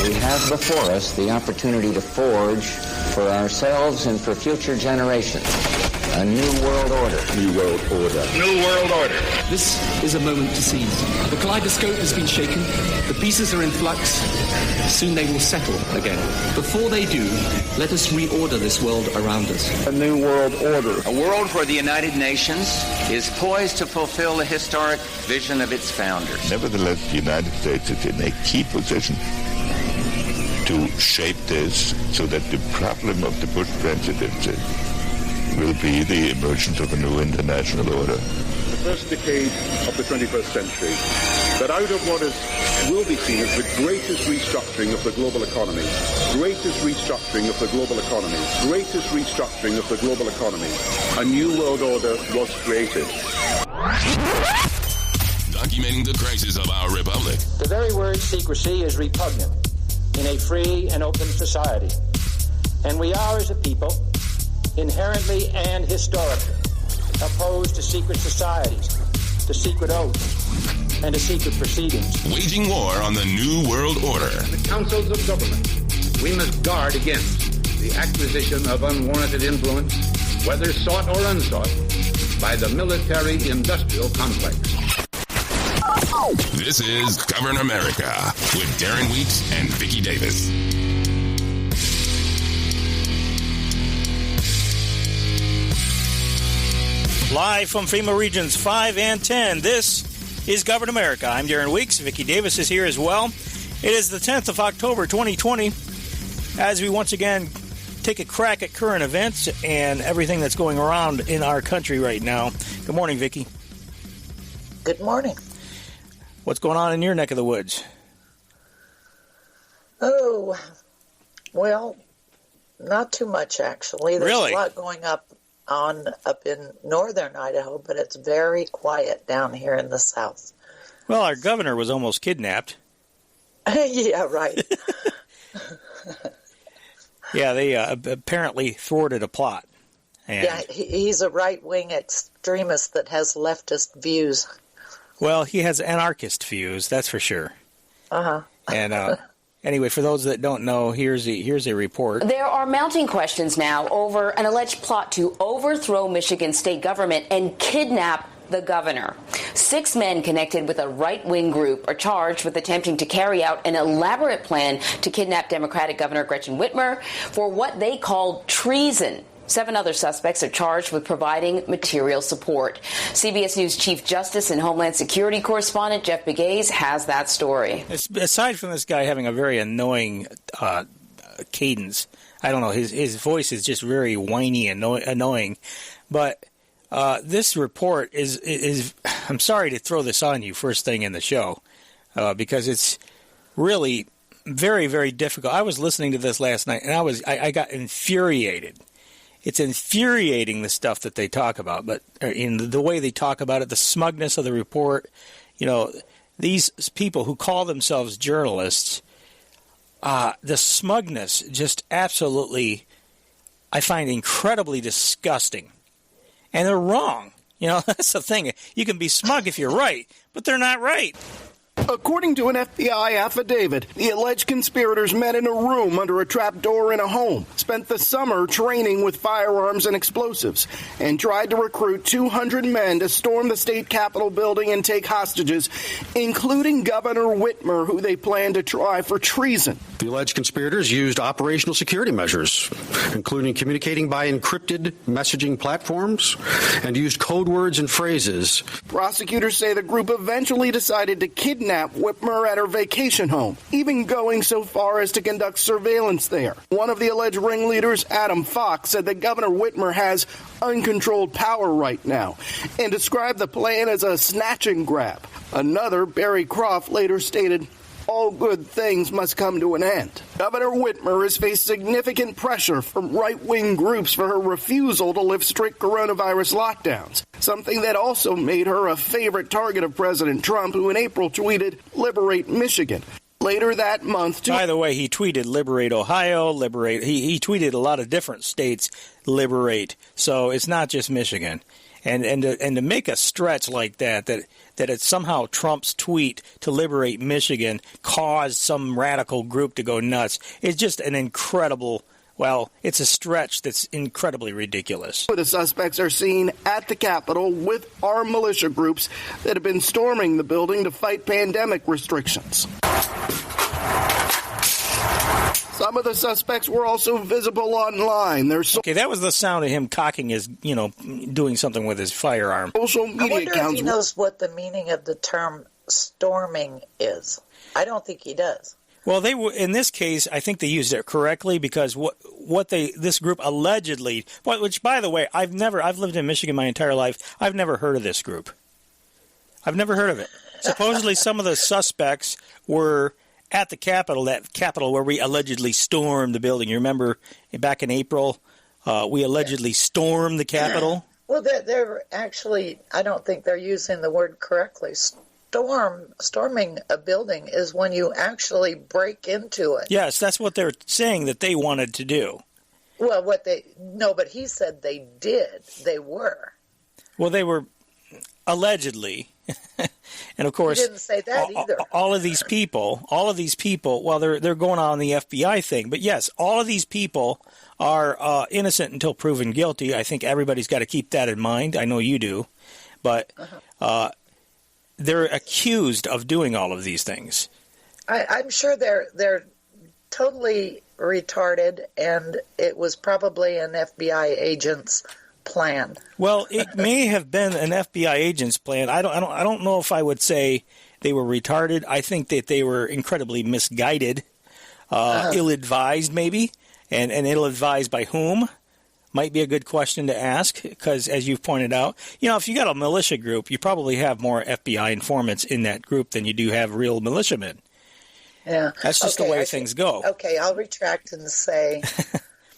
We have before us the opportunity to forge for ourselves and for future generations a new world order. New world order. New world order. This is a moment to seize. The kaleidoscope has been shaken. The pieces are in flux. Soon they will settle again. Before they do, let us reorder this world around us. A new world order. A world where the United Nations is poised to fulfill the historic vision of its founders. Nevertheless, the United States is in a key position to shape this so that the problem of the Bush presidency will be the emergence of a new international order. The first decade of the 21st century, that out of what will be seen as the greatest restructuring of the global economy, a new world order was created. Documenting the crisis of our republic. The very word secrecy is repugnant in a free and open society. And we are, as a people, inherently and historically opposed to secret societies, to secret oaths, and to secret proceedings. Waging war on the New World Order. In the councils of government, we must guard against the acquisition of unwarranted influence, whether sought or unsought, by the military-industrial complex. This is Govern America with Darren Weeks and Vicky Davis. Live from FEMA Regions 5 and 10, this is Govern America. I'm Darren Weeks. Vicky Davis is here as well. It is the 10th of October, 2020, as we once again take a crack at current events and everything that's going around in our country right now. Good morning, Vicky. Good morning. What's going on in your neck of the woods? Oh, well, not too much, actually. There's Really? a lot going up in northern Idaho, but it's very quiet down here in the south. Well, our governor was almost kidnapped. Yeah, right. Yeah, they apparently thwarted a plot. And, yeah, he's a right-wing extremist that has leftist views. Well, he has anarchist views, that's for sure. Uh-huh. And anyway, for those that don't know, here's a report. There are mounting questions now over an alleged plot to overthrow Michigan state government and kidnap the governor. 6 men connected with a right-wing group are charged with attempting to carry out an elaborate plan to kidnap Democratic Governor Gretchen Whitmer for what they call treason. 7 other suspects are charged with providing material support. CBS News Chief Justice and Homeland Security correspondent Jeff Begayes has that story. Aside from this guy having a very annoying cadence, I don't know, his voice is just very whiny and annoying. But this report is I'm sorry to throw this on you first thing in the show because it's really very, very difficult. I was listening to this last night and I got infuriated. It's infuriating, the stuff that they talk about, but in the way they talk about it, the smugness of the report, these people who call themselves journalists, the smugness just absolutely, I find incredibly disgusting. And they're wrong. That's the thing. You can be smug if you're right, but they're not right. According to an FBI affidavit, the alleged conspirators met in a room under a trap door in a home, spent the summer training with firearms and explosives, and tried to recruit 200 men to storm the state capitol building and take hostages, including Governor Whitmer, who they planned to try for treason. The alleged conspirators used operational security measures, including communicating by encrypted messaging platforms, and used code words and phrases. Prosecutors say the group eventually decided to kidnap Whitmer at her vacation home, even going so far as to conduct surveillance there. One of the alleged ringleaders, Adam Fox, said that Governor Whitmer has uncontrolled power right now and described the plan as a snatch and grab. Another, Barry Croft, later stated, all good things must come to an end. Governor Whitmer has faced significant pressure from right-wing groups for her refusal to lift strict coronavirus lockdowns, something that also made her a favorite target of President Trump, who in April tweeted, "Liberate Michigan." Later that month, by the way, he tweeted liberate Ohio, liberate. He tweeted a lot of different states liberate. So it's not just Michigan. And to make a stretch like that it's somehow Trump's tweet to liberate Michigan caused some radical group to go nuts is just an incredible, well, it's a stretch that's incredibly ridiculous. The suspects are seen at the Capitol with armed militia groups that have been storming the building to fight pandemic restrictions. Some of the suspects were also visible online. Okay, that was the sound of him cocking his, doing something with his firearm. Social media I wonder accounts. if he knows what the meaning of the term storming is. I don't think he does. Well, they were in this case. I think they used it correctly because this group allegedly, which by the way, I've lived in Michigan my entire life. I've never heard of this group. I've never heard of it. Supposedly, some of the suspects were at the Capitol, that Capitol where we allegedly stormed the building. You remember back in April, we allegedly stormed the Capitol? Well, they're actually, I don't think they're using the word correctly. Storming a building is when you actually break into it. Yes, that's what they're saying that they wanted to do. Well, but he said they did. They were. Well, they were allegedly. And of course, he didn't say that either. All of these people, well, they're going on the FBI thing. But yes, all of these people are innocent until proven guilty. I think everybody's got to keep that in mind. I know you do. But they're accused of doing all of these things. I'm sure they're totally retarded, and it was probably an FBI agent's plan. Well, it may have been an FBI agent's plan. I don't know if I would say they were retarded. I think that they were incredibly misguided, ill-advised maybe, and ill-advised by whom might be a good question to ask because, as you've pointed out, if you got a militia group, you probably have more FBI informants in that group than you do have real militiamen. Yeah, that's just the way things go. Okay, I'll retract and say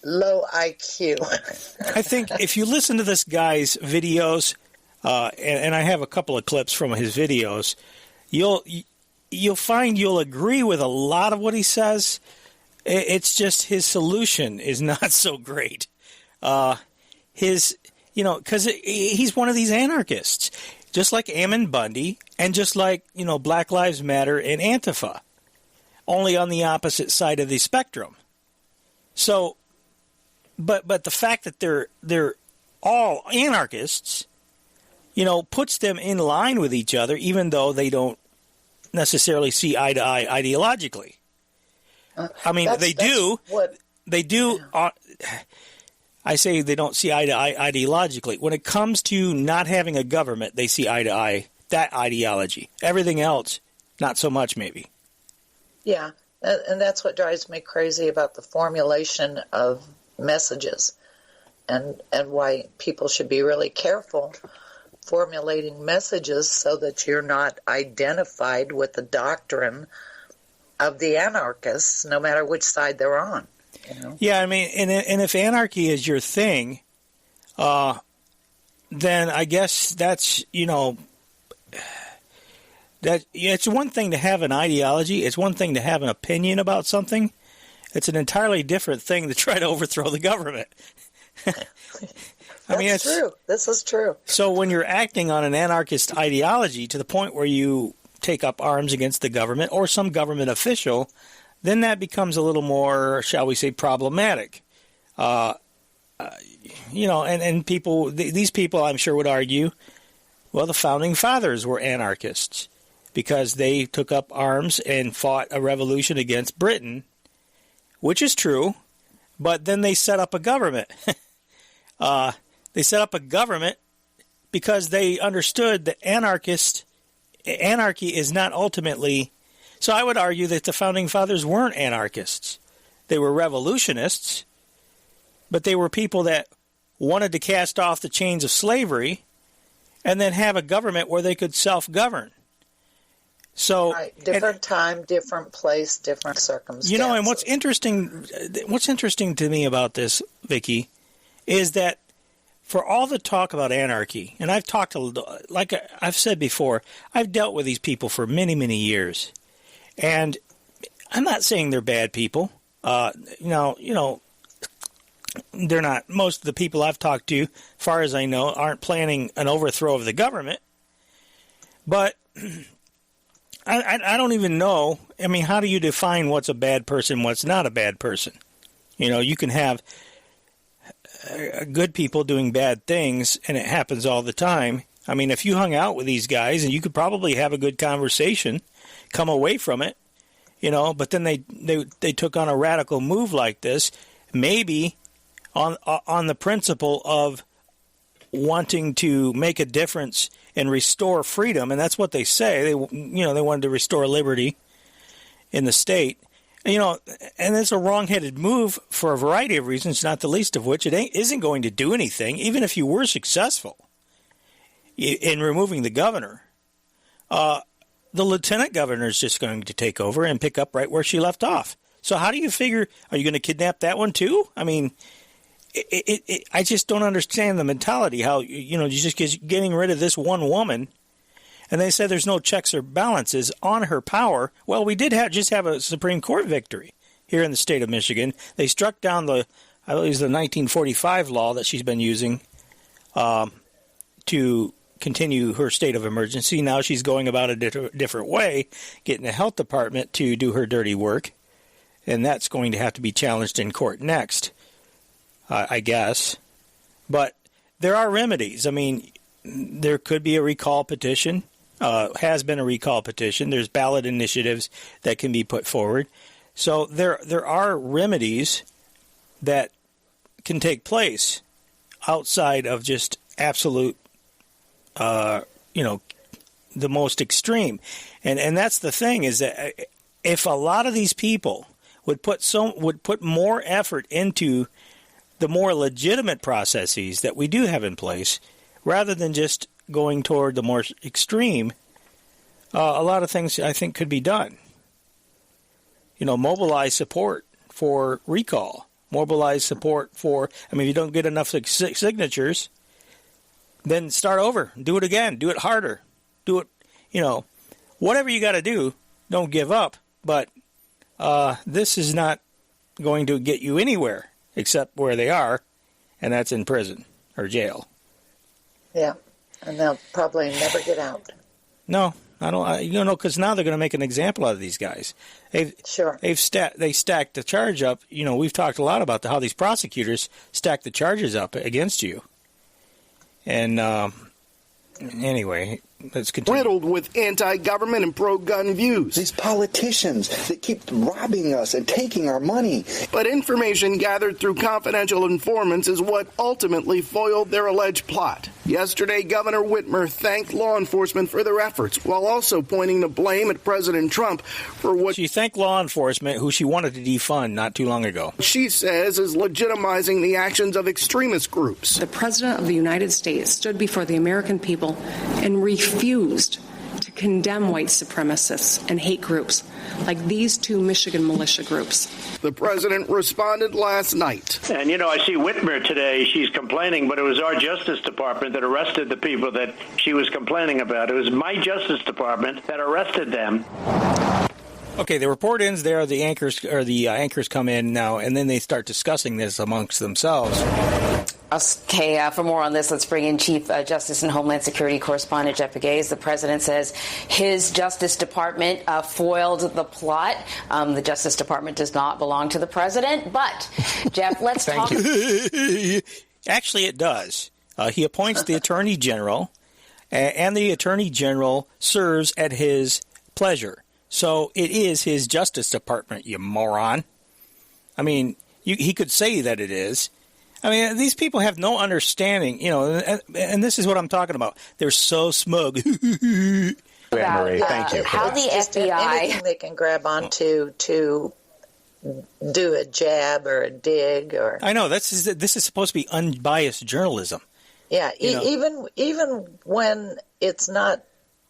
low IQ. I think if you listen to this guy's videos, and I have a couple of clips from his videos, you'll find you'll agree with a lot of what he says. It's just his solution is not so great. Because he's one of these anarchists, just like Ammon Bundy and just like, Black Lives Matter and Antifa, only on the opposite side of the spectrum. So, but the fact that they're all anarchists, puts them in line with each other, even though they don't necessarily see eye to eye ideologically. I mean, they do. Yeah. I say they don't see eye to eye ideologically. When it comes to not having a government, they see eye to eye that ideology. Everything else, not so much, maybe. Yeah, and that's what drives me crazy about the formulation of messages, and why people should be really careful formulating messages so that you're not identified with the doctrine of the anarchists, no matter which side they're on. Yeah, I mean, and if anarchy is your thing, then I guess that's, that it's one thing to have an ideology. It's one thing to have an opinion about something. It's an entirely different thing to try to overthrow the government. That's true. This is true. So when you're acting on an anarchist ideology to the point where you take up arms against the government or some government official, then that becomes a little more, shall we say, problematic. And people, these people, I'm sure, would argue, well, the Founding Fathers were anarchists because they took up arms and fought a revolution against Britain, which is true, but then they set up a government. They set up a government because they understood that anarchy is not ultimately. So I would argue that the Founding Fathers weren't anarchists. They were revolutionists, but they were people that wanted to cast off the chains of slavery and then have a government where they could self-govern. So, right. Different time, different place, different circumstances. And what's interesting to me about this, Vicky, is that for all the talk about anarchy, and like I've said before, I've dealt with these people for many, many years. And I'm not saying they're bad people. they're not. Most of the people I've talked to, as far as I know, aren't planning an overthrow of the government. But I don't even know. I mean, how do you define what's a bad person, what's not a bad person? You know, you can have good people doing bad things, and it happens all the time. I mean, if you hung out with these guys, and you could probably have a good conversation, come away from it, you know, but then they took on a radical move like this, maybe on the principle of wanting to make a difference and restore freedom, and that's what they say. They wanted to restore liberty in the state. You know, and it's a wrong-headed move for a variety of reasons, not the least of which it isn't going to do anything, even if you were successful in removing the governor. The lieutenant governor is just going to take over and pick up right where she left off. So how do you figure, are you going to kidnap that one too? I mean, I just don't understand the mentality, how, you know, you just getting rid of this one woman. And they said there's no checks or balances on her power. Well, we did just have a Supreme Court victory here in the state of Michigan. They struck down I believe it was the 1945 law that she's been using to continue her state of emergency. Now she's going about a different way, getting the health department to do her dirty work. And that's going to have to be challenged in court next, I guess. But there are remedies. I mean, there could be a recall petition. Has been a recall petition. There's ballot initiatives that can be put forward. So there are remedies that can take place outside of just absolute, the most extreme. And that's the thing, is that if a lot of these people would put more effort into the more legitimate processes that we do have in place, rather than just going toward the more extreme, a lot of things I think could be done. You know, mobilize support for recall. Mobilize support for, I mean, if you don't get enough signatures, then start over. Do it again. Do it harder. Do it, whatever you got to do, don't give up. But this is not going to get you anywhere except where they are, and that's in prison or jail. Yeah, and they'll probably never get out. No, I don't. Because now they're going to make an example out of these guys. They stacked the charge up. You know, we've talked a lot about how these prosecutors stack the charges up against you. And anyway, let's continue. Riddled with anti-government and pro-gun views. These politicians that keep robbing us and taking our money. But information gathered through confidential informants is what ultimately foiled their alleged plot. Yesterday, Governor Whitmer thanked law enforcement for their efforts, while also pointing the blame at President Trump for what she thanked law enforcement, who she wanted to defund not too long ago. She says is legitimizing the actions of extremist groups. The President of the United States stood before the American people and refused to condemn white supremacists and hate groups like these two Michigan militia groups. The president responded last night. And, I see Whitmer today. She's complaining, but it was our Justice Department that arrested the people that she was complaining about. It was my Justice Department that arrested them. Okay, the report ends there. The anchors come in now, and then they start discussing this amongst themselves. Okay, for more on this, let's bring in Chief Justice and Homeland Security Correspondent Jeff Pegues. The president says his Justice Department foiled the plot. The Justice Department does not belong to the president. But, Jeff, let's talk. Actually, it does. He appoints the Attorney General, and the Attorney General serves at his pleasure. So it is his Justice Department, you moron. I mean, he could say that it is. I mean, these people have no understanding, and this is what I'm talking about. They're so smug. Thank you. How the FBI... Anything they can grab onto to do a jab or a dig or... I know, this is supposed to be unbiased journalism. Yeah, even when it's not...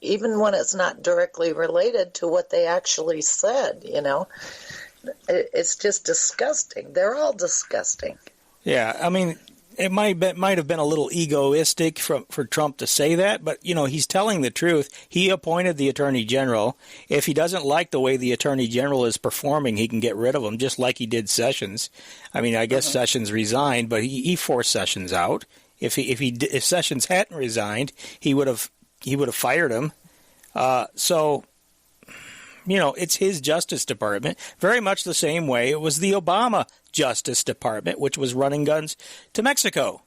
Even when it's not directly related to what they actually said, it's just disgusting. They're all disgusting. Yeah, I mean, it might have been a little egoistic for Trump to say that, but, he's telling the truth. He appointed the Attorney General. If he doesn't like the way the Attorney General is performing, he can get rid of him, just like he did Sessions. I mean, I guess Sessions resigned, but he forced Sessions out. If Sessions hadn't resigned, he would have fired him. So, it's his Justice Department, very much the same way it was the Obama Justice Department, which was running guns to Mexico.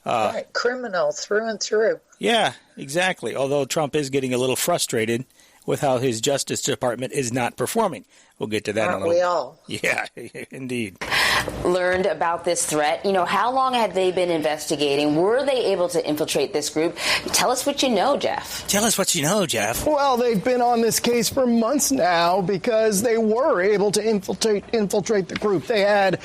Right, criminal through and through. Yeah, exactly. Although Trump is getting a little frustrated with how his Justice Department is not performing. We'll get to that in a little. Aren't we all? Yeah, indeed. Learned about this threat. How long had they been investigating? Were they able to infiltrate this group? Tell us what you know, Jeff. Tell us what you know, Jeff. Well, they've been on this case for months now because they were able to infiltrate the group. They had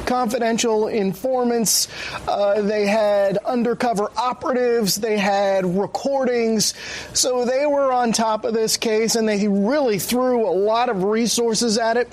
confidential informants. They had undercover operatives. They had recordings. So they were on top of this case, and they really threw a lot of resources at it.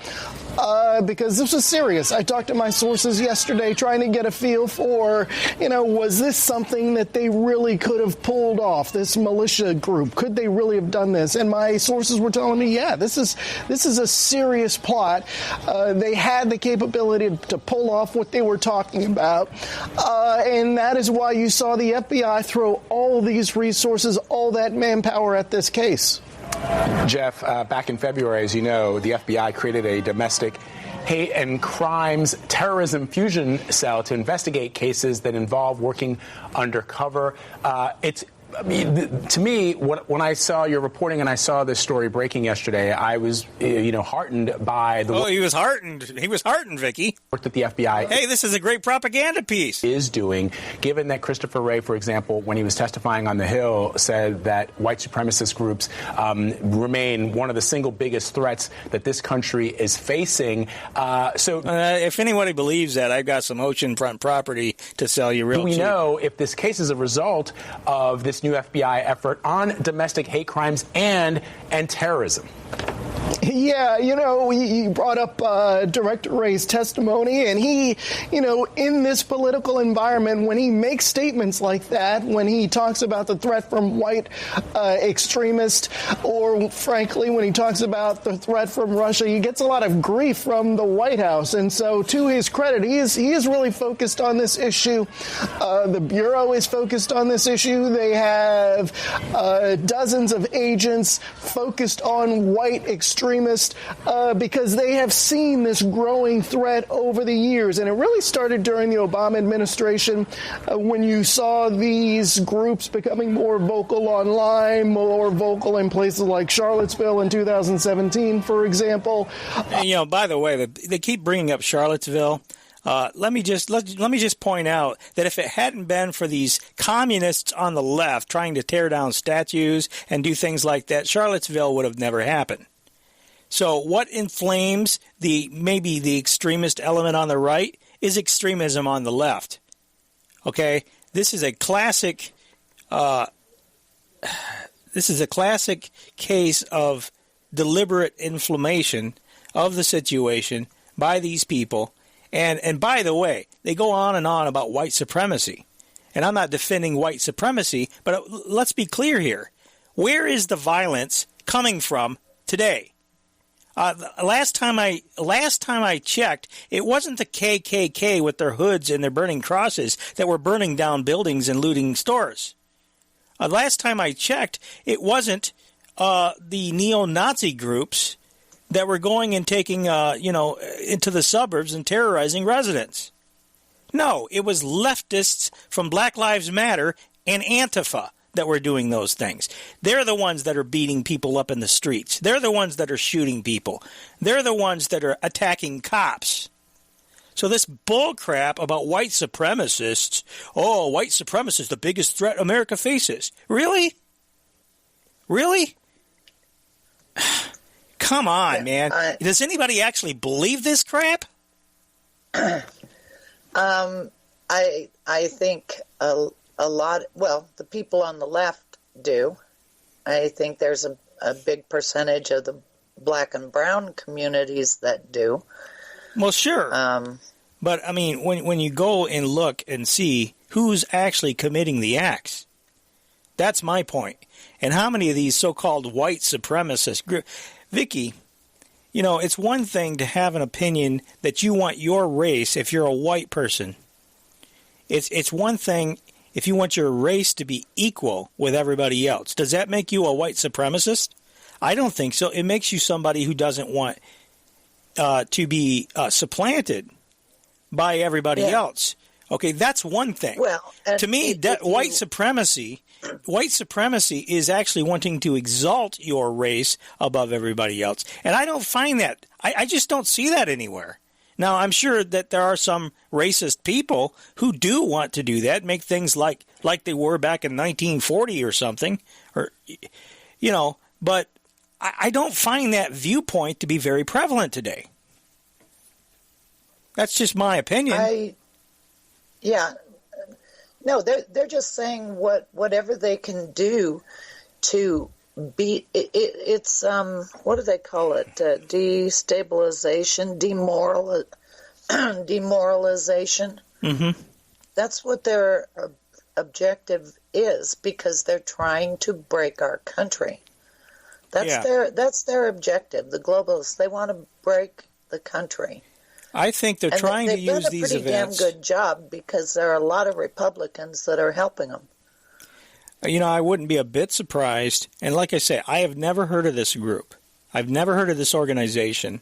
Because this was serious. I talked to my sources yesterday trying to get a feel for, was this something that they really could have pulled off, this militia group? Could they really have done this? And my sources were telling me, yeah, this is a serious plot. They had the capability to pull off what they were talking about. And that is why you saw the FBI throw all these resources, all that manpower at this case. Jeff, back in February, as you know, the FBI created a domestic hate and crimes terrorism fusion cell to investigate cases that involve working undercover. To me, when I saw your reporting and I saw this story breaking yesterday, I was, heartened by the. Oh, he was heartened. He was heartened, Vicky. Work that the FBI. Hey, this is a great propaganda piece. Is doing, given that Christopher Wray, for example, when he was testifying on the Hill, said that white supremacist groups remain one of the single biggest threats that this country is facing. If anybody believes that, I've got some oceanfront property to sell you real cheap. Do we know if this case is a result of this new FBI effort on domestic hate crimes and terrorism? Yeah, he brought up Director Wray's testimony, and he, in this political environment, when he makes statements like that, when he talks about the threat from white extremists, or frankly, when he talks about the threat from Russia, he gets a lot of grief from the White House. And so, to his credit, he is really focused on this issue. The Bureau is focused on this issue. They have dozens of agents focused on white extremists because they have seen this growing threat over the years. And it really started during the Obama administration when you saw these groups becoming more vocal online, more vocal in places like Charlottesville in 2017, for example. By the way, they keep bringing up Charlottesville. Let me just point out that if it hadn't been for these communists on the left trying to tear down statues and do things like that, Charlottesville would have never happened. So what inflames maybe the extremist element on the right is extremism on the left. Okay, this is a classic case of deliberate inflammation of the situation by these people. And by the way, they go on and on about white supremacy. And I'm not defending white supremacy, but let's be clear here. Where is the violence coming from today? Last time I checked, it wasn't the KKK with their hoods and their burning crosses that were burning down buildings and looting stores. Last time I checked, it wasn't the neo-Nazi groups that were going and taking into the suburbs and terrorizing residents. No, it was leftists from Black Lives Matter and Antifa that were doing those things. They're the ones that are beating people up in the streets. They're the ones that are shooting people. They're the ones that are attacking cops. So this bullcrap about white supremacists, white supremacists, the biggest threat America faces. Really? Really? Come on, man. Does anybody actually believe this crap? I think a lot, the people on the left do. I think there's a big percentage of the black and brown communities that do. Well, sure. But, I mean, when you go and look and see who's actually committing the acts, that's my point. And how many of these so-called white supremacist groups... Vicky, you know, it's one thing to have an opinion that you want your race, if you're a white person. It's one thing if you want your race to be equal with everybody else. Does that make you a white supremacist? I don't think so. It makes you somebody who doesn't want to be supplanted by everybody else. Okay, that's one thing. Well, to me, white supremacy is actually wanting to exalt your race above everybody else. And I don't find that. I just don't see that anywhere. Now, I'm sure that there are some racist people who do want to do that, make things like they were back in 1940 or something, or, you know, but I don't find that viewpoint to be very prevalent today. That's just my opinion. No, they're just saying whatever they can do to beat it's what do they call it? Destabilization, demoralization. Mm-hmm. That's what their objective is, because they're trying to break our country. That's their objective. The globalists, they want to break the country. I think they're trying to use these events. They've done a pretty damn good job, because there are a lot of Republicans that are helping them. You know, I wouldn't be a bit surprised. And like I say, I have never heard of this group. I've never heard of this organization.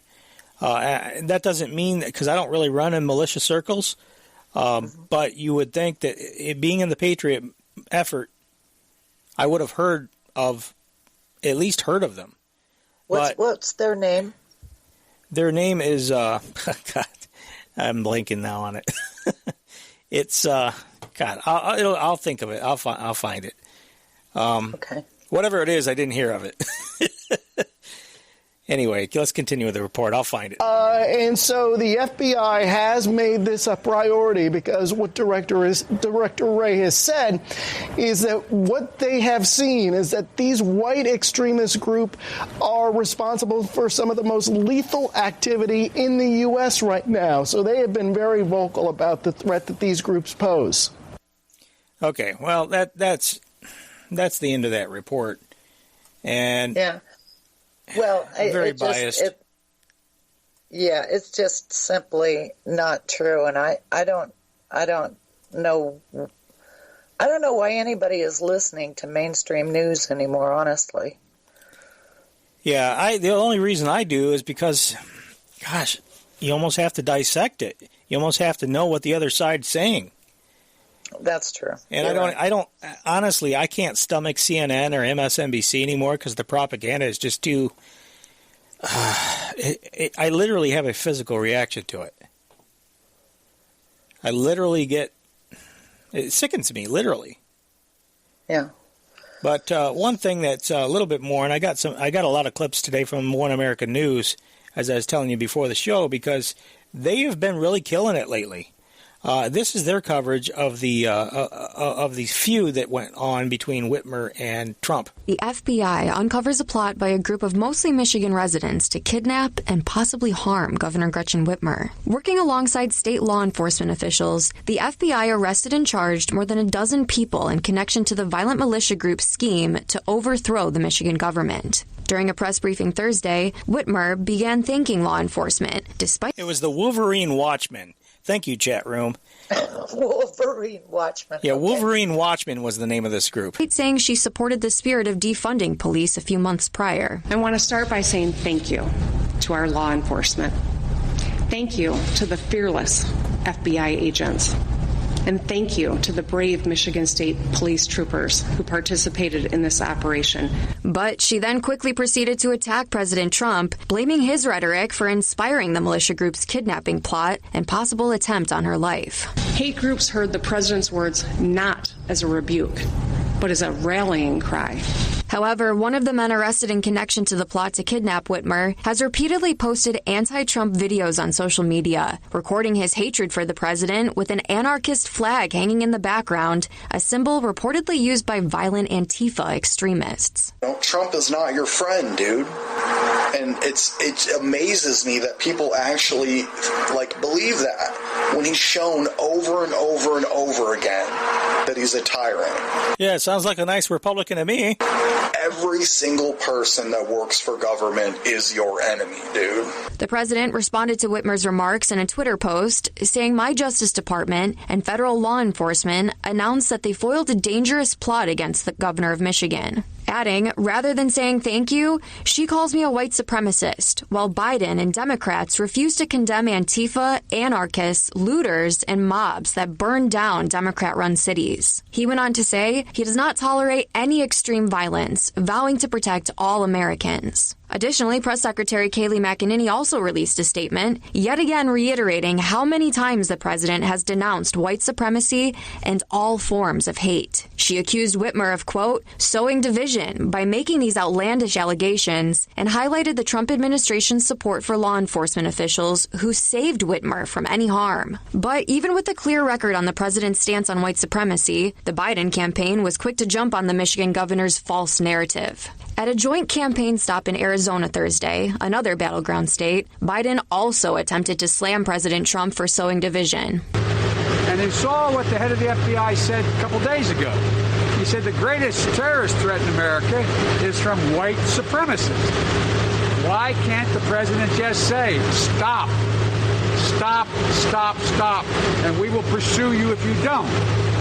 That doesn't mean that, because I don't really run in militia circles. But you would think that being in the Patriot effort, I would have at least heard of them. What's their name? Their name is, God, I'm blanking now on it. It's, God, I'll think of it. I'll find it. Okay. Whatever it is, I didn't hear of it. Anyway, let's continue with the report. I'll find it. And so the FBI has made this a priority, because what Director Wray has said is that what they have seen is that these white extremist groups are responsible for some of the most lethal activity in the U.S. right now. So they have been very vocal about the threat that these groups pose. Okay, well, that's the end of that report. And yeah. Well, very biased. It's just simply not true, and I don't know why anybody is listening to mainstream news anymore, honestly. Yeah, the only reason I do is because, gosh, you almost have to dissect it. You almost have to know what the other side's saying. That's true. And I don't honestly, I can't stomach CNN or MSNBC anymore, because the propaganda is just too, I literally have a physical reaction to it. I literally it sickens me, literally. Yeah. But one thing that's a little bit more, and I got a lot of clips today from One American News, as I was telling you before the show, because they have been really killing it lately. This is their coverage of the feud that went on between Whitmer and Trump. The FBI uncovers a plot by a group of mostly Michigan residents to kidnap and possibly harm Governor Gretchen Whitmer. Working alongside state law enforcement officials, the FBI arrested and charged more than a dozen people in connection to the violent militia group's scheme to overthrow the Michigan government. During a press briefing Thursday, Whitmer began thanking law enforcement, despite... It was the Wolverine Watchman. Thank you, chat room. Wolverine Watchman. Yeah, Wolverine Watchman was the name of this group. Saying she supported the spirit of defunding police a few months prior. I want to start by saying thank you to our law enforcement. Thank you to the fearless FBI agents. And thank you to the brave Michigan State police troopers who participated in this operation. But she then quickly proceeded to attack President Trump, blaming his rhetoric for inspiring the militia group's kidnapping plot and possible attempt on her life. Hate groups heard the president's words not as a rebuke, but as a rallying cry. However, one of the men arrested in connection to the plot to kidnap Whitmer has repeatedly posted anti-Trump videos on social media, recording his hatred for the president with an anarchist flag hanging in the background, a symbol reportedly used by violent Antifa extremists. Trump is not your friend, dude. And it amazes me that people actually believe that when he's shown over and over and over again that he's a tyrant. Yeah, it sounds like a nice Republican to me. Every single person that works for government is your enemy, dude. The president responded to Whitmer's remarks in a Twitter post, saying my Justice Department and federal law enforcement announced that they foiled a dangerous plot against the governor of Michigan. Adding, rather than saying thank you, she calls me a white supremacist, while Biden and Democrats refuse to condemn Antifa, anarchists, looters, and mobs that burn down Democrat-run cities. He went on to say he does not tolerate any extreme violence, vowing to protect all Americans. Additionally, Press Secretary Kayleigh McEnany also released a statement, yet again reiterating how many times the president has denounced white supremacy and all forms of hate. She accused Whitmer of, quote, sowing division by making these outlandish allegations and highlighted the Trump administration's support for law enforcement officials who saved Whitmer from any harm. But even with a clear record on the president's stance on white supremacy, the Biden campaign was quick to jump on the Michigan governor's false narrative. At a joint campaign stop in Arizona Thursday, another battleground state, Biden also attempted to slam President Trump for sowing division. And you saw what the head of the FBI said a couple days ago. He said the greatest terrorist threat in America is from white supremacists. Why can't the president just say, stop, stop, stop, stop, and we will pursue you if you don't?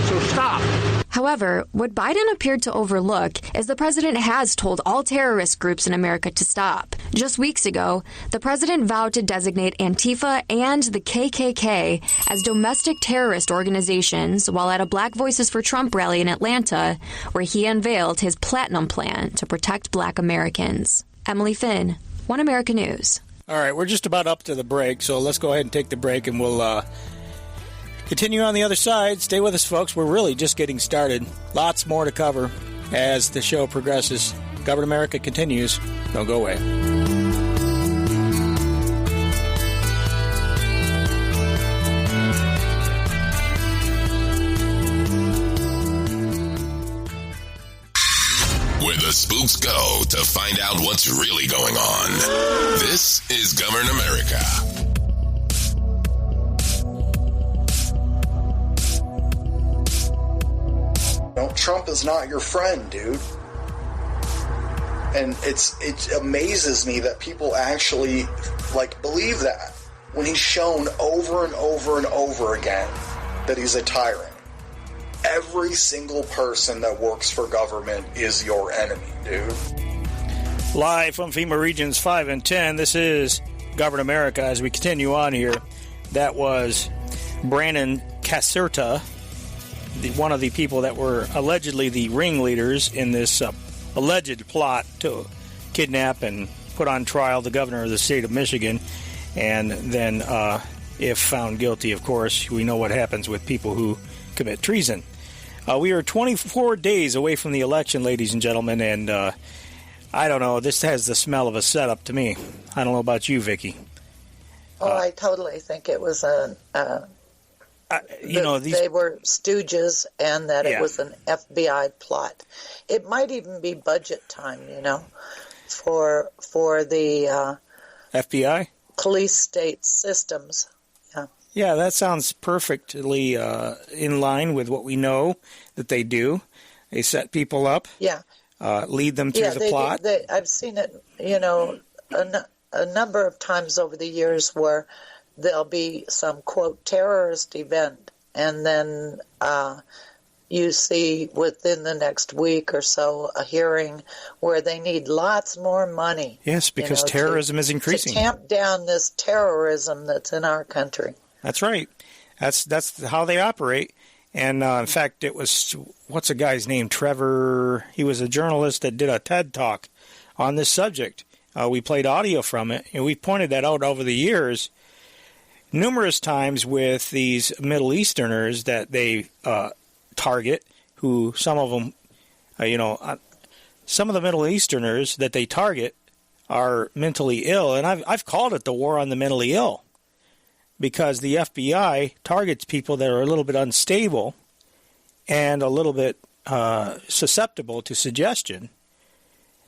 So stop. However, what Biden appeared to overlook is the president has told all terrorist groups in America to stop. Just weeks ago, the president vowed to designate Antifa and the KKK as domestic terrorist organizations while at a Black Voices for Trump rally in Atlanta, where he unveiled his Platinum Plan to protect Black Americans. Emily Finn, One America News. All right, we're just about up to the break, so let's go ahead and take the break, and we'll continue on the other side. Stay with us, folks. We're really just getting started. Lots more to cover as the show progresses. Govern America continues. Don't go away. Where the spooks go to find out what's really going on. This is Govern America. No, Trump is not your friend, dude. And it amazes me that people actually believe that when he's shown over and over and over again that he's a tyrant. Every single person that works for government is your enemy, dude. Live from FEMA Regions 5 and 10, this is Govern America. As we continue on here, that was Brandon Caserta, one of the people that were allegedly the ringleaders in this alleged plot to kidnap and put on trial the governor of the state of Michigan. And then, if found guilty, of course, we know what happens with people who commit treason. We are 24 days away from the election, ladies and gentlemen, and I don't know, this has the smell of a setup to me. I don't know about you, Vicky. I totally think it was they were stooges and that it was an FBI plot. It might even be budget time, for the FBI? Police state systems. Yeah, that sounds perfectly in line with what we know that they do. They set people up, lead them through the plot. I've seen it, a number of times over the years where there'll be some, quote, terrorist event, and then you see within the next week or so a hearing where they need lots more money. Yes, because terrorism is increasing. To tamp down this terrorism that's in our country. That's right. That's how they operate. And in fact, it was, what's a guy's name? Trevor. He was a journalist that did a TED Talk on this subject. We played audio from it, and we pointed that out over the years numerous times with these Middle Easterners that they target, who some of them, some of the Middle Easterners that they target are mentally ill. And I've called it the war on the mentally ill, because the FBI targets people that are a little bit unstable and a little bit susceptible to suggestion.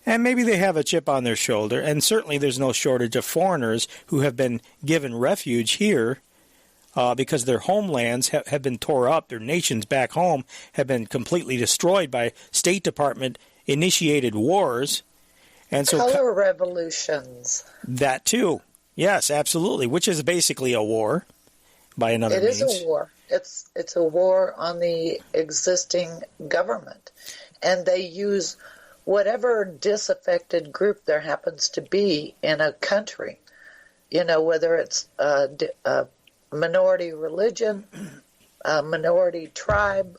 And maybe they have a chip on their shoulder, and certainly there's no shortage of foreigners who have been given refuge here because their homelands have been tore up. Their nations back home have been completely destroyed by State Department-initiated wars. And so color revolutions. That too. Yes, absolutely, which is basically a war by another means. It is a war. It's a war on the existing government. And they use whatever disaffected group there happens to be in a country, whether it's a minority religion, a minority tribe,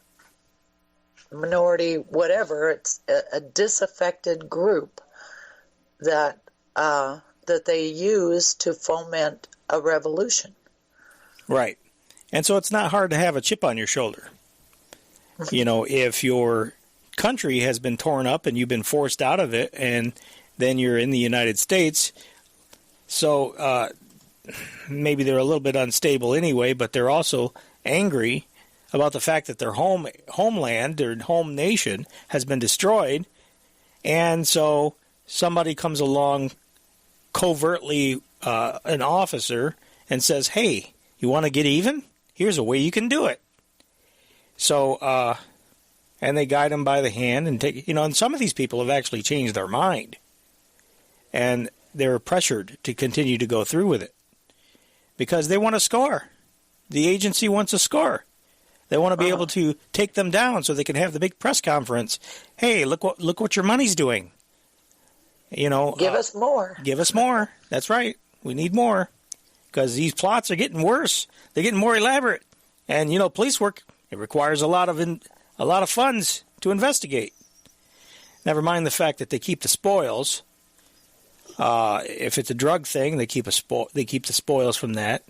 minority whatever, it's a disaffected group that they use to foment a revolution. Right. And so it's not hard to have a chip on your shoulder. If your country has been torn up and you've been forced out of it, and then you're in the United States, so maybe they're a little bit unstable anyway, but they're also angry about the fact that their homeland, their home nation, has been destroyed, and so somebody comes along covertly, an officer, and says, hey, you want to get even? Here's a way you can do it. So, and they guide them by the hand and take, and some of these people have actually changed their mind. And they're pressured to continue to go through with it because they want to score. The agency wants a score. They want to be able to take them down so they can have the big press conference. Hey, look what your money's doing. Give us more. Give us more. That's right. We need more because these plots are getting worse. They're getting more elaborate. And, police work, it requires a lot of funds to investigate. Never mind the fact that they keep the spoils. If it's a drug thing, they keep the spoils from that.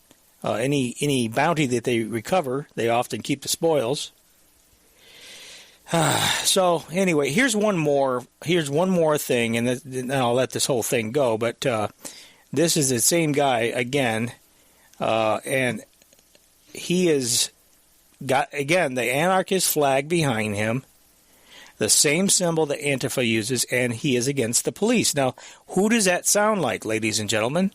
Any bounty that they recover, they often keep the spoils. So anyway, here's one more thing, and then I'll let this whole thing go. But this is the same guy again, and he has got again the anarchist flag behind him, the same symbol that Antifa uses, and he is against the police. Now, who does that sound like, ladies and gentlemen?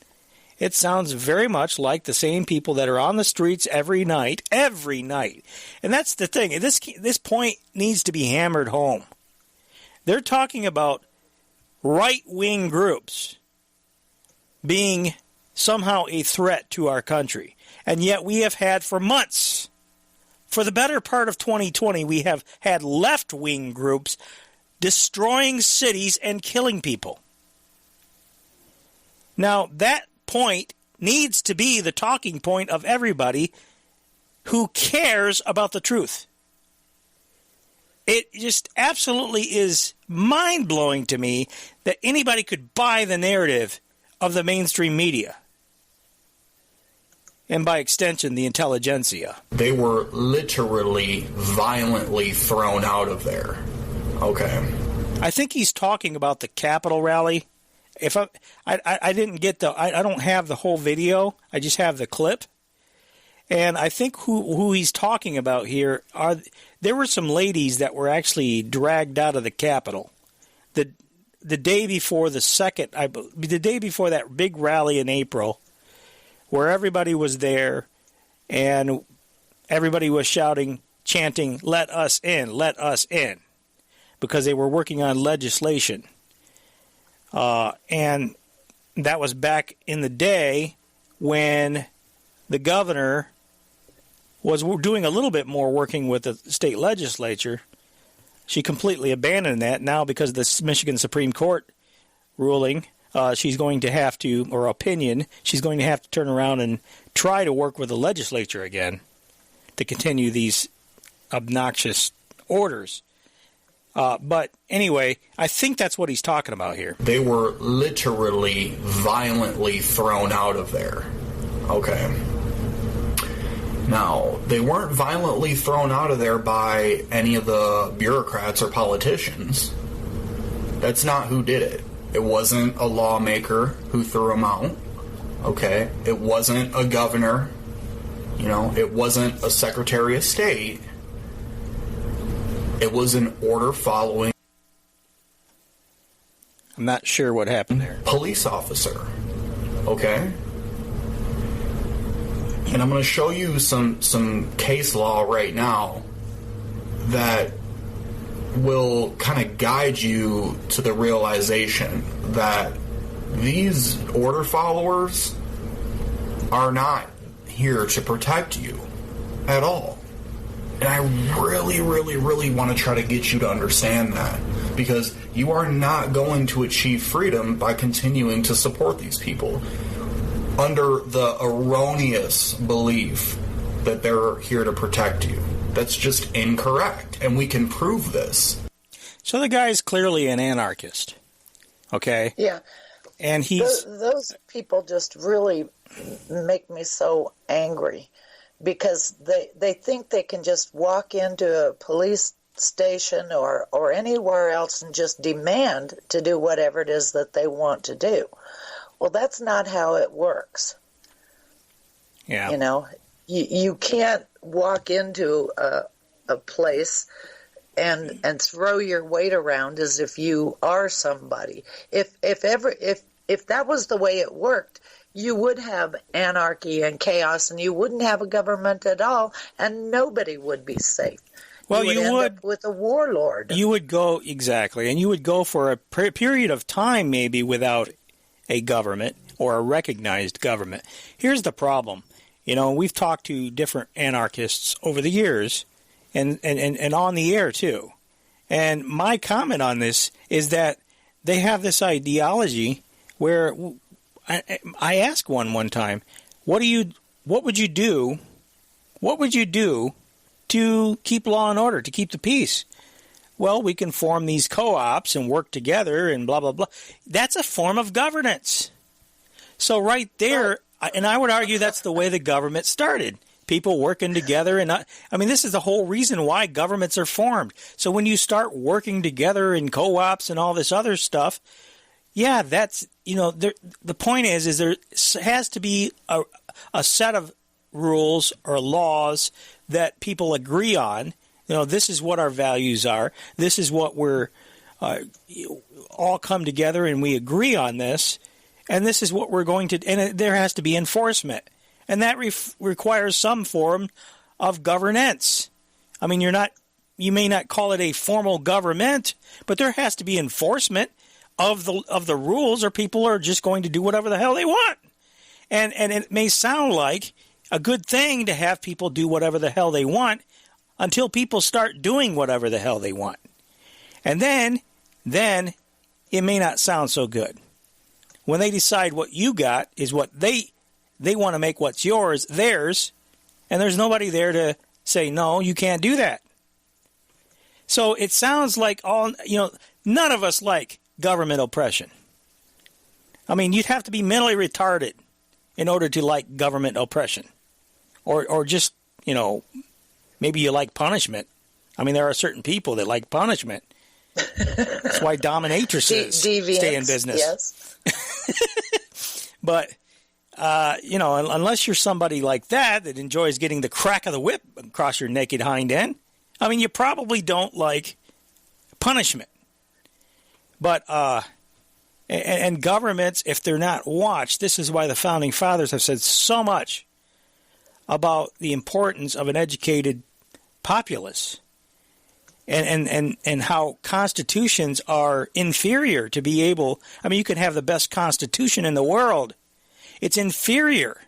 It sounds very much like the same people that are on the streets every night. And that's the thing. This point needs to be hammered home. They're talking about right-wing groups being somehow a threat to our country. And yet we have had for months, for the better part of 2020, we have had left-wing groups destroying cities and killing people. Now, that point needs to be the talking point of everybody who cares about the truth. It just absolutely is mind-blowing to me that anybody could buy the narrative of the mainstream media. And by extension, the intelligentsia. They were literally violently thrown out of there. Okay. I think he's talking about the Capitol rally. If I didn't get I don't have the whole video. I just have the clip. And I think who he's talking about here there were some ladies that were actually dragged out of the Capitol the day before the day before that big rally in April, where everybody was there and everybody was shouting, chanting, "Let us in, let us in," because they were working on legislation. And that was back in the day when the governor was doing a little bit more working with the state legislature. She completely abandoned that now because of the Michigan Supreme Court ruling. She's going to have to, or opinion, she's going to have to turn around and try to work with the legislature again to continue these obnoxious orders. But anyway, I think that's what he's talking about here. They were literally violently thrown out of there. Okay. Now, they weren't violently thrown out of there by any of the bureaucrats or politicians. That's not who did it. It wasn't a lawmaker who threw them out. Okay. It wasn't a governor. It wasn't a secretary of state. It was an order following. I'm not sure what happened there. Police officer. Okay? And I'm going to show you some case law right now that will kind of guide you to the realization that these order followers are not here to protect you at all. And I really, really, really want to try to get you to understand that, because you are not going to achieve freedom by continuing to support these people under the erroneous belief that they're here to protect you. That's just incorrect, and we can prove this. So the guy's clearly an anarchist, okay? Yeah. And he's... Those people just really make me so angry, because they think they can just walk into a police station or anywhere else and just demand to do whatever it is that they want to do. Well, that's not how it works. Yeah. You know, you can't walk into a place and throw your weight around as if you are somebody. If that was the way it worked, you would have anarchy and chaos, and you wouldn't have a government at all, and nobody would be safe. Well, you would end up with a warlord. You would go, exactly, and you would go for a period of time maybe without a government or a recognized government. Here's the problem. You know, we've talked to different anarchists over the years and on the air too. And my comment on this is that they have this ideology where I asked one time, what would you do to keep law and order, to keep the peace? Well, we can form these co-ops and work together and blah, blah, blah. That's a form of governance. So right there, and I would argue that's the way the government started. People working together. This is the whole reason why governments are formed. So when you start working together in co-ops and all this other stuff, yeah, that's, the point is there has to be a set of rules or laws that people agree on. This is what our values are. This is what we're all come together and we agree on this. And this is what we're going to – and there has to be enforcement. And that requires some form of governance. I mean, you may not call it a formal government, but there has to be enforcement of the rules, or people are just going to do whatever the hell they want. And it may sound like a good thing to have people do whatever the hell they want, until people start doing whatever the hell they want. And then it may not sound so good. When they decide what you got is what they want to make what's yours theirs, and there's nobody there to say, no, you can't do that. So it sounds like none of us like government oppression. I mean, you'd have to be mentally retarded in order to like government oppression. Or just, maybe you like punishment. I mean, there are certain people that like punishment. That's why dominatrixes stay in business. Yes. But, unless you're somebody like that enjoys getting the crack of the whip across your naked hind end, I mean, you probably don't like punishment. But, and governments, if they're not watched, this is why the Founding Fathers have said so much about the importance of an educated populace and how constitutions are inferior to be able. I mean, you can have the best constitution in the world. It's inferior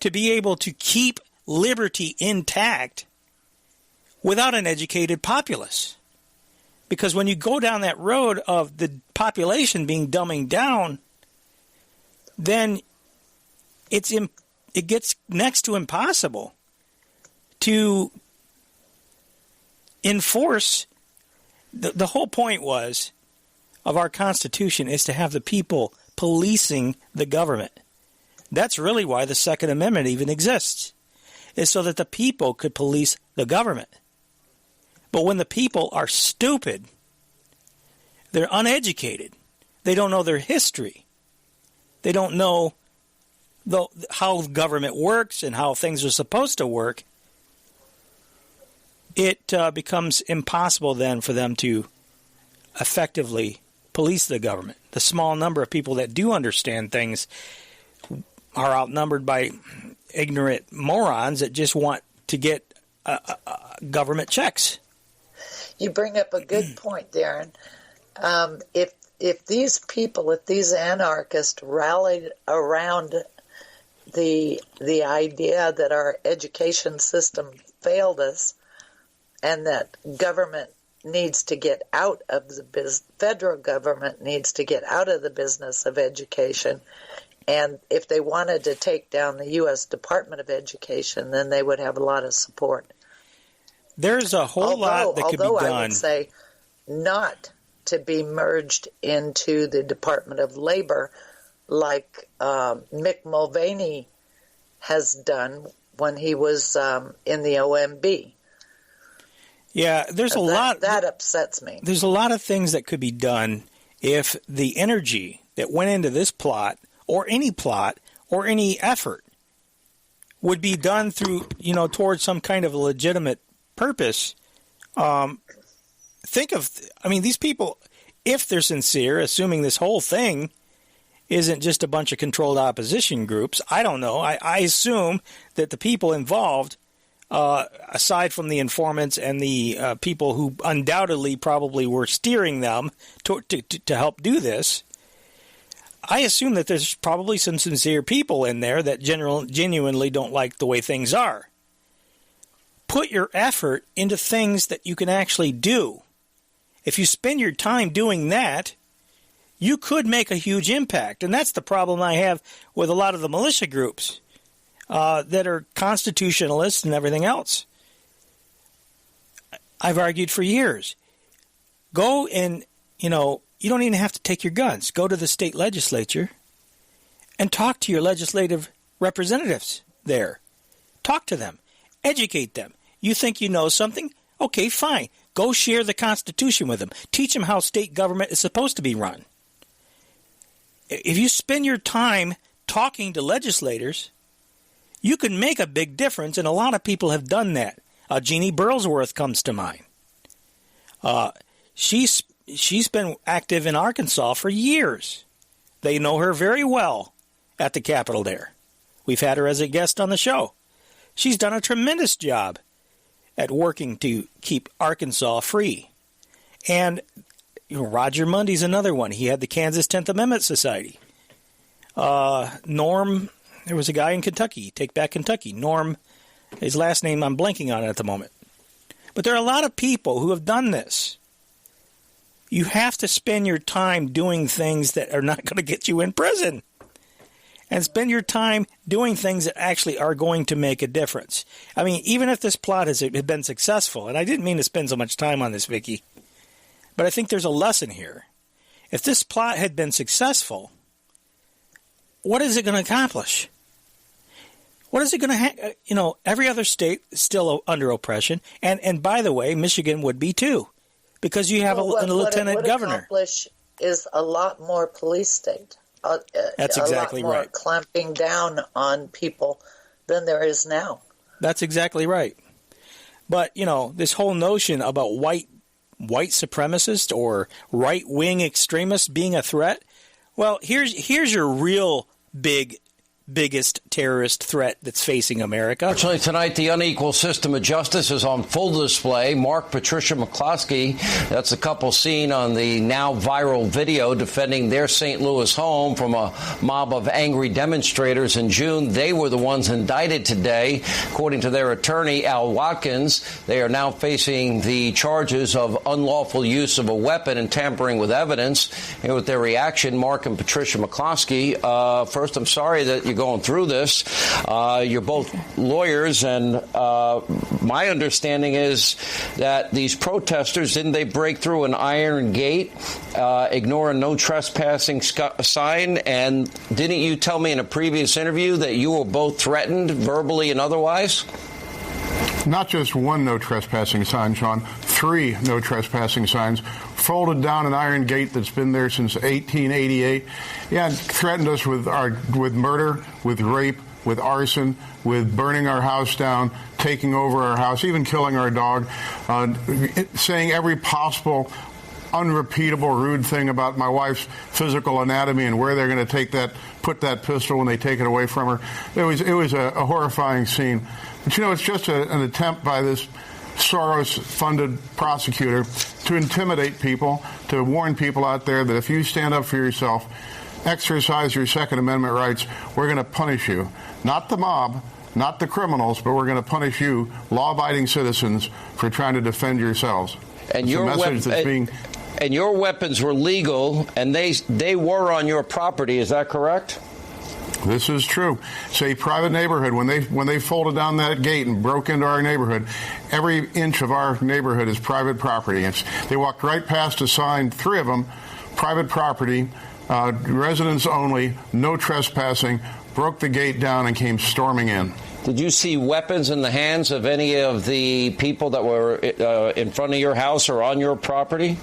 to be able to keep liberty intact without an educated populace. Because when you go down that road of the population being dumbing down, then it gets next to impossible to enforce. The whole point of our Constitution is to have the people policing the government. That's really why the Second Amendment even exists, is so that the people could police the government. But when the people are stupid, they're uneducated, they don't know their history, they don't know how government works and how things are supposed to work, it becomes impossible then for them to effectively police the government. The small number of people that do understand things are outnumbered by ignorant morons that just want to get government checks. You bring up a good point, Darren. If these people, if these anarchists rallied around the idea that our education system failed us and that government needs to get out of the federal government needs to get out of the business of education, and if they wanted to take down the U.S. Department of Education, then they would have a lot of support. There's a whole lot that could be done. Although I would say not to be merged into the Department of Labor like Mick Mulvaney has done when he was in the OMB. Yeah, there's a lot. That upsets me. There's a lot of things that could be done if the energy that went into this plot or any effort would be done through, towards some kind of a legitimate purpose. These people, if they're sincere, assuming this whole thing isn't just a bunch of controlled opposition groups, I don't know. I assume that the people involved, aside from the informants and the people who undoubtedly probably were steering them to help do this, I assume that there's probably some sincere people in there that genuinely don't like the way things are. Put your effort into things that you can actually do. If you spend your time doing that, you could make a huge impact. And that's the problem I have with a lot of the militia groups that are constitutionalists and everything else. I've argued for years. Go and, you don't even have to take your guns. Go to the state legislature and talk to your legislative representatives there. Talk to them. Educate them. You think you know something? Okay, fine. Go share the Constitution with them. Teach them how state government is supposed to be run. If you spend your time talking to legislators, you can make a big difference, and a lot of people have done that. Jeannie Burlsworth comes to mind. She's been active in Arkansas for years. They know her very well at the Capitol there. We've had her as a guest on the show. She's done a tremendous job at working to keep Arkansas free. And Roger Mundy's another one. He had the Kansas 10th Amendment Society. Norm, there was a guy in Kentucky, Take Back Kentucky. Norm, his last name I'm blanking on it at the moment. But there are a lot of people who have done this. You have to spend your time doing things that are not going to get you in prison. And spend your time doing things that actually are going to make a difference. I mean, even if this plot had been successful, and I didn't mean to spend so much time on this, Vicky, but I think there's a lesson here. If this plot had been successful, what is it going to accomplish? What is it going to every other state is still under oppression. And by the way, Michigan would be too, because you have a lieutenant governor. What it would accomplish is a lot more police state. That's exactly right. A lot more right. Clamping down on people than there is now. That's exactly right. But, this whole notion about white supremacists or right-wing extremists being a threat, well, here's your real biggest terrorist threat that's facing America. Fortunately, tonight, the unequal system of justice is on full display. Mark, Patricia McCloskeys, that's the couple seen on the now viral video defending their St. Louis home from a mob of angry demonstrators in June. They were the ones indicted today. According to their attorney, Al Watkins, they are now facing the charges of unlawful use of a weapon and tampering with evidence. And with their reaction, Mark and Patricia McCloskeys, first, I'm sorry that you're going through this. You're both lawyers, and my understanding is that these protesters, didn't they break through an iron gate, ignore a no trespassing sign, and didn't you tell me in a previous interview that you were both threatened verbally and otherwise? Not just one no trespassing sign, Sean. 3 no trespassing signs. Folded down an iron gate that's been there since 1888. Yeah, threatened us with murder, with rape, with arson, with burning our house down, taking over our house, even killing our dog, saying every possible unrepeatable, rude thing about my wife's physical anatomy and where they're going to put that pistol when they take it away from her. It was a horrifying scene. But, it's just an attempt by this Soros-funded prosecutor to intimidate people, to warn people out there that if you stand up for yourself, exercise your Second Amendment rights, we're going to punish you. Not the mob, not the criminals, but we're going to punish you, law-abiding citizens, for trying to defend yourselves. And your weapons were legal, and they were on your property. Is that correct? This is true. It's a private neighborhood. When they folded down that gate and broke into our neighborhood, every inch of our neighborhood is private property. They walked right past a sign, 3 of them, private property, residents only, no trespassing, broke the gate down and came storming in. Did you see weapons in the hands of any of the people that were in front of your house or on your property?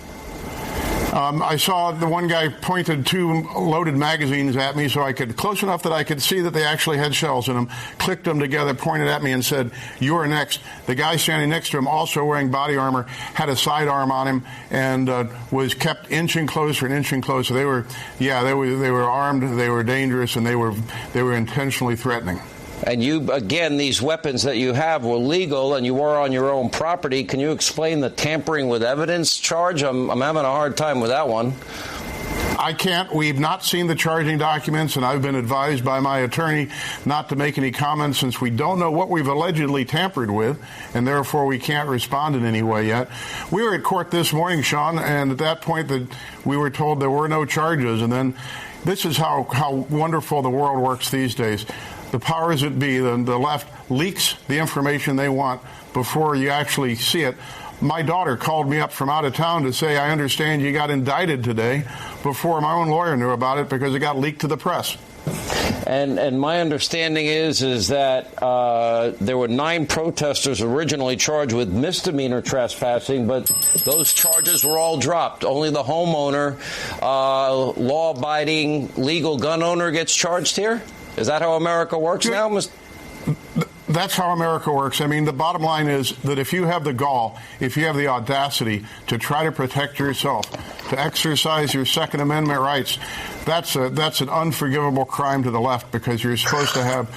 I saw the one guy pointed 2 loaded magazines at me close enough that I could see that they actually had shells in them, clicked them together, pointed at me and said, "You're next." The guy standing next to him, also wearing body armor, had a sidearm on him and was kept inching closer and inching closer. They were armed, they were dangerous, and they were intentionally threatening. And these weapons that you have were legal and you were on your own property. Can you explain the tampering with evidence charge? I'm having a hard time with that one. I can't. We've not seen the charging documents, and I've been advised by my attorney not to make any comments since we don't know what we've allegedly tampered with, and therefore we can't respond in any way yet. We were at court this morning, Sean, and at that point we were told there were no charges, and then this is how wonderful the world works these days. The powers that be, the left, leaks the information they want before you actually see it. My daughter called me up from out of town to say, "I understand you got indicted today," before my own lawyer knew about it because it got leaked to the press. And my understanding is that there were 9 protesters originally charged with misdemeanor trespassing, but those charges were all dropped. Only the homeowner, law-abiding, legal gun owner gets charged here? Is that how America works now? That's how America works. I mean, the bottom line is that if you have the gall, if you have the audacity to try to protect yourself, to exercise your Second Amendment rights, that's an unforgivable crime to the left, because you're supposed to have,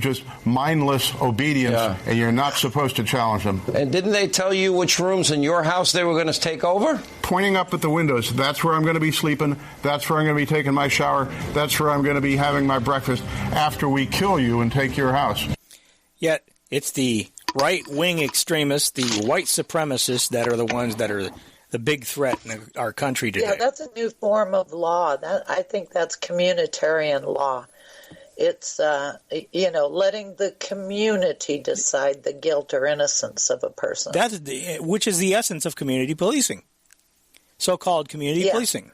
just mindless obedience, and you're not supposed to challenge them. And didn't they tell you which rooms in your house they were going to take over? Pointing up at the windows. That's where I'm going to be sleeping. That's where I'm going to be taking my shower. That's where I'm going to be having my breakfast after we kill you and take your house. Yet it's the right-wing extremists, the white supremacists, that are the ones that are the big threat in our country today. Yeah, that's a new form of law. I think that's communitarian law. It's, letting the community decide the guilt or innocence of a person. Which is the essence of community policing, so-called community policing.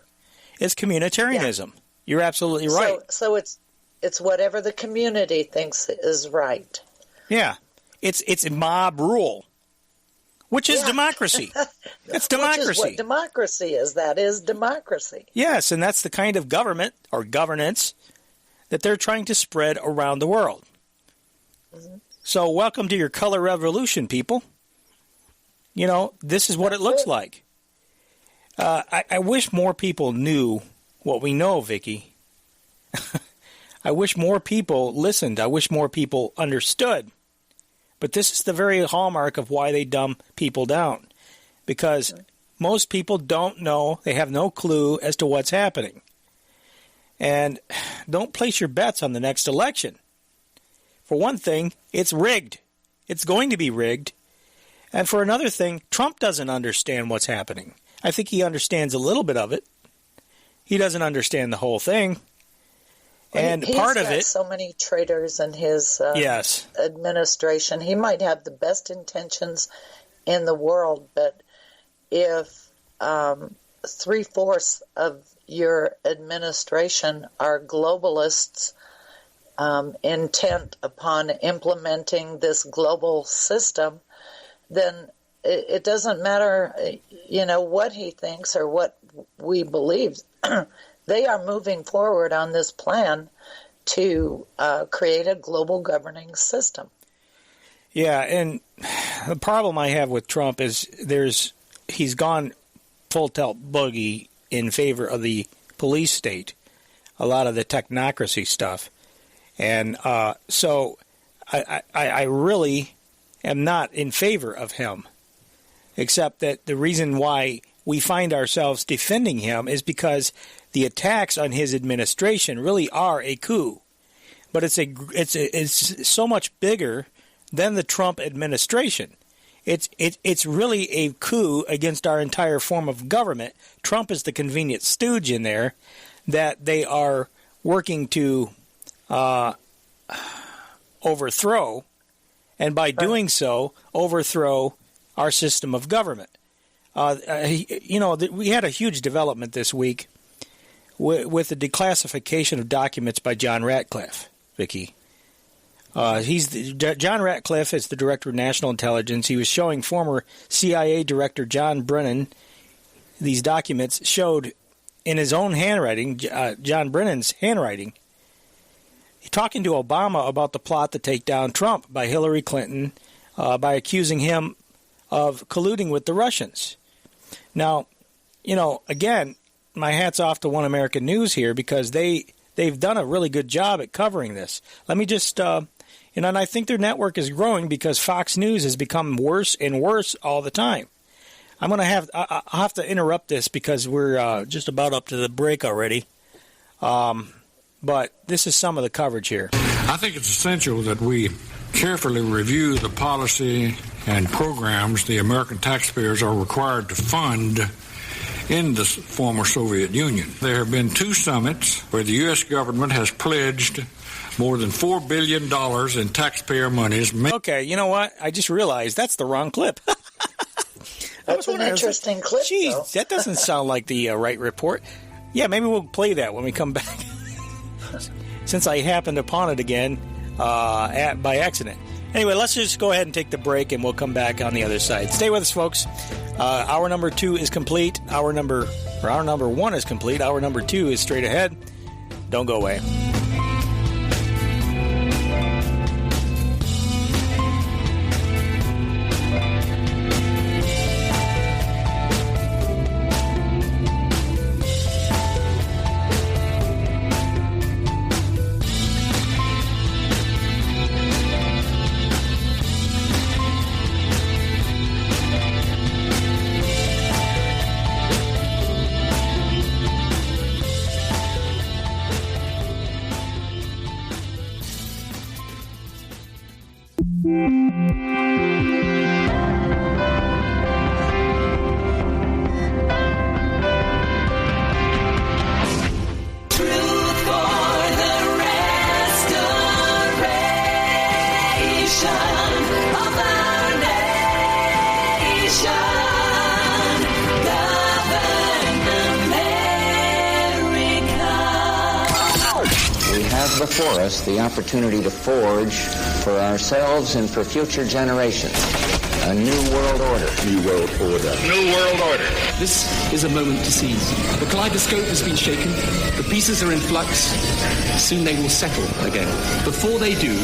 It's communitarianism. Yeah. You're absolutely right. So it's whatever the community thinks is right. Yeah, it's mob rule, which is democracy. It's democracy. Which is what democracy is. That is democracy. Yes, and that's the kind of government or governance that they're trying to spread around the world. Mm-hmm. So welcome to your color revolution, people. This is what it looks like. I wish more people knew what we know, Vicky. I wish more people listened. I wish more people understood. But this is the very hallmark of why they dumb people down. Because most people don't know, they have no clue as to what's happening. And don't place your bets on the next election. For one thing, it's rigged. It's going to be rigged. And for another thing, Trump doesn't understand what's happening. I think he understands a little bit of it. He doesn't understand the whole thing. And part of it, so many traitors in his administration. He might have the best intentions in the world, but if 3/4 of your administration are globalists intent upon implementing this global system, then it doesn't matter, what he thinks or what we believe. They are moving forward on this plan to create a global governing system. Yeah, and the problem I have with Trump is he's gone full tilt boogie in favor of the police state, a lot of the technocracy stuff. And so I really am not in favor of him, except that the reason why we find ourselves defending him is because the attacks on his administration really are a coup. But it's so much bigger than the Trump administration. It's really a coup against our entire form of government. Trump is the convenient stooge in there that they are working to overthrow, and by doing so, overthrow our system of government. We had a huge development this week with the declassification of documents by John Ratcliffe, Vicky. John Ratcliffe is the Director of National Intelligence. He was showing former CIA Director John Brennan. These documents showed in his own handwriting, John Brennan's handwriting, talking to Obama about the plot to take down Trump by Hillary Clinton by accusing him of colluding with the Russians. Now, again, my hat's off to One American News here because they've done a really good job at covering this. Let me just, and I think their network is growing because Fox News has become worse and worse all the time. I'll have to interrupt this because we're just about up to the break already. But this is some of the coverage here. I think it's essential that we carefully review the policy and programs the American taxpayers are required to fund in the former Soviet Union. There have been 2 summits where the U.S. government has pledged more than $4 billion in taxpayer monies. Okay, you know what? I just realized that's the wrong clip. That's an interesting clip, Jeez, that doesn't sound like the right report. Yeah, maybe we'll play that when we come back. Since I happened upon it again by accident. Anyway, let's just go ahead and take the break, and we'll come back on the other side. Stay with us, folks. Hour number 2 is complete. Hour number 1 is complete. Hour number 2 is straight ahead. Don't go away. Before us the opportunity to forge for ourselves and for future generations a new world order. New world order. New world order. This is a moment to seize. The kaleidoscope has been shaken. The pieces are in flux. Soon they will settle again. Before they do,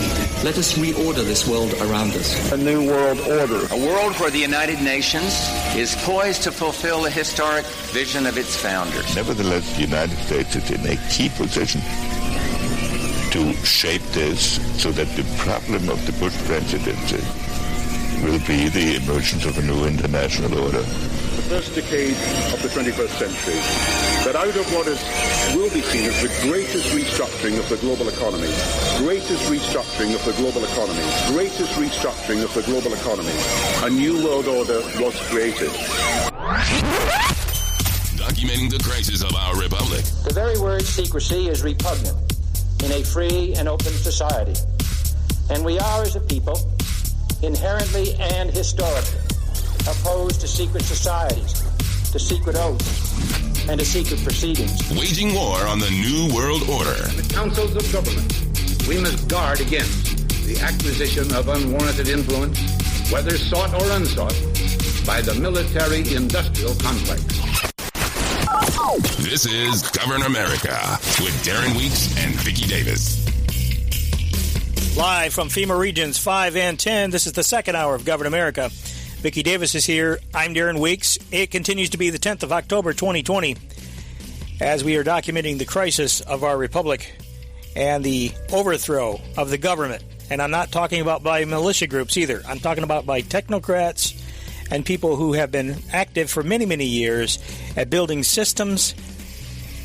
let us reorder this world around us. A new world order. A world where the United Nations is poised to fulfill the historic vision of its founders. Nevertheless, the United States is in a key position to shape this so that the problem of the Bush presidency will be the emergence of a new international order. The first decade of the 21st century, that out of what will be seen as the greatest restructuring of the global economy, a new world order was created. Documenting the crisis of our republic. The very word secrecy is repugnant in a free and open society. And we are, as a people, inherently and historically opposed to secret societies, to secret oaths, and to secret proceedings. Waging war on the New World Order. In the councils of government, we must guard against the acquisition of unwarranted influence, whether sought or unsought, by the military-industrial complex. This is Govern America with Darren Weeks and Vicky Davis. Live from FEMA Regions 5 and 10, this is the second hour of Govern America. Vicky Davis is here. I'm Darren Weeks. It continues to be the 10th of October, 2020, as we are documenting the crisis of our republic and the overthrow of the government. And I'm not talking about by militia groups either. I'm talking about by technocrats and people who have been active for many, many years at building systems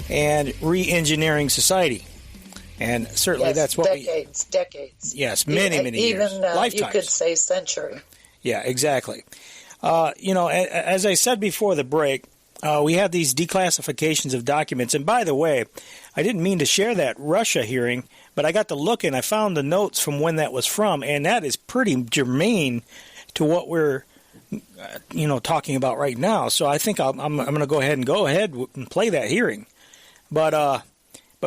and re-engineering society. And certainly that's what decades. Yes, many years. Even lifetimes. You could say century. Yeah, exactly. As I said before the break, we have these declassifications of documents. And by the way, I didn't mean to share that Russia hearing, but I got to look and I found the notes from when that was from, and that is pretty germane to what we're talking about right now. So I think I'm going to go ahead and play that hearing. But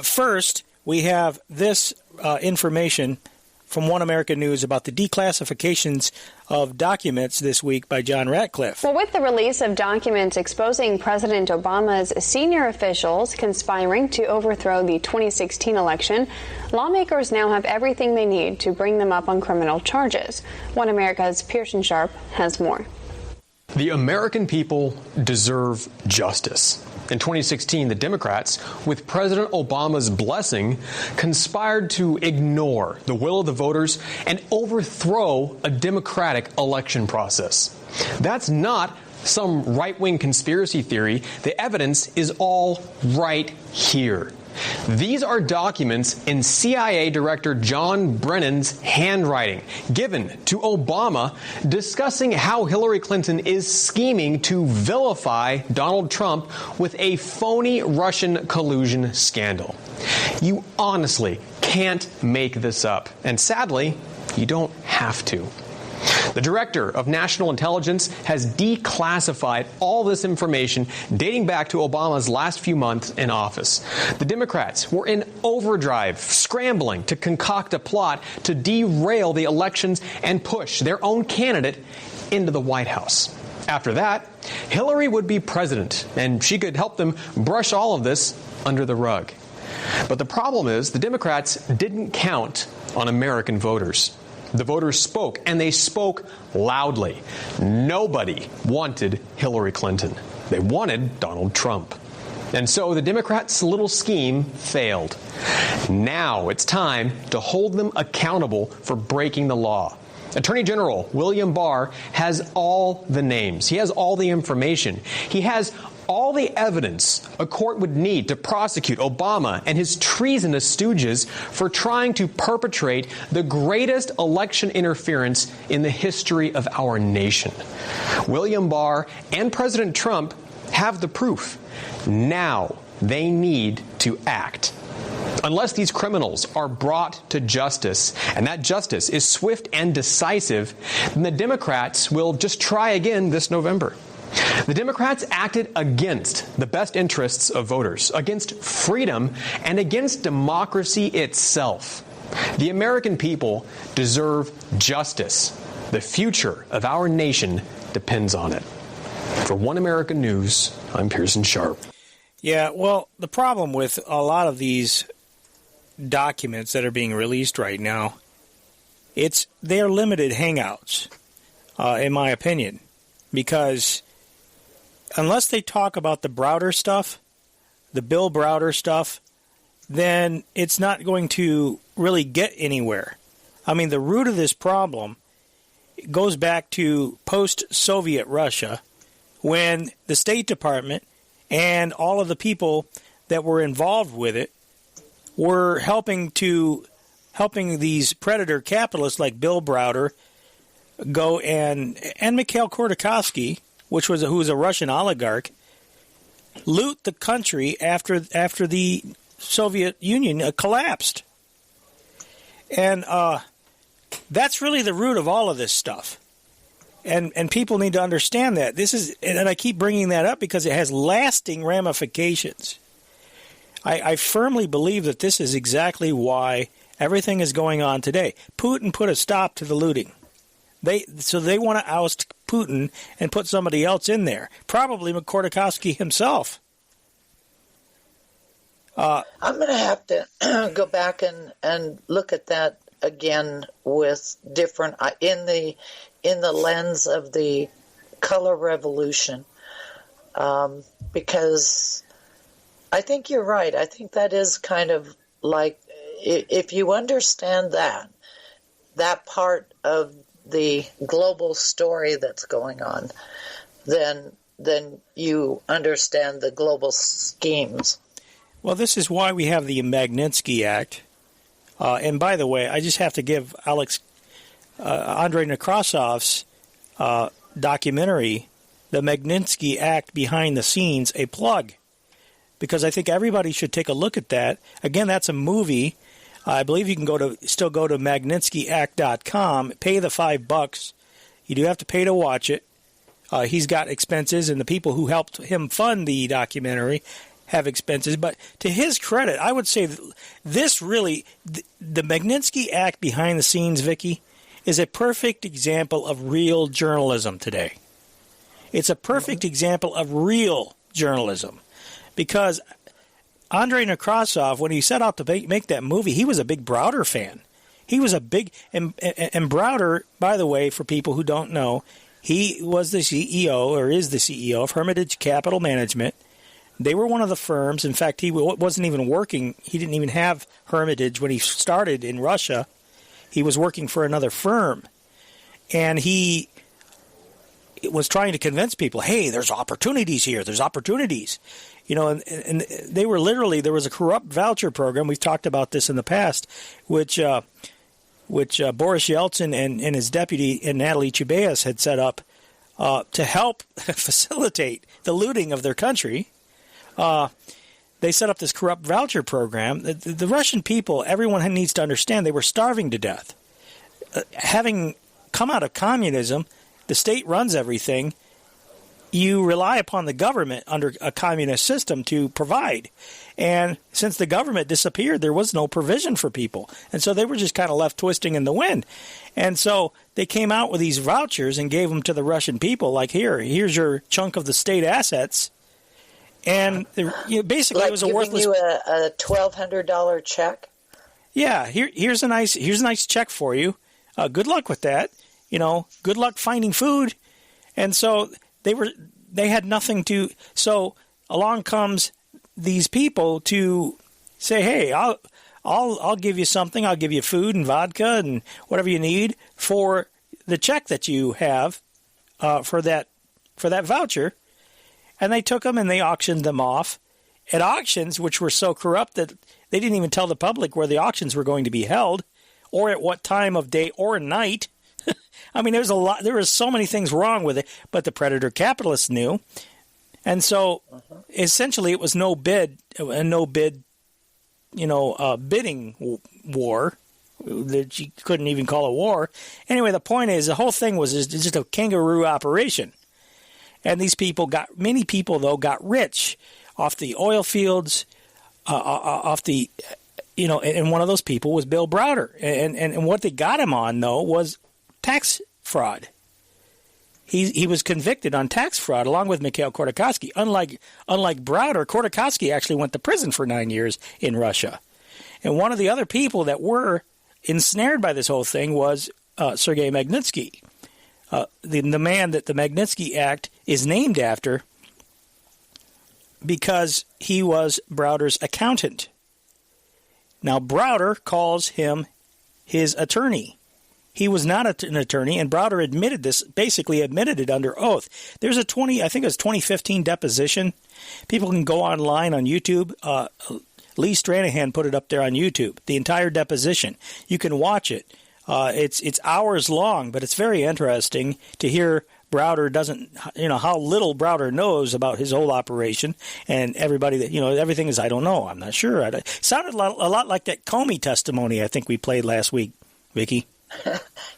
first, we have this information from One American News about the declassifications of documents this week by John Ratcliffe. Well, with the release of documents exposing President Obama's senior officials conspiring to overthrow the 2016 election, lawmakers now have everything they need to bring them up on criminal charges. One America's Pearson Sharp has more. The American people deserve justice. In 2016, the Democrats, with President Obama's blessing, conspired to ignore the will of the voters and overthrow a democratic election process. That's not some right-wing conspiracy theory. The evidence is all right here. These are documents in CIA Director John Brennan's handwriting given to Obama discussing how Hillary Clinton is scheming to vilify Donald Trump with a phony Russian collusion scandal. You honestly can't make this up. And sadly, you don't have to. The Director of National Intelligence has declassified all this information dating back to Obama's last few months in office. The Democrats were in overdrive, scrambling to concoct a plot to derail the elections and push their own candidate into the White House. After that, Hillary would be president, and she could help them brush all of this under the rug. But the problem is the Democrats didn't count on American voters. The voters spoke, and they spoke loudly. Nobody wanted Hillary Clinton. They wanted Donald Trump. And so the Democrats' little scheme failed. Now it's time to hold them accountable for breaking the law. Attorney General William Barr has all the names. He has all the information. He has all the evidence a court would need to prosecute Obama and his treasonous stooges for trying to perpetrate the greatest election interference in the history of our nation. William Barr and President Trump have the proof. Now they need to act. Unless these criminals are brought to justice, and that justice is swift and decisive, then the Democrats will just try again this November. The Democrats acted against the best interests of voters, against freedom, and against democracy itself. The American people deserve justice. The future of our nation depends on it. For One American News, I'm Pearson Sharp. Yeah, well, the problem with a lot of these documents that are being released right now, they're limited hangouts, in my opinion, because unless they talk about the Browder stuff, the Bill Browder stuff, then it's not going to really get anywhere. I mean, the root of this problem goes back to post-Soviet Russia, when the State Department and all of the people that were involved with it were helping these predator capitalists like Bill Browder go and Mikhail Khodorkovsky, who was a Russian oligarch, loot the country after the Soviet Union collapsed. And that's really the root of all of this stuff. And people need to understand that. And I keep bringing that up because it has lasting ramifications. I firmly believe that this is exactly why everything is going on today. Putin put a stop to the looting. So they want to oust Putin and put somebody else in there, probably Khodorkovsky himself. I'm going to have to go back and look at that again with different in the lens of the color revolution, because I think you're right. I think that is kind of like, if you understand that part of the global story that's going on, then you understand the global schemes. Well, this is why we have the Magnitsky Act. And by the way, I just have to give Andrei Nekrasov's documentary, The Magnitsky Act Behind the Scenes, a plug, because I think everybody should take a look at that. Again, that's a movie. I believe you can still go to MagnitskyAct.com, pay the $5. You do have to pay to watch it. He's got expenses, and the people who helped him fund the documentary have expenses. But to his credit, I would say this really, the Magnitsky Act behind the scenes, Vicky, is a perfect example of real journalism today. It's a perfect example of real journalism, because Andrei Nekrasov, when he set out to make that movie, he was a big Browder fan. He was a big, and Browder, by the way, for people who don't know, he was the CEO, or is the CEO, of Hermitage Capital Management. They were one of the firms. In fact, he wasn't even working. He didn't even have Hermitage when he started in Russia. He was working for another firm. And he was trying to convince people, hey, there's opportunities here. There's opportunities. You know, and they were literally, there was a corrupt voucher program. We've talked about this in the past, which Boris Yeltsin and his deputy, and Natalie Chubais, had set up to help facilitate the looting of their country. They set up this corrupt voucher program. The Russian people, everyone needs to understand, they were starving to death. Having come out of communism, the state runs everything. You rely upon the government under a communist system to provide. And since the government disappeared, there was no provision for people. And so they were just kind of left twisting in the wind. And so they came out with these vouchers and gave them to the Russian people, like, here's your chunk of the state assets. And basically, like, it was a worthless. Giving you a $1,200 check. Yeah, here's a nice check for you. Good luck with that. You know, good luck finding food. And so they had nothing to. So along comes these people to say, hey, I'll give you something. I'll give you food and vodka and whatever you need for the check that you have for that voucher. And they took them and they auctioned them off at auctions, which were so corrupt that they didn't even tell the public where the auctions were going to be held, or at what time of day or night. I mean, there was so many things wrong with it, but the predator capitalists knew. And so essentially it was no bid, bidding war that you couldn't even call a war. Anyway, the point is, the whole thing was just a kangaroo operation. And many people got rich off the oil fields, and one of those people was Bill Browder. And what they got him on, though, was tax fraud. He was convicted on tax fraud along with Mikhail Khodorkovsky. Unlike Browder, Khodorkovsky actually went to prison for 9 years in Russia. And one of the other people that were ensnared by this whole thing was Sergei Magnitsky, the man that the Magnitsky Act is named after, because he was Browder's accountant. Now, Browder calls him his attorney. He was not an attorney, and Browder admitted it under oath. There's I think it was 2015 deposition. People can go online on YouTube. Lee Stranahan put it up there on YouTube, the entire deposition. You can watch it. It's hours long, but it's very interesting to hear Browder how little Browder knows about his whole operation, and everybody that, everything is, I don't know, I'm not sure. It sounded a lot like that Comey testimony I think we played last week, Vicky.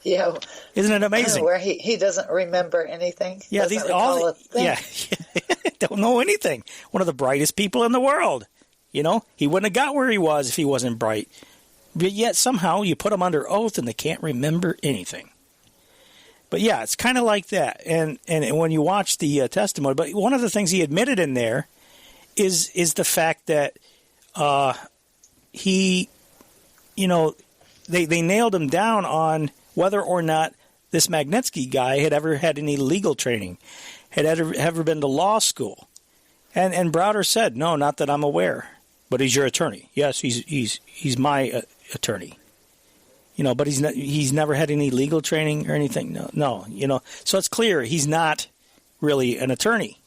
Yeah. Isn't it amazing? Where he doesn't remember anything. Yeah, don't know anything. One of the brightest people in the world. He wouldn't have got where he was if he wasn't bright. But yet somehow you put them under oath and they can't remember anything. But yeah, it's kind of like that. And when you watch the testimony, but one of the things he admitted in there is the fact that he, they nailed him down on whether or not this Magnitsky guy had ever had any legal training, had ever been to law school. And Browder said, no, not that I'm aware. But he's your attorney. Yes, he's my attorney. But he's never had any legal training or anything. No. So it's clear he's not really an attorney.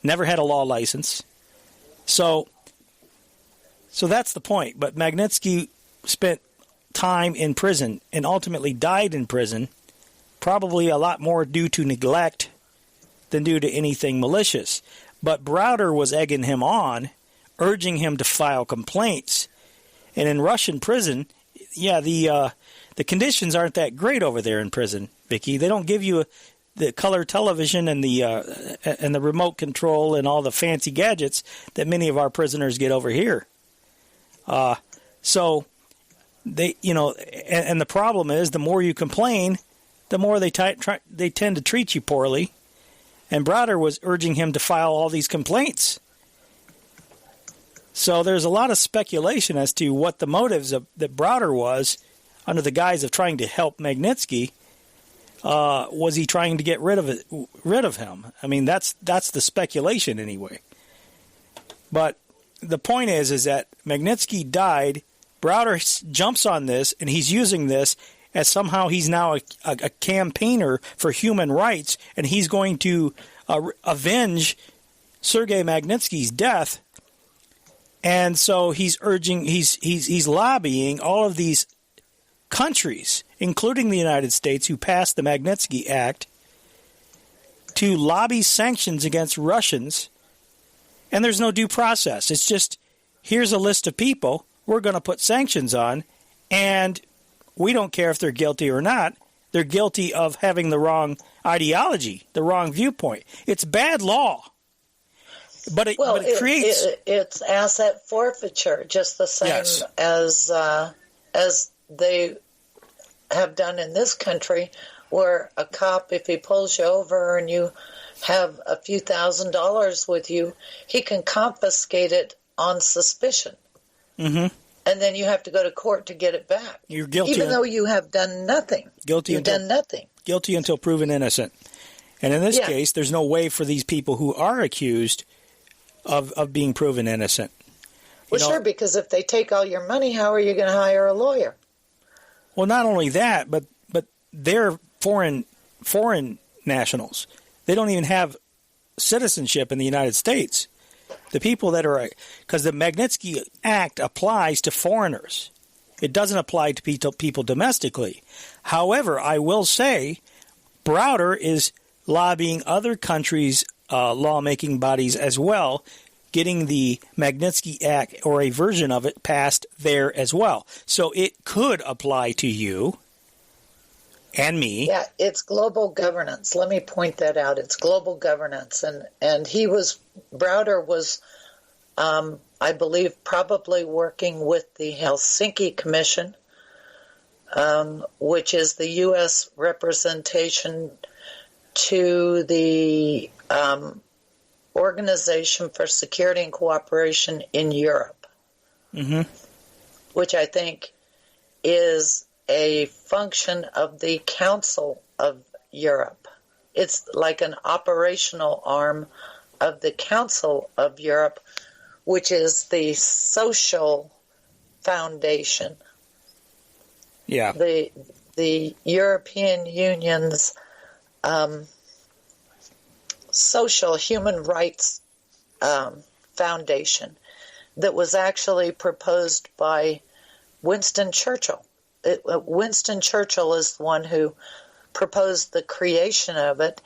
Never had a law license. So that's the point. But Magnitsky spent time in prison and ultimately died in prison, probably a lot more due to neglect than due to anything malicious. But Browder was egging him on, urging him to file complaints. And in Russian prison, the conditions aren't that great over there in prison, Vicky. They don't give you the color television and the remote control and all the fancy gadgets that many of our prisoners get over here. So they, and the problem is the more you complain, the more they tend to treat you poorly. And Browder was urging him to file all these complaints. So there's a lot of speculation as to what the motives that Browder was under the guise of trying to help Magnitsky. Was he trying to get rid of him? I mean, that's the speculation anyway. But the point is that Magnitsky died. Browder jumps on this, and he's using this as somehow he's now a campaigner for human rights, and he's going to avenge Sergei Magnitsky's death. And so he's lobbying all of these countries, including the United States, who passed the Magnitsky Act, to lobby sanctions against Russians. And there's no due process. It's just, here's a list of people we're going to put sanctions on, and we don't care if they're guilty or not. They're guilty of having the wrong ideology, the wrong viewpoint. It's bad law. But it creates... It's asset forfeiture, just the same as they have done in this country, where a cop, if he pulls you over and you have a few $1,000s with you, he can confiscate it on suspicion. Mm-hmm. And then you have to go to court to get it back. You're guilty. Even though you have done nothing. You've done nothing. Guilty until proven innocent. And in this case, there's no way for these people who are accused of being proven innocent. Well, sure, because if they take all your money, how are you going to hire a lawyer? Well, not only that, but they're foreign nationals. They don't even have citizenship in the United States. The people that are, because the Magnitsky Act applies to foreigners. It doesn't apply to people domestically. However, I will say Browder is lobbying other countries' lawmaking bodies as well, getting the Magnitsky Act or a version of it passed there as well. So it could apply to you and me. Yeah, it's global governance. Let me point that out. It's global governance. And Browder was, I believe, probably working with the Helsinki Commission, which is the U.S. representation to the Organization for Security and Cooperation in Europe, which I think is a function of the Council of Europe. It's like an operational arm of the Council of Europe, which is the social foundation. Yeah. The European Union's social human rights foundation that was actually proposed by Winston Churchill. Winston Churchill is the one who proposed the creation of it,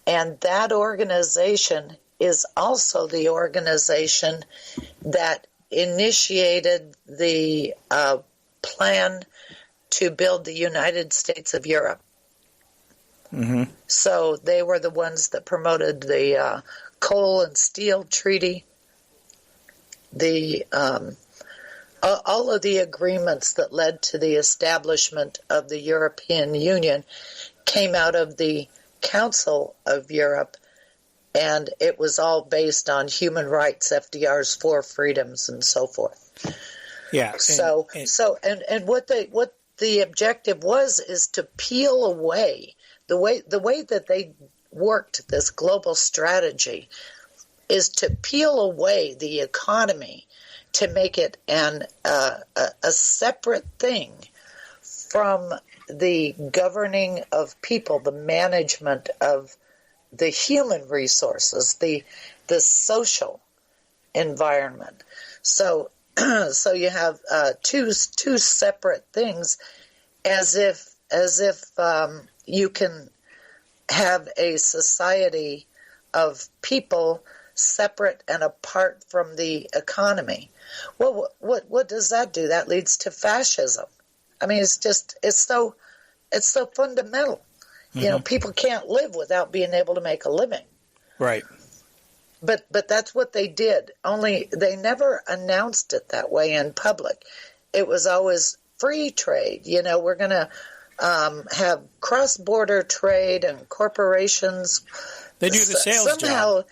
and that organization is also the organization that initiated the plan to build the United States of Europe. Mm-hmm. So they were the ones that promoted the coal and steel treaty, all of the agreements that led to the establishment of the European Union came out of the Council of Europe, and it was all based on human rights, FDR's four freedoms, and so forth. Yeah. And what the objective was is to peel away the way that they worked this global strategy is to peel away the economy to make it a separate thing from the governing of people, the management of the human resources, the social environment. So you have two separate things, as if you can have a society of people separate and apart from the economy. Well, what does that do? That leads to fascism. I mean, it's so fundamental. You know, people can't live without being able to make a living. Right. But that's what they did. Only they never announced it that way in public. It was always free trade. You know, we're going to have cross-border trade and corporations. They do the sales job.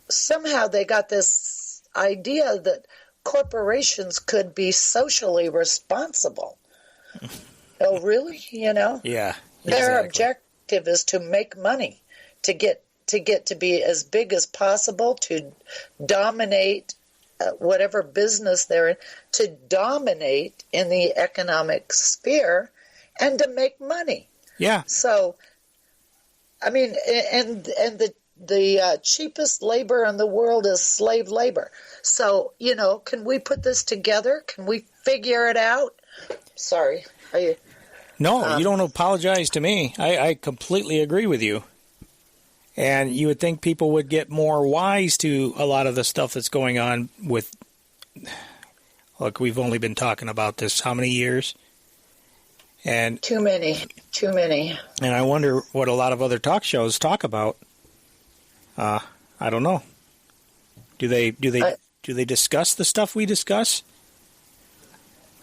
Somehow they got this idea that corporations could be socially responsible. Oh, really? You know? Yeah. Exactly. Their objective is to make money, to get to be as big as possible, to dominate whatever business they're in, to dominate in the economic sphere, and to make money. Yeah. So, I mean, and the cheapest labor in the world is slave labor. So, you know, can we put this together? Can we figure it out? Sorry. No, you don't apologize to me. I completely agree with you. And you would think people would get more wise to a lot of the stuff that's going on with... Look, we've only been talking about this how many years? And Too many. And I wonder what a lot of other talk shows talk about. I don't know. Do they discuss the stuff we discuss?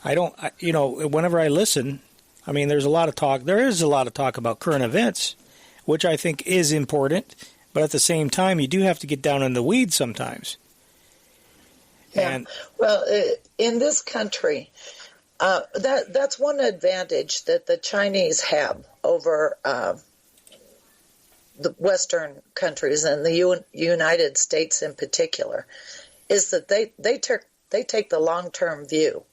I don't. You know, whenever I listen, I mean, there's a lot of talk. There is a lot of talk about current events, which I think is important. But at the same time, you do have to get down in the weeds sometimes. Yeah. And, well, in this country, that's one advantage that the Chinese have over the Western countries and the United States in particular, is that they take the long-term view,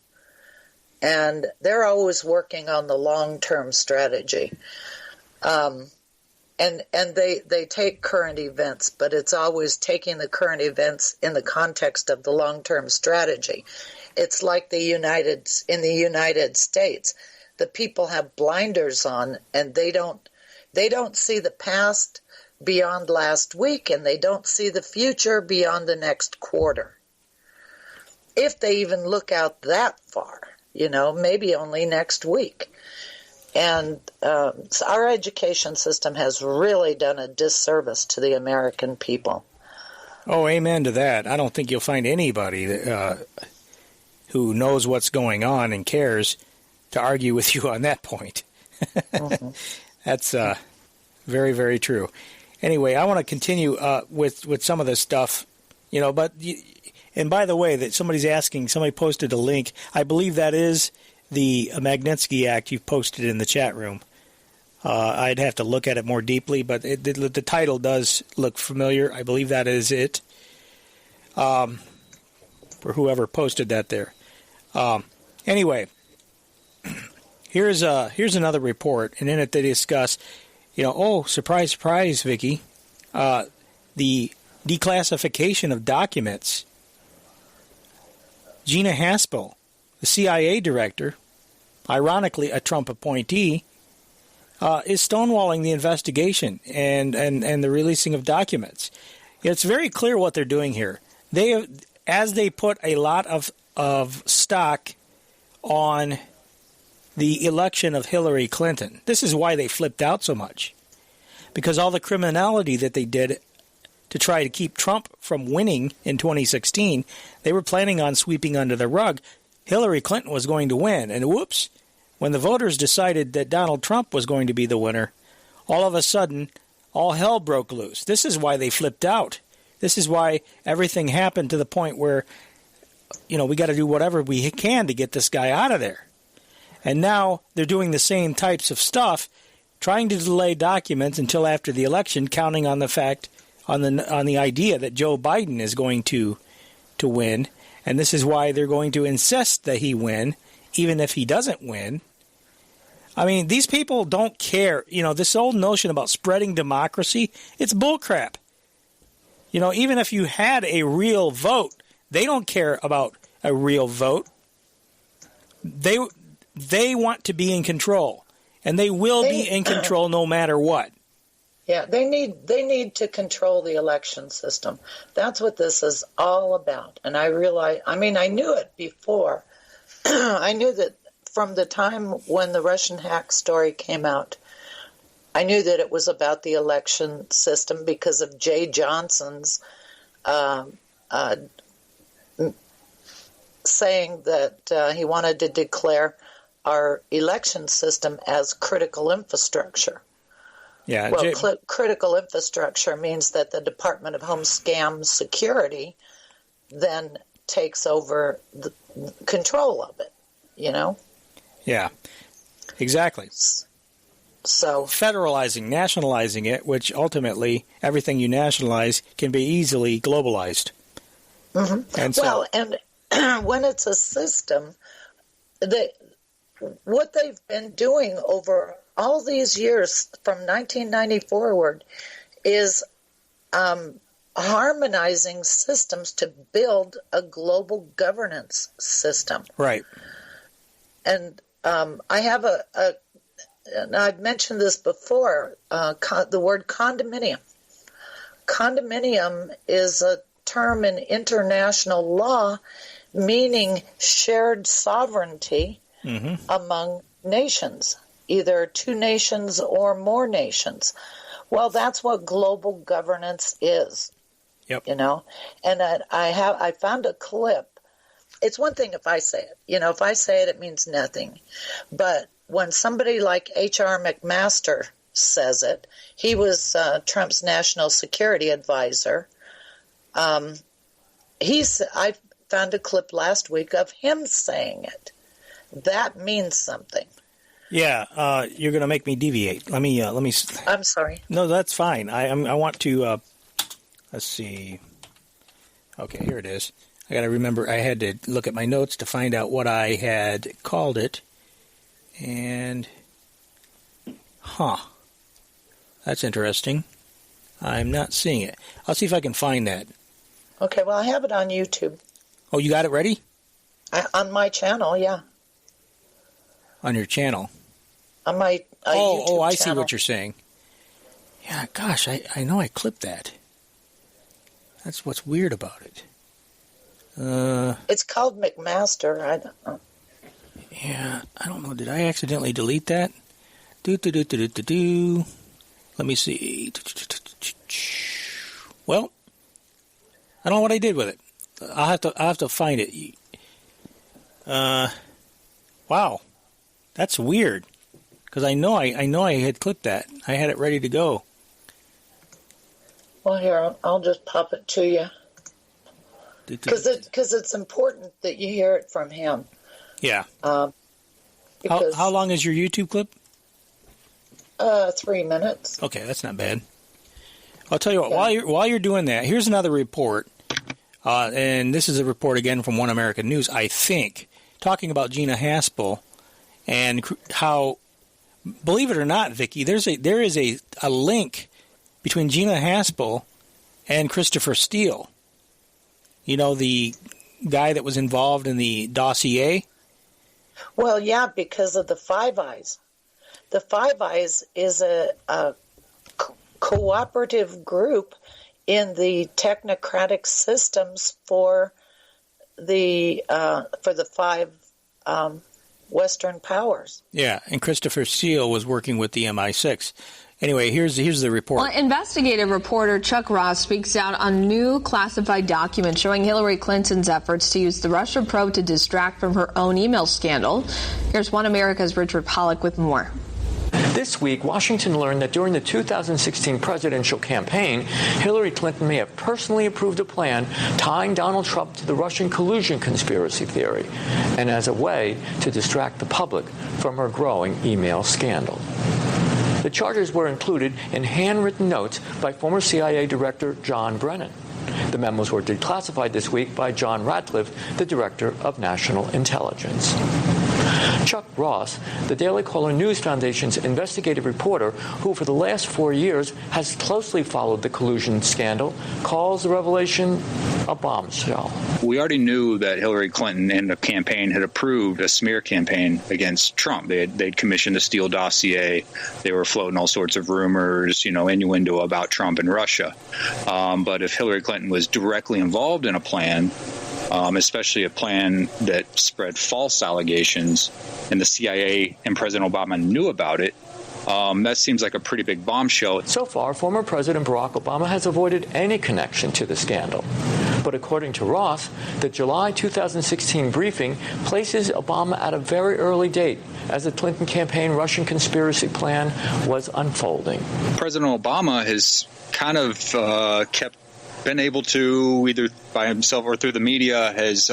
and they're always working on the long-term strategy. And they take current events, but it's always taking the current events in the context of the long-term strategy. It's like in the United States, the people have blinders on, and they don't see the past beyond last week, and they don't see the future beyond the next quarter. If they even look out that far, you know, maybe only next week. And so our education system has really done a disservice to the American people. Oh, amen to that. I don't think you'll find anybody who knows what's going on and cares to argue with you on that point. Mm-hmm. That's very, very true. Anyway, I want to continue with some of this stuff, you know. But and by the way, that somebody posted a link. I believe that is the Magnitsky Act you've posted in the chat room. I'd have to look at it more deeply, but the title does look familiar. I believe that is it. For whoever posted that there. Anyway, here's another report, and in it they discuss, you know, oh, surprise, surprise, Vicky, the declassification of documents. Gina Haspel, the CIA director, ironically a Trump appointee, is stonewalling the investigation and the releasing of documents. It's very clear what they're doing here. As they put a lot of stock on the election of Hillary Clinton. This is why they flipped out so much, because all the criminality that they did to try to keep Trump from winning in 2016, they were planning on sweeping under the rug. Hillary Clinton was going to win, and whoops, when the voters decided that Donald Trump was going to be the winner, all of a sudden, all hell broke loose. This is why they flipped out. This is why everything happened to the point where we got to do whatever we can to get this guy out of there. And now they're doing the same types of stuff, trying to delay documents until after the election, counting on the fact, on the idea that Joe Biden is going to win. And this is why they're going to insist that he win, even if he doesn't win. I mean, these people don't care. This old notion about spreading democracy, it's bullcrap. Even if you had a real vote, they don't care about a real vote. They want to be in control, and they will be in control no matter what. Yeah, they need to control the election system. That's what this is all about. And I knew it before. I knew that from the time when the Russian hack story came out. I knew that it was about the election system because of Jay Johnson's saying that he wanted to declare our election system as critical infrastructure. Yeah, well, critical infrastructure means that the Department of Homeland Security then takes over the control of it, Yeah, exactly. So federalizing, nationalizing it, which ultimately everything you nationalize can be easily globalized. Mm-hmm. And when it's a system, what they've been doing over all these years from 1990 forward is harmonizing systems to build a global governance system. Right. And I have and I've mentioned this before, the word condominium. Condominium is a term in international law meaning shared sovereignty among nations, either two nations or more nations. Well, that's what global governance is. Yep. And I found a clip. It's one thing if I say it. If I say it, it means nothing. But when somebody like H.R. McMaster says it, he was Trump's national security advisor. I found a clip last week of him saying it. That means something. Yeah, you're going to make me deviate. Let me. I'm sorry. No, that's fine. I want to. Let's see. Okay, here it is. I got to remember. I had to look at my notes to find out what I had called it. And, that's interesting. I'm not seeing it. I'll see if I can find that. Okay, well, I have it on YouTube. Oh, you got it ready? On my channel, yeah. On your channel? On my YouTube channel. I see channel. what you're saying. Yeah, gosh, I know I clipped that. That's what's weird about it. It's called McMaster. I don't know. Yeah, I don't know. Did I accidentally delete that? Let me see. Well, I don't know what I did with it. I'll have to find it. Wow, that's weird. Because I know I had clipped that. I had it ready to go. Well, here I'll just pop it to you. Because it's important that you hear it from him. Yeah. How long is your YouTube clip? 3 minutes. Okay, that's not bad. I'll tell you what. Yeah. While you're doing that, here's another report, and this is a report again from One American News, I think, talking about Gina Haspel and how, believe it or not, Vicky, there is a link between Gina Haspel and Christopher Steele. The guy that was involved in the dossier. Well, yeah, because of the Five Eyes. The Five Eyes is a cooperative group in the technocratic systems for the five Western powers. Yeah, and Christopher Steele was working with the MI6. Anyway, here's the report. Well, investigative reporter Chuck Ross speaks out on new classified documents showing Hillary Clinton's efforts to use the Russia probe to distract from her own email scandal. Here's One America's Richard Pollack with more. This week, Washington learned that during the 2016 presidential campaign, Hillary Clinton may have personally approved a plan tying Donald Trump to the Russian collusion conspiracy theory, and as a way to distract the public from her growing email scandal. The charges were included in handwritten notes by former CIA Director John Brennan. The memos were declassified this week by John Ratcliffe, the Director of National Intelligence. Chuck Ross, the Daily Caller News Foundation's investigative reporter, who for the last 4 years has closely followed the collusion scandal, calls the revelation a bombshell. We already knew that Hillary Clinton and the campaign had approved a smear campaign against Trump. They'd commissioned a Steele dossier. They were floating all sorts of rumors, innuendo about Trump and Russia. But if Hillary Clinton was directly involved in a plan, especially a plan that spread false allegations, and the CIA and President Obama knew about it, that seems like a pretty big bombshell. So far, former President Barack Obama has avoided any connection to the scandal. But according to Ross, the July 2016 briefing places Obama at a very early date as the Clinton campaign Russian conspiracy plan was unfolding. President Obama has kind of been able to, either by himself or through the media, has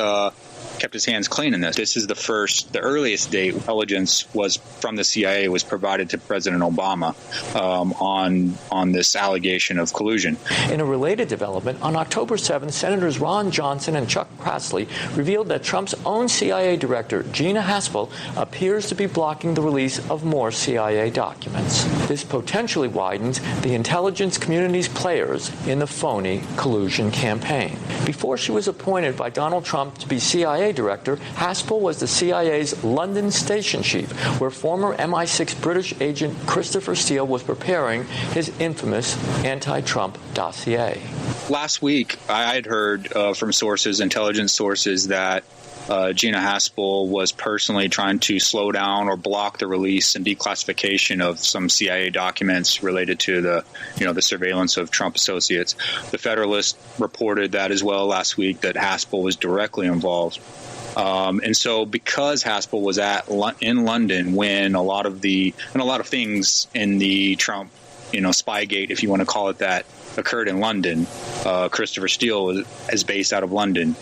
kept his hands clean in this. This is the earliest date intelligence was from the CIA was provided to President Obama on this allegation of collusion. In a related development, on October 7th, Senators Ron Johnson and Chuck Grassley revealed that Trump's own CIA director, Gina Haspel, appears to be blocking the release of more CIA documents. This potentially widens the intelligence community's players in the phony collusion campaign. Before she was appointed by Donald Trump to be CIA director, Haspel was the CIA's London station chief, where former MI6 British agent Christopher Steele was preparing his infamous anti-Trump dossier. Last week, I had heard from intelligence sources, that Gina Haspel was personally trying to slow down or block the release and declassification of some CIA documents related to the surveillance of Trump associates. The Federalist reported that as well last week, that Haspel was directly involved. And so because Haspel was in London when a lot of things in the Trump, Spygate, if you want to call it that, occurred in London. Christopher Steele is based out of London.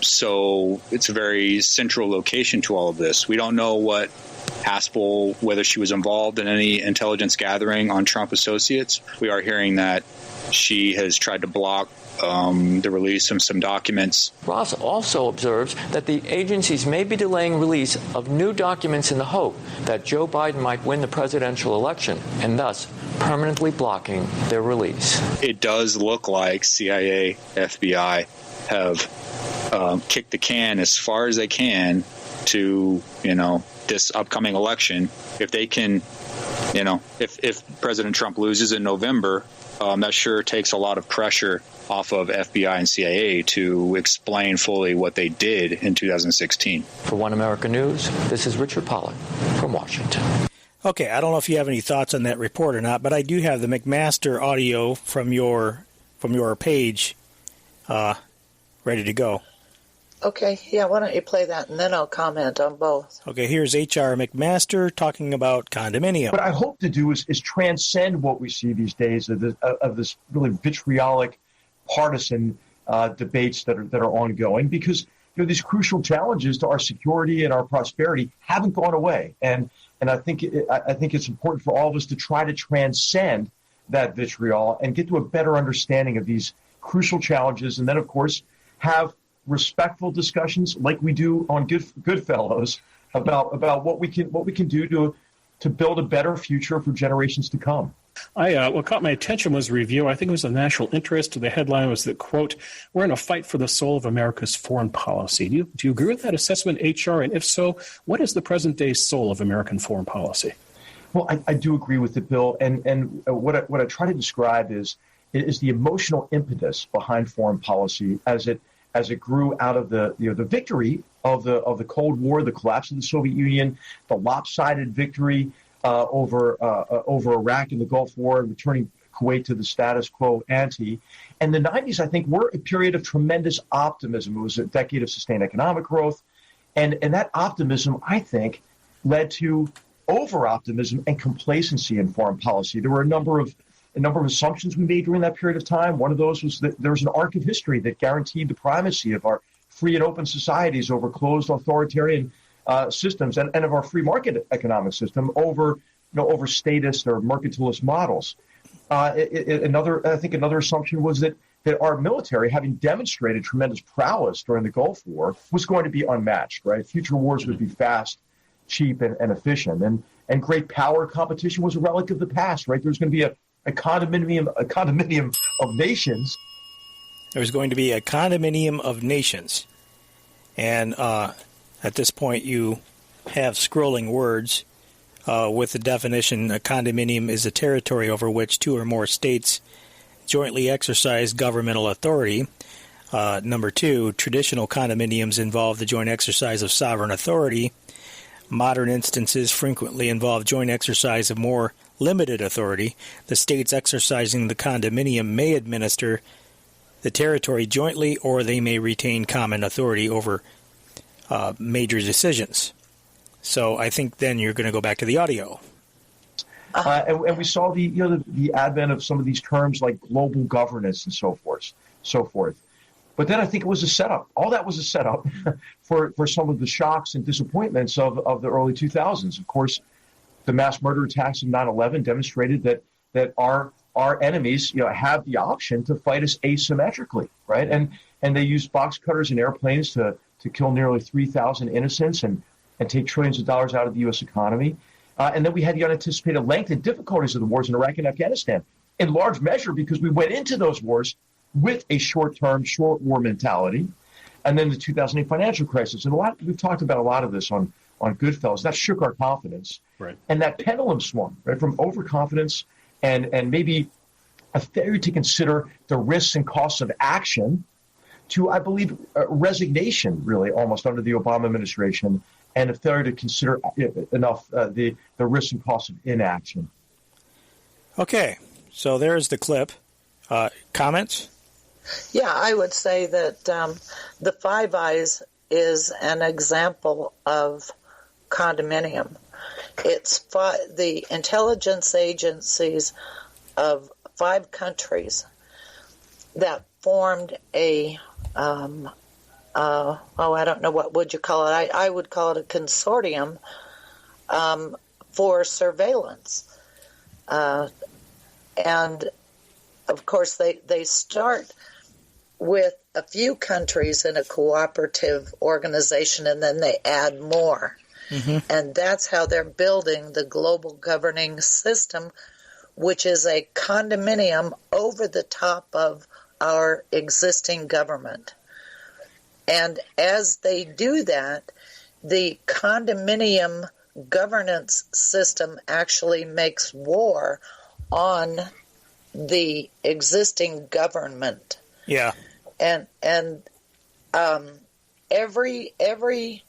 So it's a very central location to all of this. We don't know what Haspel, whether she was involved in any intelligence gathering on Trump associates. We are hearing that she has tried to block the release of some documents. Ross also observes that the agencies may be delaying release of new documents in the hope that Joe Biden might win the presidential election, and thus permanently blocking their release. It does look like CIA, FBI have kicked the can as far as they can to, this upcoming election. If they can, if President Trump loses in November, that sure takes a lot of pressure off of FBI and CIA to explain fully what they did in 2016. For One America News, this is Richard Pollack from Washington. Okay, I don't know if you have any thoughts on that report or not, but I do have the McMaster audio from your page ready to go. Okay, yeah, why don't you play that, and then I'll comment on both. Okay, here's H.R. McMaster talking about condominium. What I hope to do is transcend what we see these days of this really vitriolic, partisan debates that are ongoing, because these crucial challenges to our security and our prosperity haven't gone away, and I think it's important for all of us to try to transcend that vitriol and get to a better understanding of these crucial challenges, and then of course have respectful discussions like we do on Goodfellows about what we can do to build a better future for generations to come. What caught my attention was a review. I think it was of national interest. The headline was that, quote, "We're in a fight for the soul of America's foreign policy." Do you agree with that assessment, HR? And if so, what is the present-day soul of American foreign policy? Well, I do agree with it, Bill. And what I try to describe is the emotional impetus behind foreign policy as it grew out of the victory of the Cold War, the collapse of the Soviet Union, the lopsided victory over Iraq in the Gulf War, returning Kuwait to the status quo ante. And the 90s, I think, were a period of tremendous optimism. It was a decade of sustained economic growth. And that optimism, I think, led to over-optimism and complacency in foreign policy. There were a number of assumptions we made during that period of time. One of those was that there was an arc of history that guaranteed the primacy of our free and open societies over closed authoritarian systems and of our free market economic system over statist or mercantilist models. Another assumption was that our military, having demonstrated tremendous prowess during the Gulf War, was going to be unmatched, right? Future wars would be fast, cheap, and efficient. And great power competition was a relic of the past, right? There's going to be a condominium of nations. There's going to be a condominium of nations. And at this point, you have scrolling words with the definition: a condominium is a territory over which two or more states jointly exercise governmental authority. Number 2, traditional condominiums involve the joint exercise of sovereign authority. Modern instances frequently involve joint exercise of more limited authority. The states exercising the condominium may administer the territory jointly, or they may retain common authority over major decisions. So I think then you're going to go back to the audio. And we saw the advent of some of these terms like global governance and so forth. But then I think it was a setup. All that was a setup for some of the shocks and disappointments of the early 2000s. Of course, the mass murder attacks of 9/11 demonstrated that our enemies have the option to fight us asymmetrically, right? And they used box cutters and airplanes to kill nearly 3,000 innocents and take trillions of dollars out of the U.S. economy. And then we had the unanticipated length and difficulties of the wars in Iraq and Afghanistan, in large measure because we went into those wars with a short-term, short war mentality. And then the 2008 financial crisis. And we've talked about a lot of this on Goodfellas. That shook our confidence. Right. And that pendulum swung, right, from overconfidence and maybe a failure to consider the risks and costs of action to, I believe, resignation, really, almost under the Obama administration, and a failure to consider enough the risks and costs of inaction. Okay, so there's the clip. Comments? Yeah, I would say that the Five Eyes is an example of condominium. It's the intelligence agencies of 5 countries that formed a I don't know, what would you call it? I would call it a consortium for surveillance. And, of course, they start with a few countries in a cooperative organization, and then they add more. Mm-hmm. And that's how they're building the global governing system, which is a condominium over the top of our existing government. And as they do that, the condominium governance system actually makes war on the existing government. Yeah. And every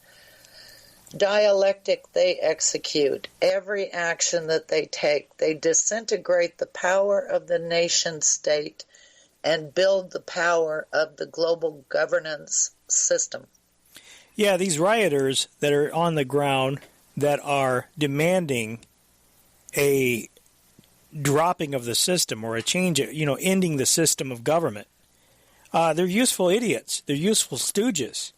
dialectic they execute, every action that they take, they disintegrate the power of the nation state and build the power of the global governance system. Yeah, these rioters that are on the ground that are demanding a dropping of the system or a change, ending the system of government. They're useful idiots. They're useful stooges.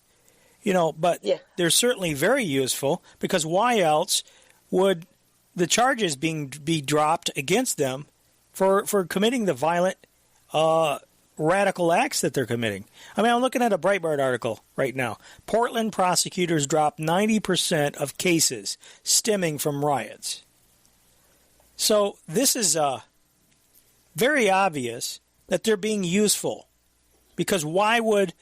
But they're certainly very useful, because why else would the charges be dropped against them for committing the violent radical acts that they're committing? I mean, I'm looking at a Breitbart article right now. Portland prosecutors dropped 90% of cases stemming from riots. So this is very obvious that they're being useful, because why would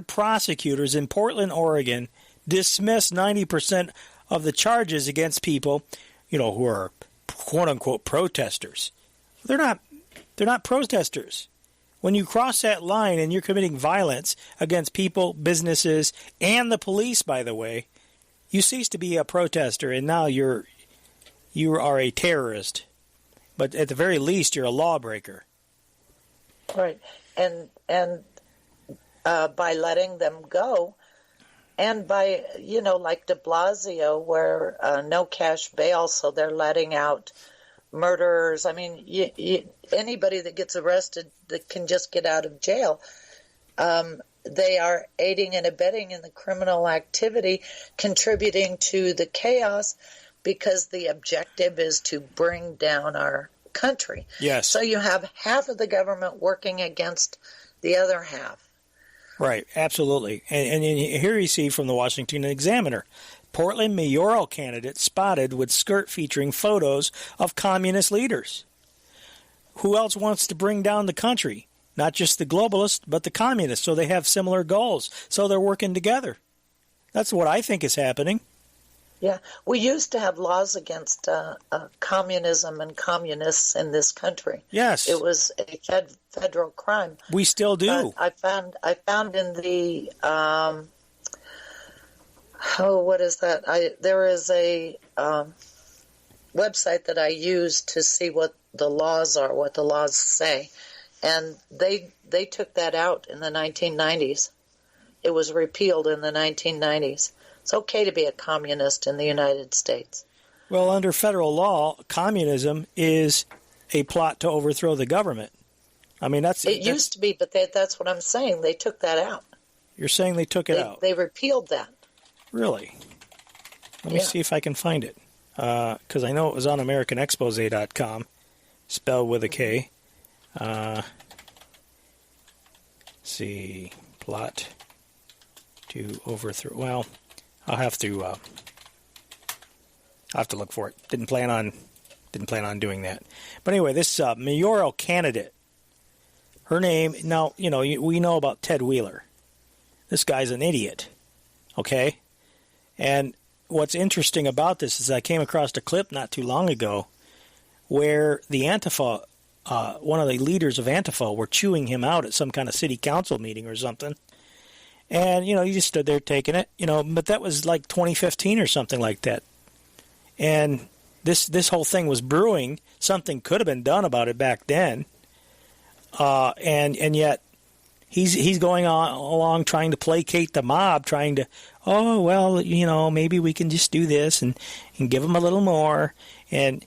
prosecutors in Portland, Oregon, dismiss 90% of the charges against people, who are quote unquote protesters? They're not protesters. When you cross that line and you're committing violence against people, businesses, and the police, by the way, you cease to be a protester, and now you are a terrorist. But at the very least, you're a lawbreaker. Right. And by letting them go, and by, like de Blasio, where no cash bail, so they're letting out murderers. I mean, anybody that gets arrested that can just get out of jail. They are aiding and abetting in the criminal activity, contributing to the chaos, because the objective is to bring down our country. Yes. So you have half of the government working against the other half. Right, absolutely. And here you see from the Washington Examiner, Portland mayoral candidate spotted with skirt featuring photos of communist leaders. Who else wants to bring down the country? Not just the globalists, but the communists. So they have similar goals. So they're working together. That's what I think is happening. Yeah, we used to have laws against communism and communists in this country. Yes, it was a federal crime. We still do. I found in the what is that? There is a website that I use to see what the laws are, what the laws say, and they took that out in the 1990s. It was repealed in the 1990s. It's okay to be a communist in the United States. Well, under federal law, communism is a plot to overthrow the government. I mean, that's used to be, but that's what I'm saying. They took that out. You're saying they took it out? They repealed that. Really? Let me see if I can find it, because I know it was on AmericanExpose.com, spelled with a K. See, plot to overthrow. Well, I'll have to look for it. Didn't plan on doing that. But anyway, this mayoral candidate, her name. Now we know about Ted Wheeler. This guy's an idiot. Okay, and what's interesting about this is I came across a clip not too long ago where the Antifa, one of the leaders of Antifa, were chewing him out at some kind of city council meeting or something. And, he just stood there taking it, but that was like 2015 or something like that. And this whole thing was brewing. Something could have been done about it back then. And yet he's going along trying to placate the mob, trying to, maybe we can just do this and give them a little more. And,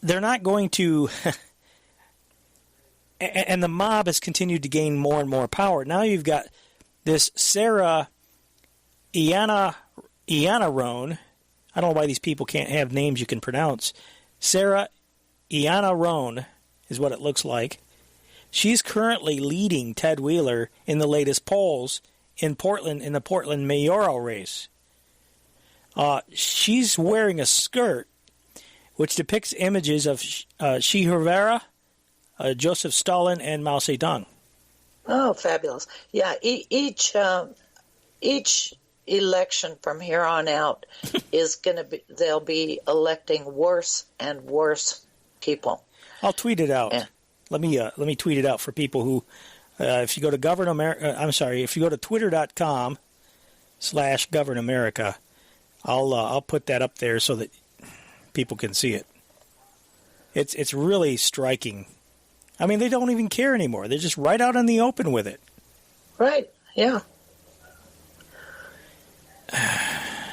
they're not going to... And the mob has continued to gain more and more power. Now you've got this Sarah Iannarone. I don't know why these people can't have names you can pronounce. Sarah Iannarone is what it looks like. She's currently leading Ted Wheeler in the latest polls in Portland, in the Portland mayoral race. She's wearing a skirt which depicts images of Che Guevara, Joseph Stalin, and Mao Zedong. Oh, fabulous! Yeah, each election from here on out is going to be. They'll be electing worse and worse people. I'll tweet it out. Yeah. Let me tweet it out for people who, if you go to if you go to twitter.com/governamerica, I'll put that up there so that people can see it. It's really striking. I mean, they don't even care anymore. They're just right out in the open with it. Right, yeah.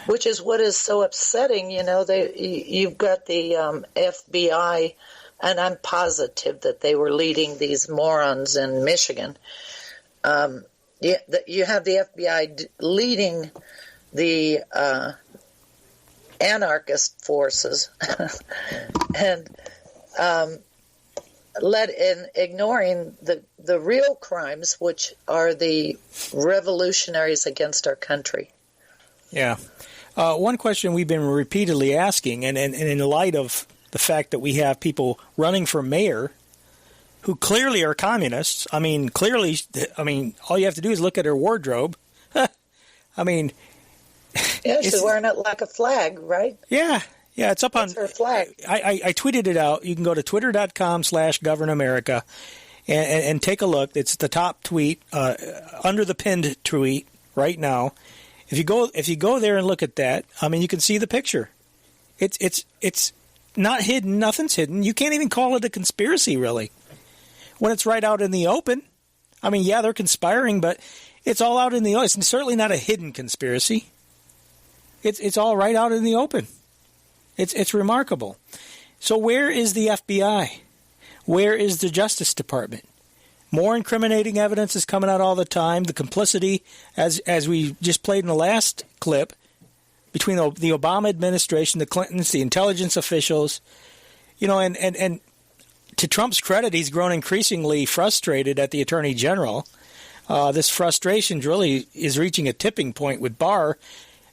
Which is what is so upsetting, you've got the FBI, and I'm positive that they were leading these morons in Michigan. You have the FBI leading the anarchist forces and ignoring the real crimes, which are the revolutionaries against our country. Yeah. One question we've been repeatedly asking, and in light of the fact that we have people running for mayor who clearly are communists. All you have to do is look at her wardrobe. Yeah, she's wearing it like a flag, right? Yeah. Yeah, it's up on her flag. I tweeted it out. You can go to twitter.com/governamerica and take a look. It's the top tweet under the pinned tweet right now. If you go there and look at that, you can see the picture. It's not hidden. Nothing's hidden. You can't even call it a conspiracy, really, when it's right out in the open. They're conspiring, but It's all out in the open. It's certainly not a hidden conspiracy. It's all right out in the open. It's remarkable. So where is the FBI? Where is the Justice Department? More incriminating evidence is coming out all the time. The complicity, as we just played in the last clip, between the Obama administration, the Clintons, the intelligence officials, and to Trump's credit, he's grown increasingly frustrated at the Attorney General. This frustration really is reaching a tipping point with Barr.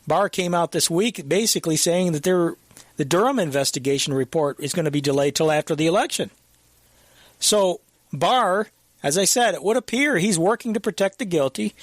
Barr came out this week basically saying that the Durham investigation report is going to be delayed till after the election. So Barr, as I said, it would appear he's working to protect the guilty.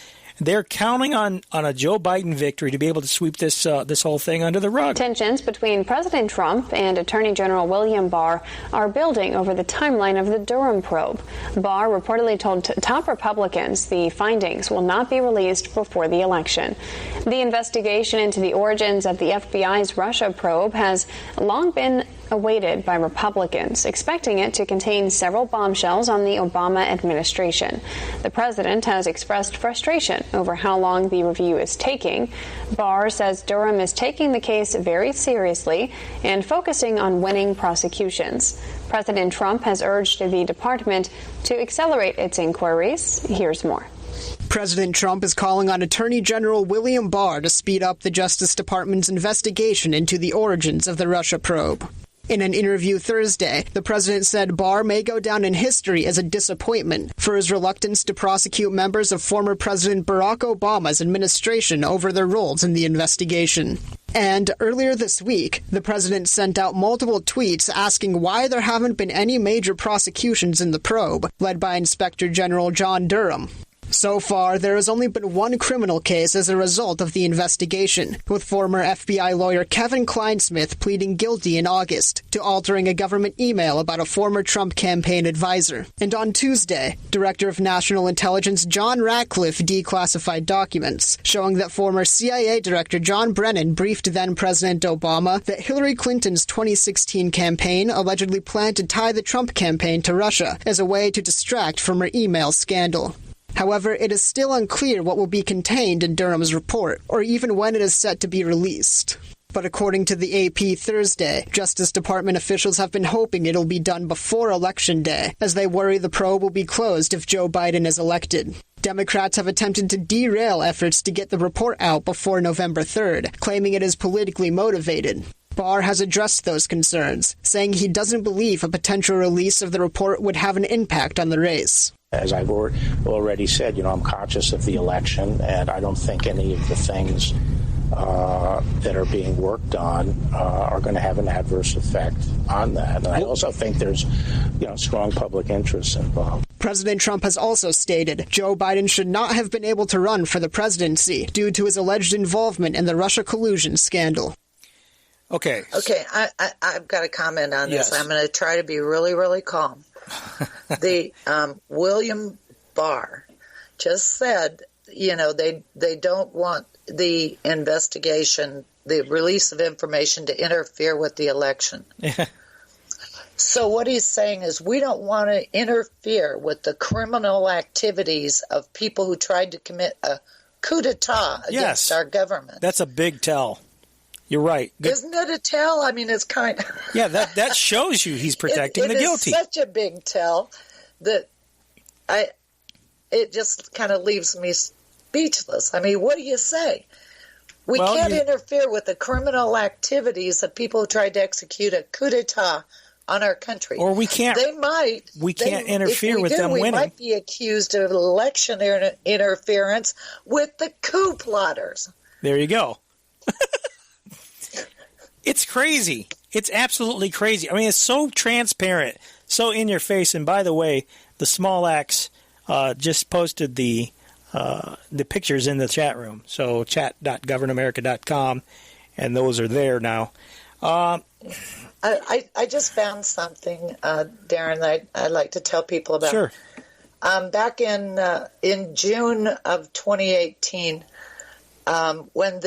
They're counting on a Joe Biden victory to be able to sweep this whole thing under the rug. Tensions between President Trump and Attorney General William Barr are building over the timeline of the Durham probe. Barr reportedly told top Republicans the findings will not be released before the election. The investigation into the origins of the FBI's Russia probe has long been awaited by Republicans, expecting it to contain several bombshells on the Obama administration. The president has expressed frustration over how long the review is taking. Barr says Durham is taking the case very seriously and focusing on winning prosecutions. President Trump has urged the department to accelerate its inquiries. Here's more. President Trump is calling on Attorney General William Barr to speed up the Justice Department's investigation into the origins of the Russia probe. In an interview Thursday, the president said Barr may go down in history as a disappointment for his reluctance to prosecute members of former President Barack Obama's administration over their roles in the investigation. And earlier this week, the president sent out multiple tweets asking why there haven't been any major prosecutions in the probe, led by Inspector General John Durham. So far, there has only been one criminal case as a result of the investigation, with former FBI lawyer Kevin Kleinsmith pleading guilty in August to altering a government email about a former Trump campaign advisor. And on Tuesday, Director of National Intelligence John Ratcliffe declassified documents showing that former CIA Director John Brennan briefed then-President Obama that Hillary Clinton's 2016 campaign allegedly planned to tie the Trump campaign to Russia as a way to distract from her email scandal. However, it is still unclear what will be contained in Durham's report, or even when it is set to be released. But according to the AP Thursday, Justice Department officials have been hoping it'll be done before Election Day, as they worry the probe will be closed if Joe Biden is elected. Democrats have attempted to derail efforts to get the report out before November 3rd, claiming it is politically motivated. Barr has addressed those concerns, saying he doesn't believe a potential release of the report would have an impact on the race. As I've already said, I'm conscious of the election, and I don't think any of the things that are being worked on are going to have an adverse effect on that. And I also think there's, strong public interest involved. President Trump has also stated Joe Biden should not have been able to run for the presidency due to his alleged involvement in the Russia collusion scandal. Okay, I've got a comment on this. Yes. I'm going to try to be really, really calm. The William Barr just said, they don't want the investigation, the release of information to interfere with the election. So what he's saying is we don't want to interfere with the criminal activities of people who tried to commit a coup d'etat against our government. That's a big tell. You're right. Isn't it a tell? I mean, it's kind of... Yeah, that shows you he's protecting the guilty. It is such a big tell that it just kind of leaves me speechless. I mean, what do you say? We can't interfere with the criminal activities of people who tried to execute a coup d'etat on our country. Or we can't... They might... We can't interfere with them winning. We might be accused of election interference with the coup plotters. There you go. It's crazy. It's absolutely crazy. I mean, it's so transparent, so in your face. And by the way, the Small Axe just posted the pictures in the chat room. So chat.governamerica.com, and those are there now. I just found something, Darren, I'd like to tell people about. Sure. Back in June of 2018, when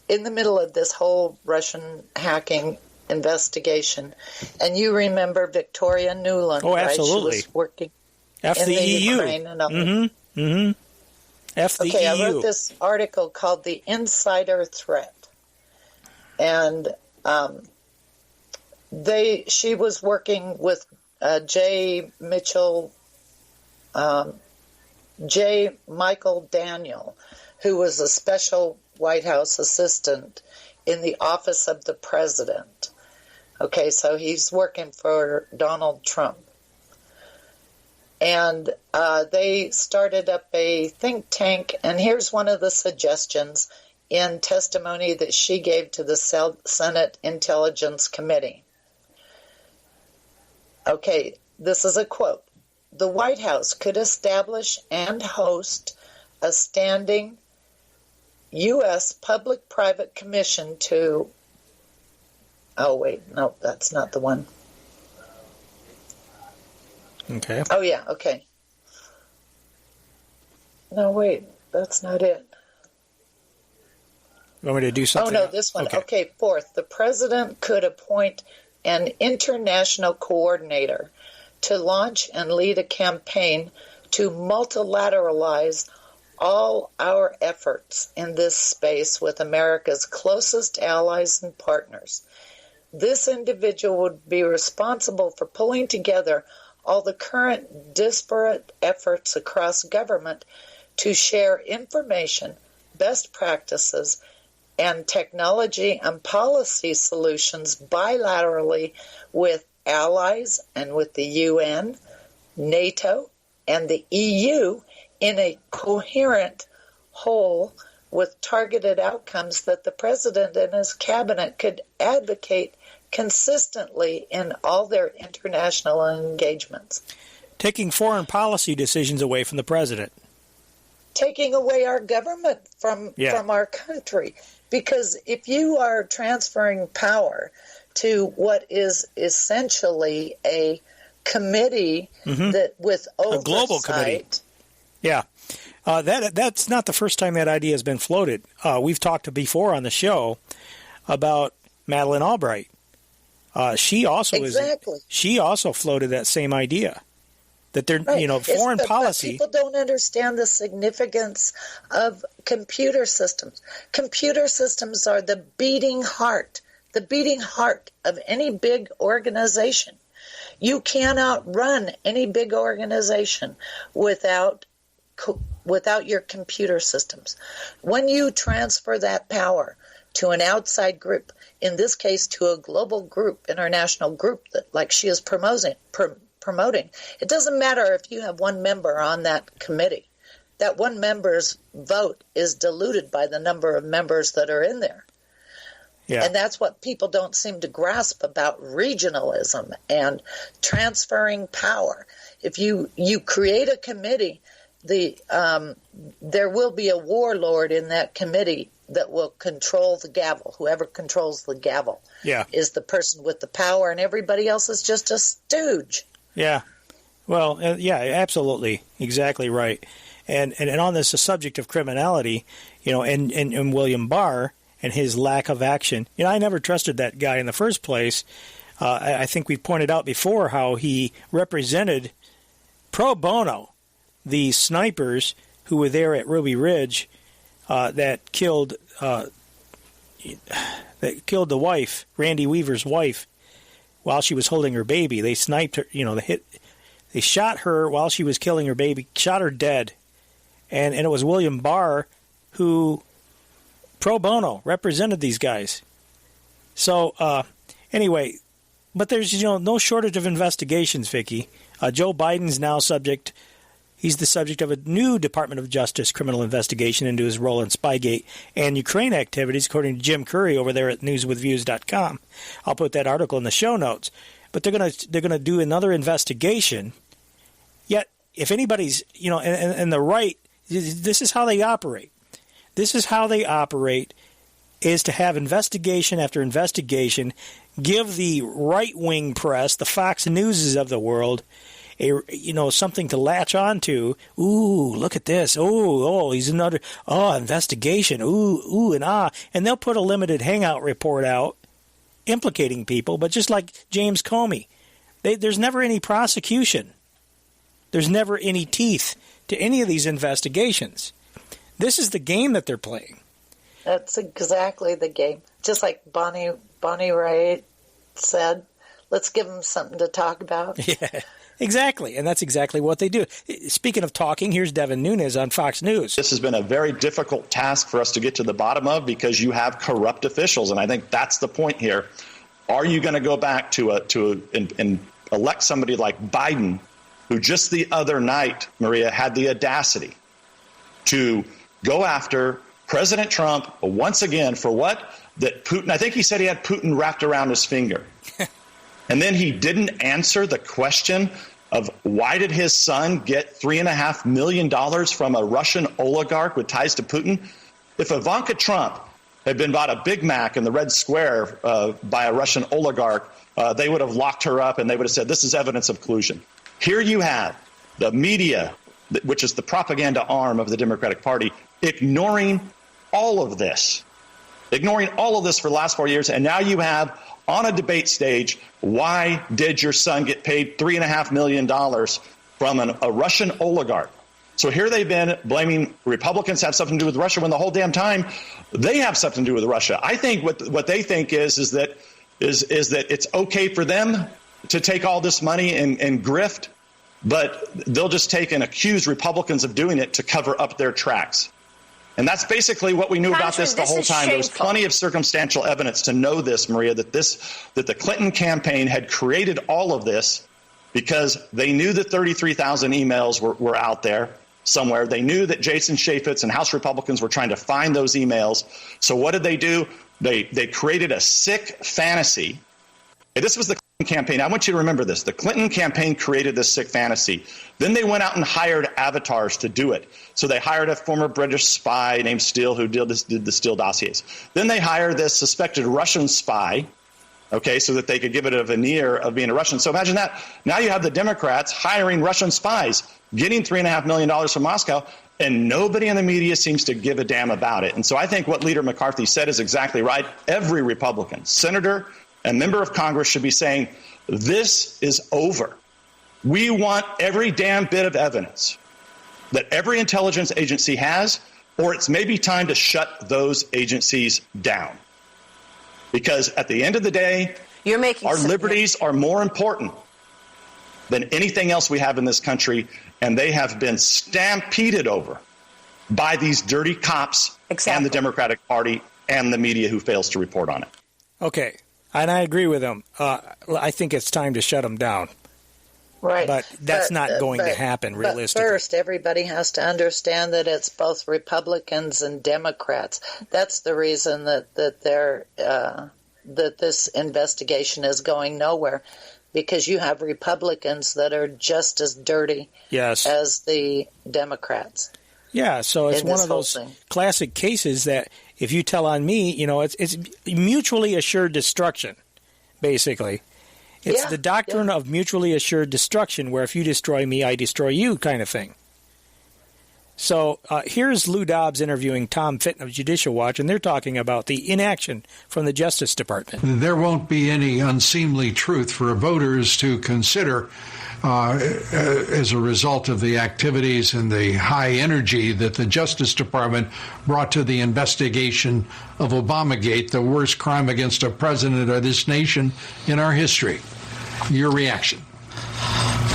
in the middle of this whole Russian hacking investigation, and you remember Victoria Nuland, absolutely. Right? She was working in the EU. Ukraine and all. F the EU. Okay, I wrote this article called The Insider Threat. And she was working with J. Michael Daniel, who was a special White House assistant in the office of the president. Okay, so he's working for Donald Trump. And they started up a think tank, and here's one of the suggestions in testimony that she gave to the Senate Intelligence Committee. Okay, this is a quote. The White House could establish and host a standing U.S. public-private commission to... Oh, wait, no, that's not the one. Okay. Oh, yeah, okay. No, wait, that's not it. You want me to do something? Oh, no, this one. Okay, fourth, the president could appoint an international coordinator to launch and lead a campaign to multilateralize all our efforts in this space with America's closest allies and partners. This individual would be responsible for pulling together all the current disparate efforts across government to share information, best practices, and technology and policy solutions bilaterally with allies and with the UN, NATO, and the EU in a coherent whole with targeted outcomes that the president and his cabinet could advocate consistently in all their international engagements. Taking foreign policy decisions away from the president. Taking away our government from our country. Because if you are transferring power to what is essentially a committee that with oversight, a global committee. Yeah. That's not the first time that idea has been floated. We've talked before on the show about Madeleine Albright. She also floated that same idea. That they're, foreign policy. But people don't understand the significance of computer systems. Computer systems are the beating heart of any big organization. You cannot run any big organization without your computer systems. When you transfer that power to an outside group, in this case to a global group, international group that, like she is promoting, it doesn't matter if you have one member on that committee. That one member's vote is diluted by the number of members that are in there. Yeah. And that's what people don't seem to grasp about regionalism and transferring power. If you create a committee, there will be a warlord in that committee that will control the gavel. Whoever controls the gavel is the person with the power, and everybody else is just a stooge. Yeah. Well, absolutely. Exactly right. And on this subject of criminality, and William Barr and his lack of action, I never trusted that guy in the first place. I think we pointed out before how he represented pro bono the snipers who were there at Ruby Ridge that killed the wife, Randy Weaver's wife, while she was holding her baby. They sniped her, they shot her while she was killing her baby, shot her dead. And it was William Barr who, pro bono, represented these guys. So, anyway, but there's, no shortage of investigations, Vicky. Joe Biden's now he's the subject of a new Department of Justice criminal investigation into his role in Spygate and Ukraine activities, according to Jim Curry over there at newswithviews.com. I'll put that article in the show notes. But they're gonna do another investigation. Yet, if anybody's, and the right, this is how they operate. This is how they operate, is to have investigation after investigation, give the right-wing press, the Fox Newses of the world, something to latch on to. Ooh, look at this. Oh, he's another, investigation. Ooh, and ah. And they'll put a limited hangout report out implicating people, but just like James Comey, there's never any prosecution. There's never any teeth to any of these investigations. This is the game that they're playing. That's exactly the game. Just like Bonnie Raitt said, let's give them something to talk about. Yeah, exactly. And that's exactly what they do. Speaking of talking, here's Devin Nunes on Fox News. This has been a very difficult task for us to get to the bottom of because you have corrupt officials. And I think that's the point here. Are you going to go back and elect somebody like Biden, who just the other night, Maria, had the audacity to go after President Trump once again for what? That Putin, I think he said he had Putin wrapped around his finger. And then he didn't answer the question of why did his son get $3.5 million from a Russian oligarch with ties to Putin? If Ivanka Trump had been bought a Big Mac in the Red Square by a Russian oligarch, they would have locked her up and they would have said, this is evidence of collusion. Here you have the media, which is the propaganda arm of the Democratic Party, ignoring all of this for the last 4 years. And now you have on a debate stage, why did your son get paid $3.5 million from a Russian oligarch? So here they've been blaming Republicans have something to do with Russia when the whole damn time they have something to do with Russia. I think what they think is that it's okay for them to take all this money and grift, but they'll just take and accuse Republicans of doing it to cover up their tracks. And that's basically what we knew about this the whole time. There was plenty of circumstantial evidence to know this, Maria, that the Clinton campaign had created all of this because they knew that 33,000 emails were out there somewhere. They knew that Jason Chaffetz and House Republicans were trying to find those emails. So what did they do? They created a sick fantasy. Hey, this was the Clinton campaign. I want you to remember this. The Clinton campaign created this sick fantasy. Then they went out and hired avatars to do it. So they hired a former British spy named Steele who did the Steele dossiers. Then they hired this suspected Russian spy, okay, so that they could give it a veneer of being a Russian. So imagine that. Now you have the Democrats hiring Russian spies, getting $3.5 million from Moscow, and nobody in the media seems to give a damn about it. And so I think what Leader McCarthy said is exactly right. Every Republican, senator, and member of Congress should be saying, this is over. We want every damn bit of evidence that every intelligence agency has, or it's maybe time to shut those agencies down. Because at the end of the day, our liberties are more important than anything else we have in this country, and they have been stampeded over by these dirty cops and the Democratic Party and the media who fails to report on it. Okay, and I agree with them. I think it's time to shut them down. Right. But that's not going to happen realistically. But first, everybody has to understand that it's both Republicans and Democrats. That's the reason that this investigation is going nowhere, because you have Republicans that are just as dirty as the Democrats. Yeah, so it's one of those classic cases that if you tell on me, it's mutually assured destruction, basically. It's the doctrine of mutually assured destruction, where if you destroy me, I destroy you kind of thing. So here's Lou Dobbs interviewing Tom Fitton of Judicial Watch, and they're talking about the inaction from the Justice Department. There won't be any unseemly truth for voters to consider as a result of the activities and the high energy that the Justice Department brought to the investigation of Obamagate, the worst crime against a president of this nation in our history. Your reaction?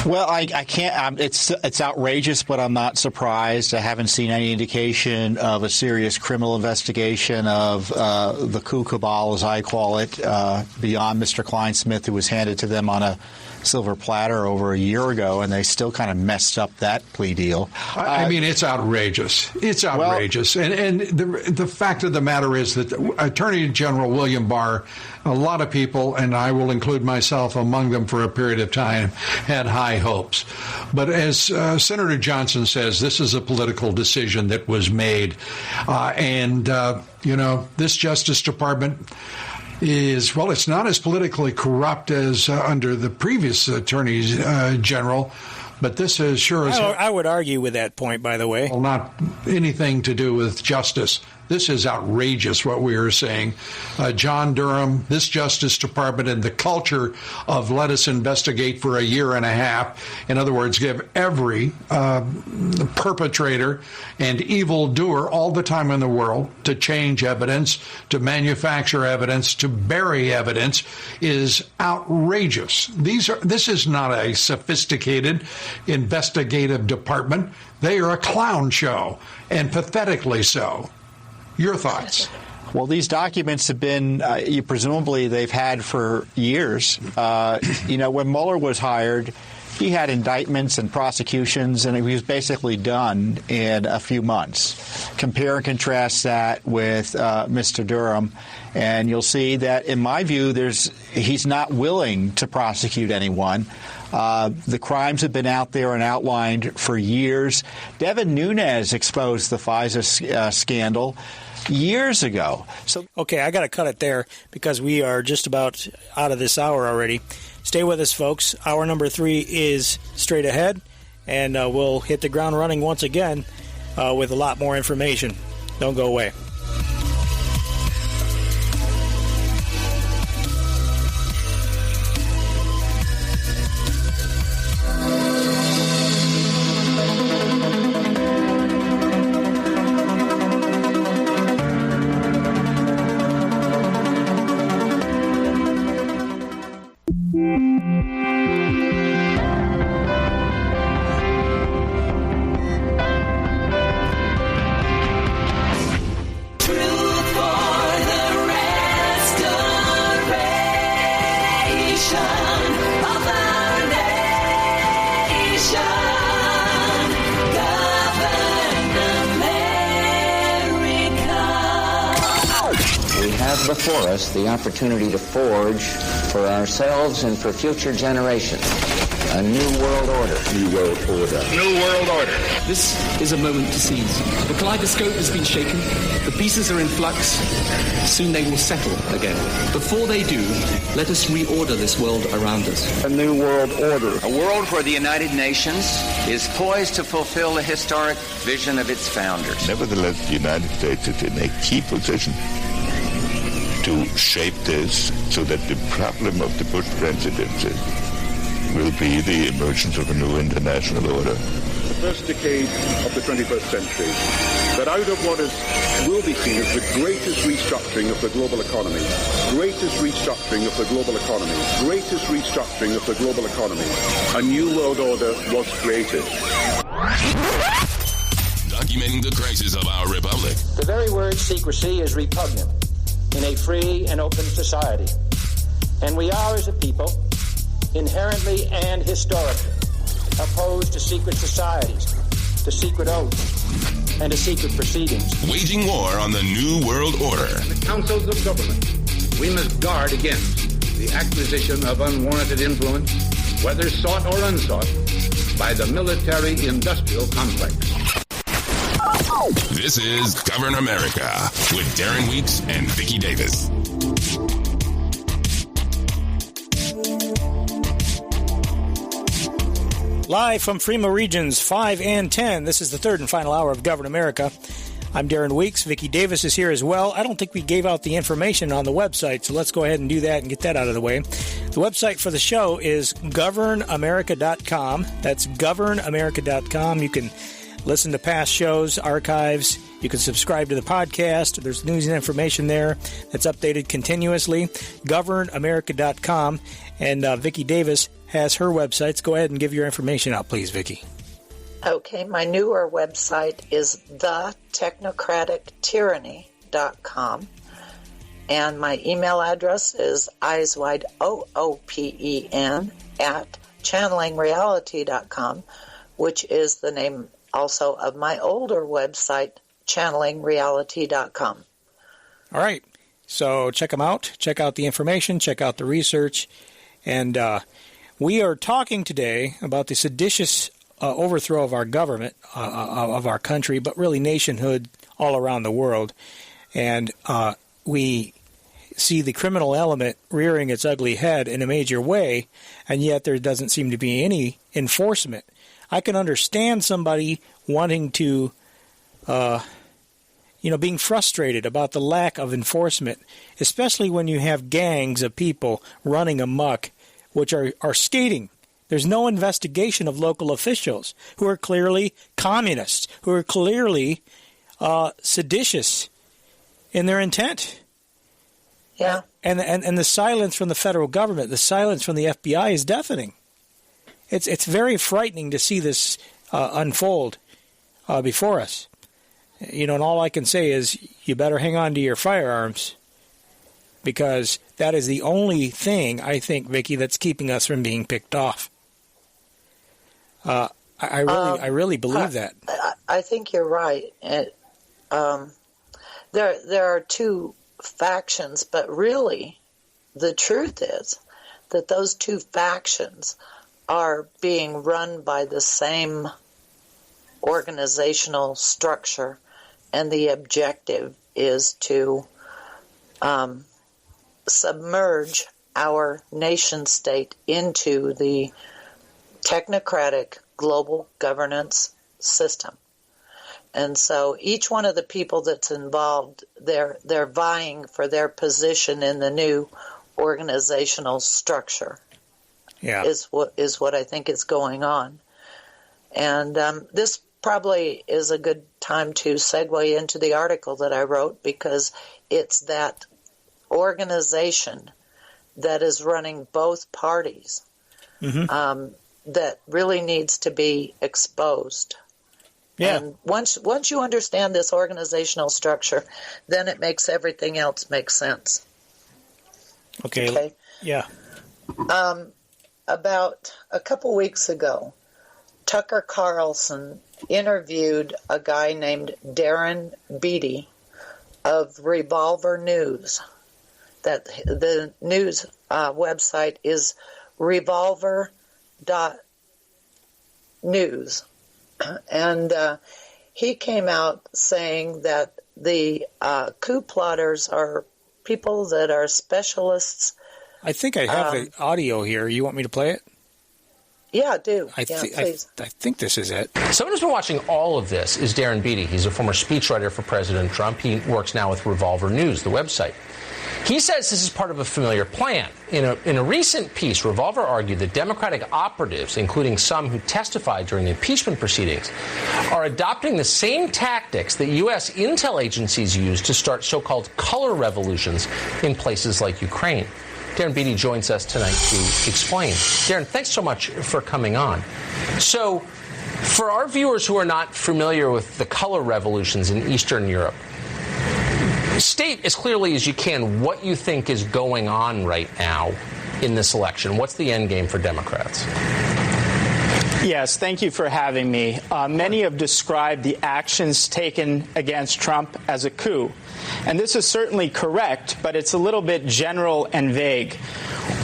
Well, I can't. It's outrageous, but I'm not surprised. I haven't seen any indication of a serious criminal investigation of the coup cabal, as I call it, beyond Mr. Kleinsmith, who was handed to them on a silver platter over a year ago, and they still kind of messed up that plea deal. I mean, it's outrageous. It's outrageous. Well, and the fact of the matter is that Attorney General William Barr, a lot of people, and I will include myself among them for a period of time, had high hopes. But as Senator Johnson says, this is a political decision that was made. This Justice Department is, well, it's not as politically corrupt as under the previous Attorney General, but this is sure as... I would argue with that point, by the way. Well, not anything to do with justice This is outrageous what we are seeing. John Durham, this Justice Department, and the culture of let us investigate for a year and a half. In other words, give every perpetrator and evildoer all the time in the world to change evidence, to manufacture evidence, to bury evidence is outrageous. This is not a sophisticated investigative department. They are a clown show, and pathetically so. Your thoughts? Well, these documents have been, presumably they've had for years. When Mueller was hired, he had indictments and prosecutions, and he was basically done in a few months. Compare and contrast that with Mr. Durham, and you'll see that, in my view, he's not willing to prosecute anyone. The crimes have been out there and outlined for years. Devin Nunes exposed the FISA scandal years ago. Okay, I got to cut it there because we are just about out of this hour already. Stay with us, folks. Hour number 3 is straight ahead, and we'll hit the ground running once again with a lot more information. Don't go away. Before us the opportunity to forge for ourselves and for future generations a new world order. New world order. New world order. This is a moment to seize. The kaleidoscope has been shaken. The pieces are in flux. Soon they will settle again. Before they do, let us reorder this world around us. A new world order. A world where the United Nations is poised to fulfill the historic vision of its founders. Nevertheless, the United States is in a key position to shape this so that the problem of the Bush presidency will be the emergence of a new international order. The first decade of the 21st century, that out of what will be seen as the greatest restructuring of the global economy, a new world order was created. Documenting the crisis of our republic. The very word secrecy is repugnant in a free and open society. And we are, as a people, inherently and historically opposed to secret societies, to secret oaths, and to secret proceedings. Waging war on the New World Order. In the councils of government, we must guard against the acquisition of unwarranted influence, whether sought or unsought, by the military-industrial complex. This is Govern America with Darren Weeks and Vicky Davis. Live from FREMA Regions 5 and 10, this is the third and final hour of Govern America. I'm Darren Weeks. Vicky Davis is here as well. I don't think we gave out the information on the website, so let's go ahead and do that and get that out of the way. The website for the show is governamerica.com. That's governamerica.com. You can listen to past shows, archives. You can subscribe to the podcast. There's news and information there that's updated continuously. GovernAmerica.com. And Vicky Davis has her websites. Go ahead and give your information out, please, Vicky. Okay, my newer website is thetechnocratictyranny.com. And my email address is eyeswideoopen@channelingreality.com, which is the name also of my older website, channelingreality.com. All right. So check them out. Check out the information. Check out the research. And we are talking today about the seditious overthrow of our government, of our country, but really nationhood all around the world. And we see the criminal element rearing its ugly head in a major way, and yet there doesn't seem to be any enforcement. I can understand somebody wanting to, being frustrated about the lack of enforcement, especially when you have gangs of people running amok, which are skating. There's no investigation of local officials who are clearly communists, who are clearly seditious in their intent. Yeah. And the silence from the federal government, the silence from the FBI is deafening. It's very frightening to see this unfold before us. And all I can say is you better hang on to your firearms, because that is the only thing, I think, Vicky, that's keeping us from being picked off. I really believe that. I think you're right. There are two factions, but really the truth is that those two factions are being run by the same organizational structure, and the objective is to submerge our nation state into the technocratic global governance system. And so each one of the people that's involved, they're vying for their position in the new organizational structure. Yeah, is what I think is going on. And this probably is a good time to segue into the article that I wrote, because it's that organization that is running both parties that really needs to be exposed. Yeah. And once you understand this organizational structure, then it makes everything else make sense. Okay. Yeah. About a couple weeks ago, Tucker Carlson interviewed a guy named Darren Beatty of Revolver News. That the news website is revolver.news. And he came out saying that the coup plotters are people that are specialists. I think I have the audio here. You want me to play it? Yeah, I do. Please. I think this is it. Someone who's been watching all of this is Darren Beatty. He's a former speechwriter for President Trump. He works now with Revolver News, the website. He says this is part of a familiar plan. In a recent piece, Revolver argued that Democratic operatives, including some who testified during the impeachment proceedings, are adopting the same tactics that U.S. intel agencies use to start so-called color revolutions in places like Ukraine. Darren Beatty joins us tonight to explain. Darren, thanks so much for coming on. So, for our viewers who are not familiar with the color revolutions in Eastern Europe, state as clearly as you can what you think is going on right now in this election. What's the end game for Democrats? Yes, thank you for having me. Many have described the actions taken against Trump as a coup. And this is certainly correct, but it's a little bit general and vague.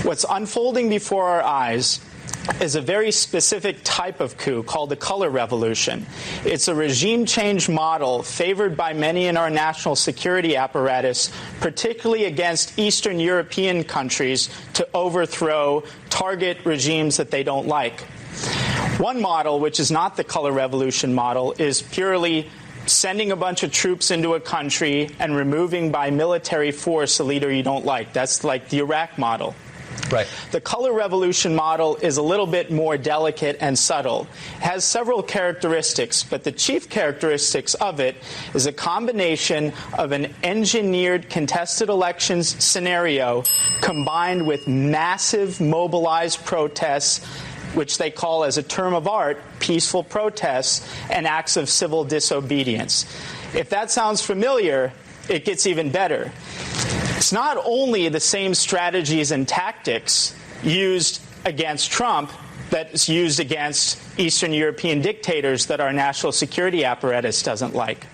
What's unfolding before our eyes is a very specific type of coup called the color revolution. It's a regime change model favored by many in our national security apparatus, particularly against Eastern European countries, to overthrow, target regimes that they don't like. One model, which is not the color revolution model, is purely sending a bunch of troops into a country and removing by military force a leader you don't like. That's like the Iraq model. Right. The color revolution model is a little bit more delicate and subtle. It has several characteristics, but the chief characteristics of it is a combination of an engineered contested elections scenario combined with massive mobilized protests, which they call, as a term of art, peaceful protests and acts of civil disobedience. If that sounds familiar, it gets even better. It's not only the same strategies and tactics used against Trump that's used against Eastern European dictators that our national security apparatus doesn't like.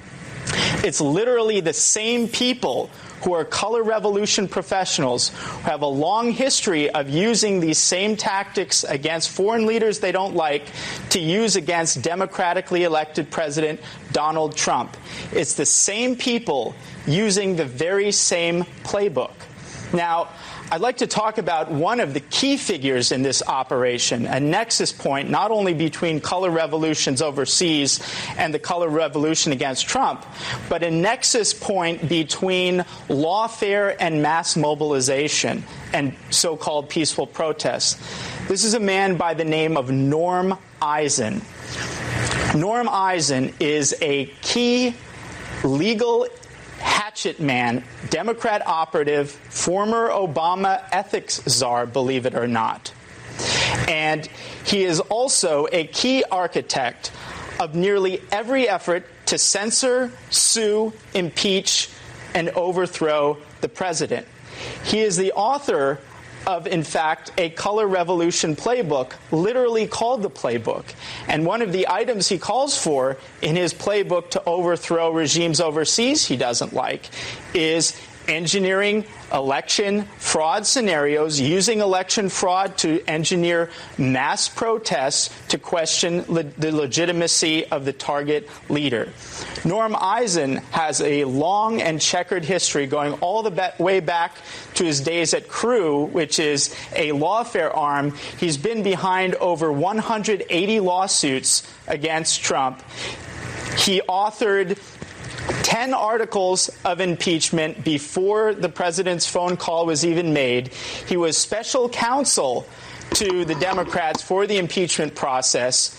It's literally the same people who are color revolution professionals who have a long history of using these same tactics against foreign leaders they don't like to use against democratically elected President Donald Trump. It's the same people using the very same playbook. Now, I'd like to talk about one of the key figures in this operation, a nexus point not only between color revolutions overseas and the color revolution against Trump, but a nexus point between lawfare and mass mobilization and so-called peaceful protests. This is a man by the name of Norm Eisen. Norm Eisen is a key legal hatchet man, Democrat operative, former Obama ethics czar, believe it or not. And he is also a key architect of nearly every effort to censor, sue, impeach, and overthrow the president. He is the author of, in fact, a color revolution playbook, literally called the playbook. And one of the items he calls for in his playbook to overthrow regimes overseas he doesn't like is engineering election fraud scenarios, using election fraud to engineer mass protests to question the legitimacy of the target leader. Norm Eisen has a long and checkered history going all the way back to his days at Crew, which is a lawfare arm. He's been behind over 180 lawsuits against Trump. He authored 10 articles of impeachment before the president's phone call was even made. He was special counsel to the Democrats for the impeachment process.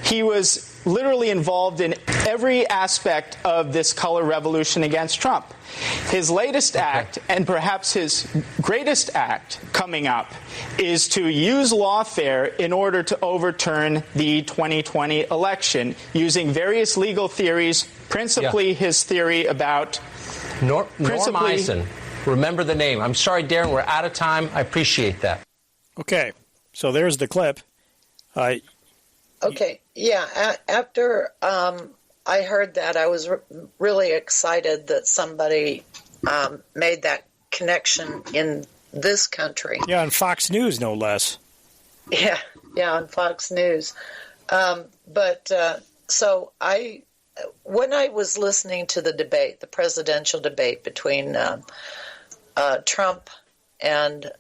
He was literally involved in every aspect of this color revolution against Trump. His latest act, and perhaps his greatest act coming up, is to use lawfare in order to overturn the 2020 election using various legal theories, principally his theory about... Norm Eisen. Remember the name. I'm sorry, Darren, we're out of time. I appreciate that. Okay, so there's the clip. Okay, yeah, after I heard that, I was really excited that somebody made that connection in this country. Yeah, on Fox News, no less. Yeah, on Fox News. So when I was listening to the debate, the presidential debate between Trump and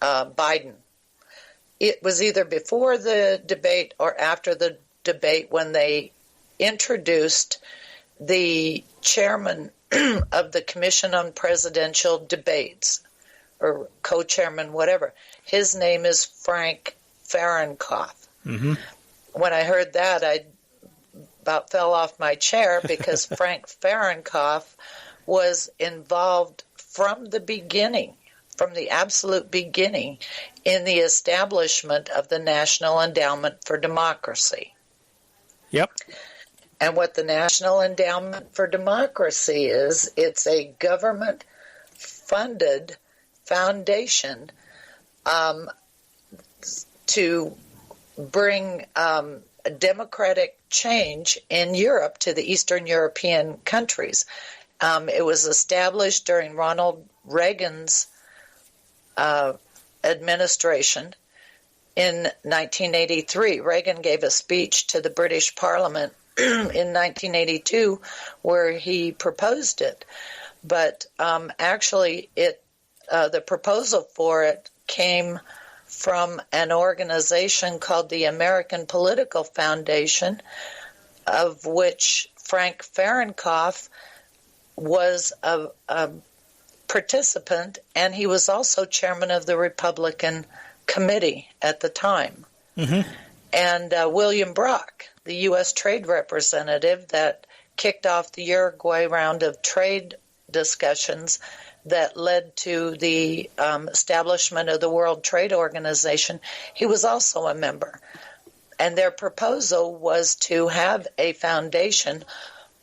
Biden, it was either before the debate or after the debate when they introduced the chairman of the Commission on Presidential Debates, or co-chairman, whatever. His name is Frank Fahrenkopf. Mm-hmm. When I heard that, I about fell off my chair because Frank Fahrenkopf was involved from the beginning, from the absolute beginning, in the establishment of the National Endowment for Democracy. Yep. And what the National Endowment for Democracy is, it's a government-funded foundation to bring democratic change in Europe to the Eastern European countries. It was established during Ronald Reagan's administration in 1983. Reagan gave a speech to the British Parliament in 1982 where he proposed it. But actually, the proposal for it came from an organization called the American Political Foundation, of which Frank Fahrenkopf was a participant, and he was also chairman of the Republican Committee at the time. Mm-hmm. And William Brock, the U.S. trade representative that kicked off the Uruguay round of trade discussions that led to the establishment of the World Trade Organization, he was also a member. And their proposal was to have a foundation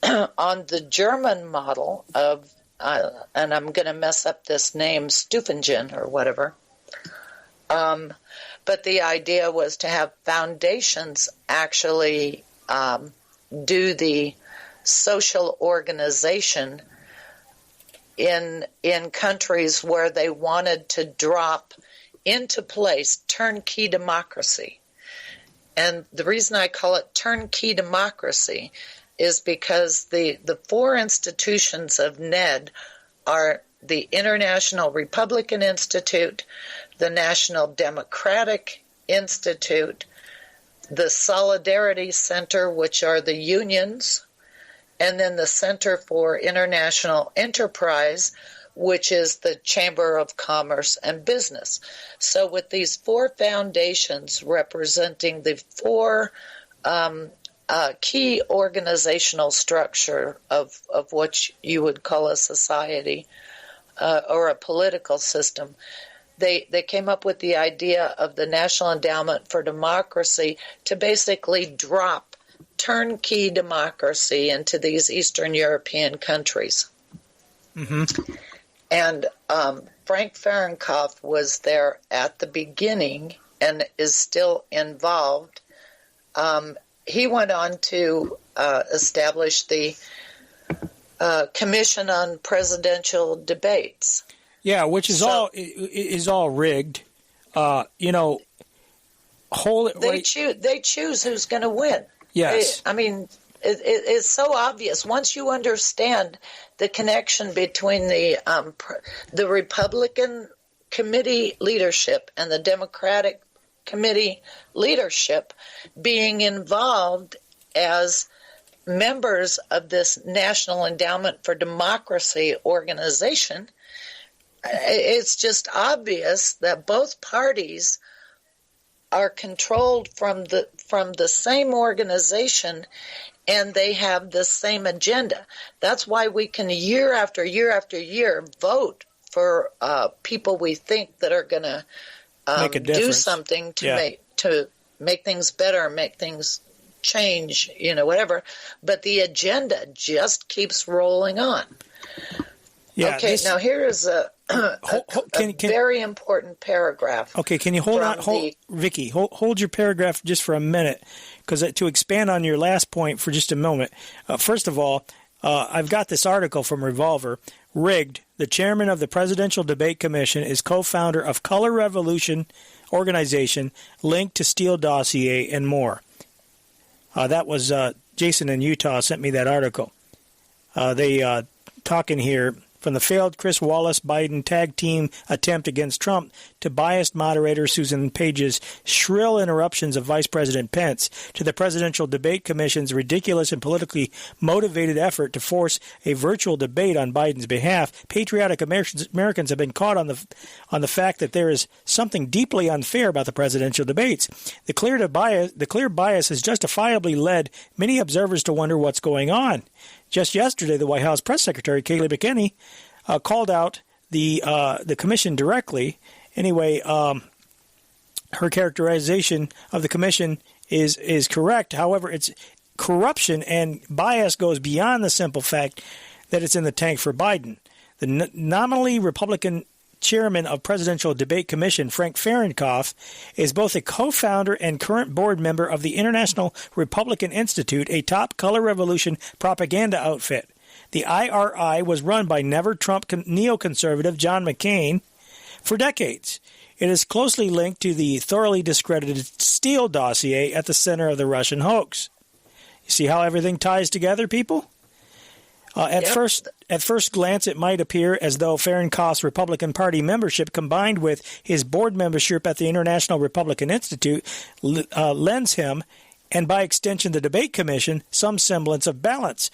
on the German model of, and I'm going to mess up this name, Stufingen or whatever. But the idea was to have foundations actually do the social organization in countries where they wanted to drop into place turnkey democracy. And the reason I call it turnkey democracy is because the four institutions of NED are the International Republican Institute, the National Democratic Institute, the Solidarity Center, which are the unions, and then the Center for International Enterprise, which is the Chamber of Commerce and Business. So with these four foundations representing the four key organizational structure of what you would call a society or a political system, they came up with the idea of the National Endowment for Democracy to basically drop turnkey democracy into these Eastern European countries. Mm-hmm. And Frank Fahrenkopf was there at the beginning and is still involved. He went on to establish the Commission on Presidential Debates. Yeah, which is all rigged. They choose who's going to win. Yes. I mean, it's so obvious once you understand the connection between the Republican committee leadership and the Democratic committee leadership being involved as members of this National Endowment for Democracy organization. It's just obvious that both parties are controlled from the same organization, and they have the same agenda. That's why we can year after year after year vote for people we think that are going to do something to make things better, make things change, whatever. But the agenda just keeps rolling on. Yeah, okay, now here is a very important paragraph. Okay, can you Vicky, hold your paragraph just for a minute, because to expand on your last point for just a moment. First of all, I've got this article from Revolver. Rigged, the chairman of the Presidential Debate Commission, is co-founder of Color Revolution organization linked to Steele dossier and more. That was Jason in Utah sent me that article. They talking here from the failed Chris Wallace-Biden tag team attempt against Trump to biased moderator Susan Page's shrill interruptions of Vice President Pence to the Presidential Debate Commission's ridiculous and politically motivated effort to force a virtual debate on Biden's behalf, patriotic Americans have been caught on the fact that there is something deeply unfair about the presidential debates. The clear bias has justifiably led many observers to wonder what's going on. Just yesterday, the White House press secretary, Kayleigh McEnany, called out the commission directly. Anyway, her characterization of the commission is correct. However, it's corruption and bias goes beyond the simple fact that it's in the tank for Biden. The nominally Republican chairman of Presidential Debate Commission, Frank Fahrenkopf, is both a co-founder and current board member of the International Republican Institute, a top color revolution propaganda outfit. The IRI was run by never-Trump neoconservative John McCain for decades. It is closely linked to the thoroughly discredited Steele dossier at the center of the Russian hoax. You see how everything ties together, people? At first glance, it might appear as though Fahrenkopf's Republican Party membership, combined with his board membership at the International Republican Institute, lends him, and by extension the Debate Commission, some semblance of balance.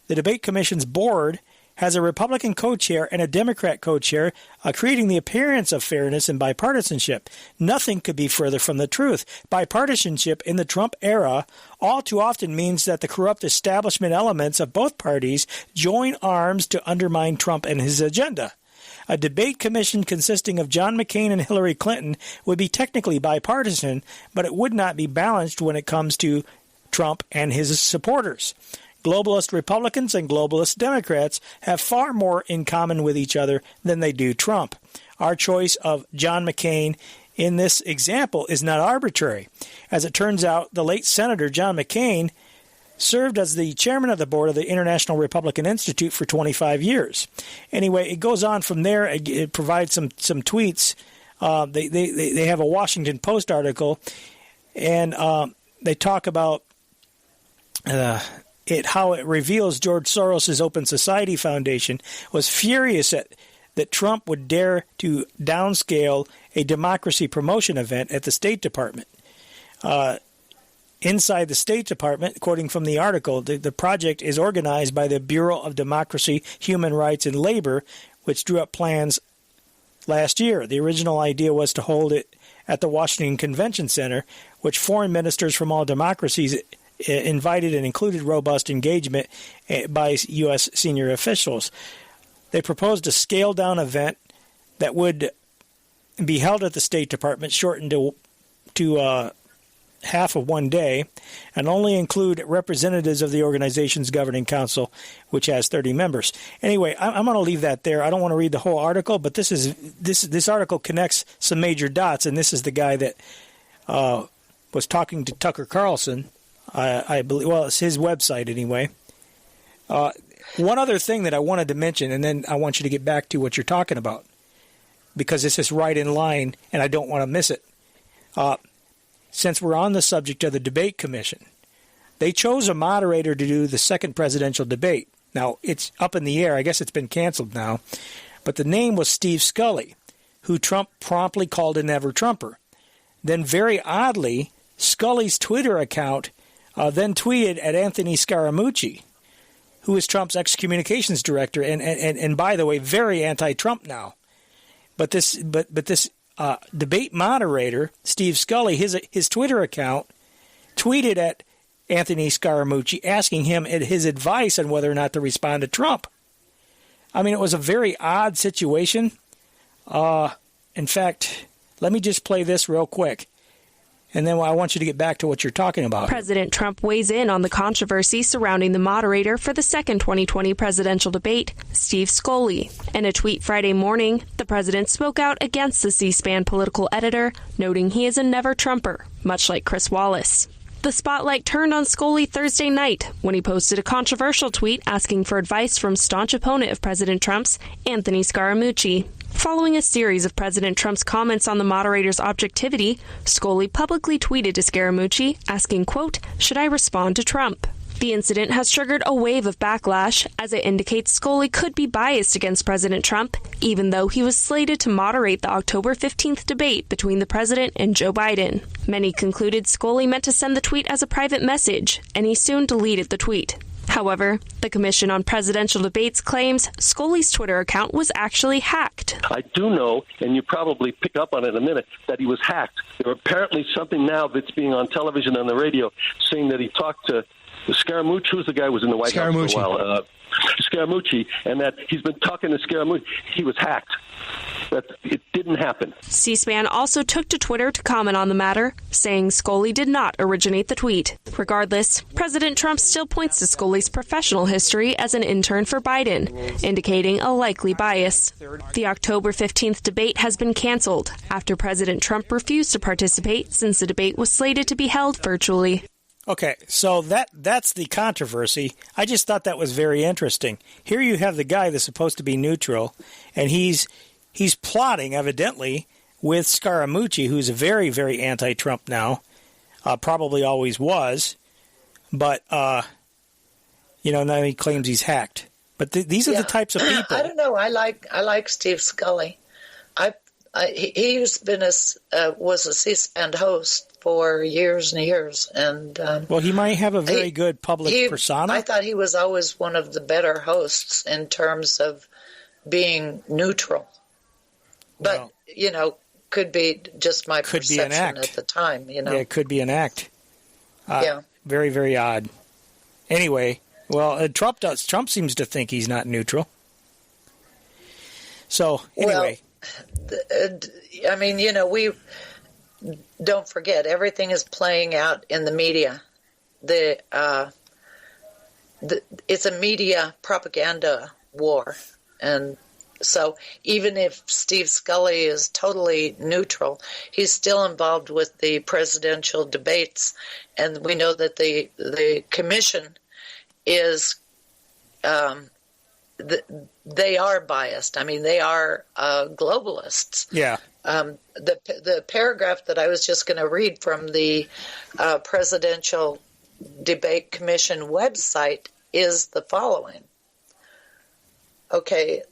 The Debate Commission's board has a Republican co-chair and a Democrat co-chair, creating the appearance of fairness and bipartisanship. Nothing could be further from the truth. Bipartisanship in the Trump era all too often means that the corrupt establishment elements of both parties join arms to undermine Trump and his agenda. A debate commission consisting of John McCain and Hillary Clinton would be technically bipartisan, but it would not be balanced when it comes to Trump and his supporters. Globalist Republicans and globalist Democrats have far more in common with each other than they do Trump. Our choice of John McCain in this example is not arbitrary. As it turns out, the late Senator John McCain served as the chairman of the board of the International Republican Institute for 25 years. Anyway, it goes on from there. It provides some tweets. They have a Washington Post article, and they talk about how it reveals George Soros' Open Society Foundation was furious at that Trump would dare to downscale a democracy promotion event at the State Department. Inside the State Department, quoting from the article, the project is organized by the Bureau of Democracy, Human Rights, and Labor, which drew up plans last year. The original idea was to hold it at the Washington Convention Center, which foreign ministers from all democracies invited and included robust engagement by U.S. senior officials. They proposed a scaled-down event that would be held at the State Department, shortened to half of one day, and only include representatives of the organization's governing council, which has 30 members. Anyway, I'm going to leave that there. I don't want to read the whole article, but this article connects some major dots, and this is the guy that was talking to Tucker Carlson. I believe, well, it's his website anyway. One other thing that I wanted to mention, and then I want you to get back to what you're talking about, because this is right in line, and I don't want to miss it. Since we're on the subject of the debate commission, they chose a moderator to do the second presidential debate. Now, it's up in the air. I guess it's been canceled now. But the name was Steve Scully, who Trump promptly called a never-Trumper. Then, very oddly, Scully's Twitter account then tweeted at Anthony Scaramucci, who is Trump's ex-communications director, and by the way, very anti-Trump now. But this debate moderator, Steve Scully, his Twitter account, tweeted at Anthony Scaramucci asking him his advice on whether or not to respond to Trump. I mean, it was a very odd situation. In fact, let me just play this real quick, and then I want you to get back to what you're talking about. President Trump weighs in on the controversy surrounding the moderator for the second 2020 presidential debate, Steve Scully. In a tweet Friday morning, the president spoke out against the C-SPAN political editor, noting he is a never-Trumper, much like Chris Wallace. The spotlight turned on Scully Thursday night when he posted a controversial tweet asking for advice from staunch opponent of President Trump's, Anthony Scaramucci. Following a series of President Trump's comments on the moderator's objectivity, Scully publicly tweeted to Scaramucci asking, quote, "Should I respond to Trump?" The incident has triggered a wave of backlash as it indicates Scully could be biased against President Trump, even though he was slated to moderate the October 15th debate between the president and Joe Biden. Many concluded Scully meant to send the tweet as a private message, and he soon deleted the tweet. However, the Commission on Presidential Debates claims Scully's Twitter account was actually hacked. I do know, and you probably pick up on it in a minute, that he was hacked. There's apparently something now that's being on television and the radio saying that he talked to Scaramucci, who's the guy who was in the White House for a while, Scaramucci, and that he's been talking to Scaramucci. He was hacked. That it didn't happen. C-SPAN also took to Twitter to comment on the matter, saying Scully did not originate the tweet. Regardless, President Trump still points to Scully's professional history as an intern for Biden, indicating a likely bias. The October 15th debate has been canceled after President Trump refused to participate since the debate was slated to be held virtually. Okay, so that's the controversy. I just thought that was very interesting. Here you have the guy that's supposed to be neutral, and he's plotting, evidently, with Scaramucci, who's very, very anti-Trump now, probably always was, but, now he claims he's hacked. But these are the types of people. I don't know. I like Steve Scully. He's been was a C-SPAN host for years and years, and well, he might have a very good public persona. I thought he was always one of the better hosts in terms of being neutral. But could be just my perception at the time. Yeah, it could be an act. Yeah, very, very odd. Anyway, well, Trump seems to think he's not neutral. So anyway, we don't forget everything is playing out in the media. It's a media propaganda war, and so even if Steve Scully is totally neutral, he's still involved with the presidential debates, and we know that the commission is they are biased. I mean, they are globalists. Yeah. The paragraph that I was just going to read from the Presidential Debate Commission website is the following. Okay,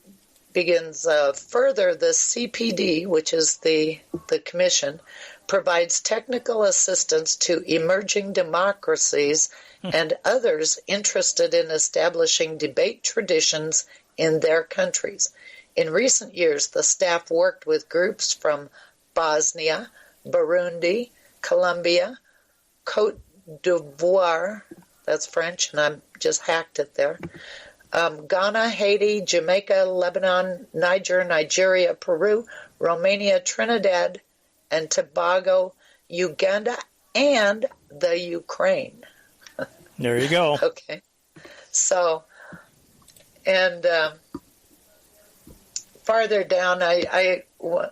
begins, further, the CPD, which is the commission, provides technical assistance to emerging democracies and others interested in establishing debate traditions in their countries. In recent years, the staff worked with groups from Bosnia, Burundi, Colombia, Cote d'Ivoire, that's French, and I just hacked it there, Ghana, Haiti, Jamaica, Lebanon, Nigeria, Peru, Romania, Trinidad, and Tobago, Uganda, and the Ukraine. There you go. Okay. So, and farther down,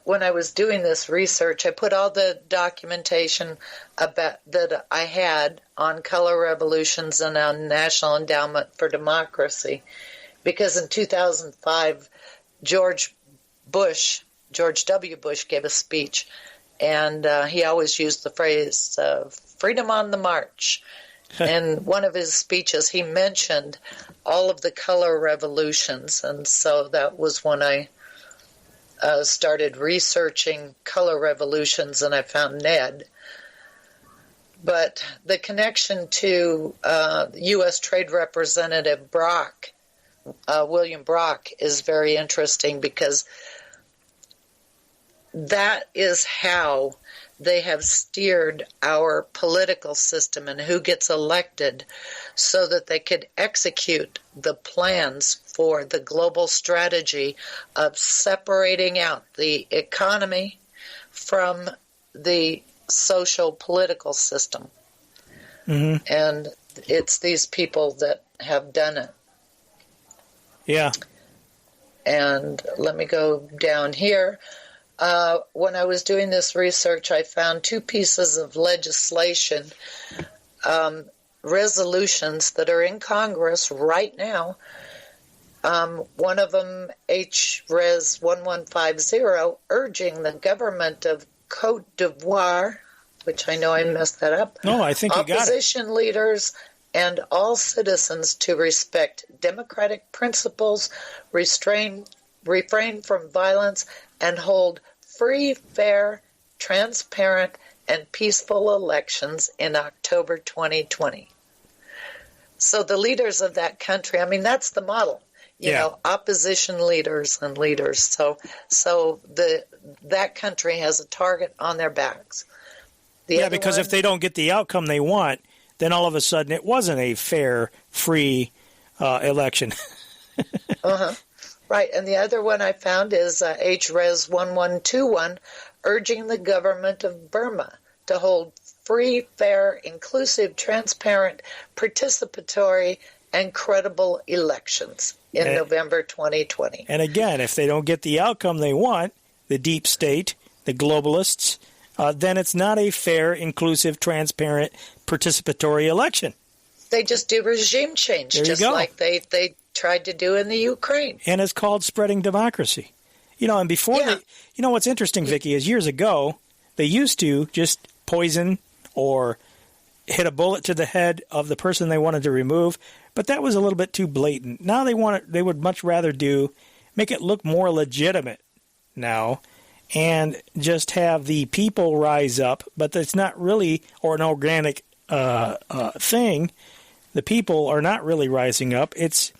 when I was doing this research, I put all the documentation that I had on color revolutions and on National Endowment for Democracy, because in 2005, George W. Bush gave a speech, and he always used the phrase, freedom on the march. In one of his speeches, he mentioned all of the color revolutions, and so that was when I started researching color revolutions, and I found Ned. But the connection to U.S. Trade Representative Brock, William Brock, is very interesting, because that is how they have steered our political system and who gets elected, so that they could execute the plans for the global strategy of separating out the economy from the social political system. Mm-hmm. And it's these people that have done it. Yeah. And let me go down here. When I was doing this research, I found two pieces of legislation, resolutions that are in Congress right now. One of them, H-Res 1150, urging the government of Cote d'Ivoire, which I know I messed that up. No, I think you got it. Opposition leaders and all citizens to respect democratic principles, refrain from violence, and hold free, fair, transparent, and peaceful elections in October 2020. So the leaders of that country, I mean, that's the model. You know, opposition leaders and leaders. So that country has a target on their backs. Because if they don't get the outcome they want, then all of a sudden it wasn't a fair, free election. Right, and the other one I found is H-Res 1121, urging the government of Burma to hold free, fair, inclusive, transparent, participatory, and credible elections in November 2020. And again, if they don't get the outcome they want, the deep state, the globalists, then it's not a fair, inclusive, transparent, participatory election. They just do regime change, just like they tried to do in the Ukraine. And it's called spreading democracy. And before what's interesting, Vicky, is years ago, they used to just poison or hit a bullet to the head of the person they wanted to remove, but that was a little bit too blatant. Now they would much rather make it look more legitimate now, and just have the people rise up, but it's not really an organic thing. The people are not really rising up. It's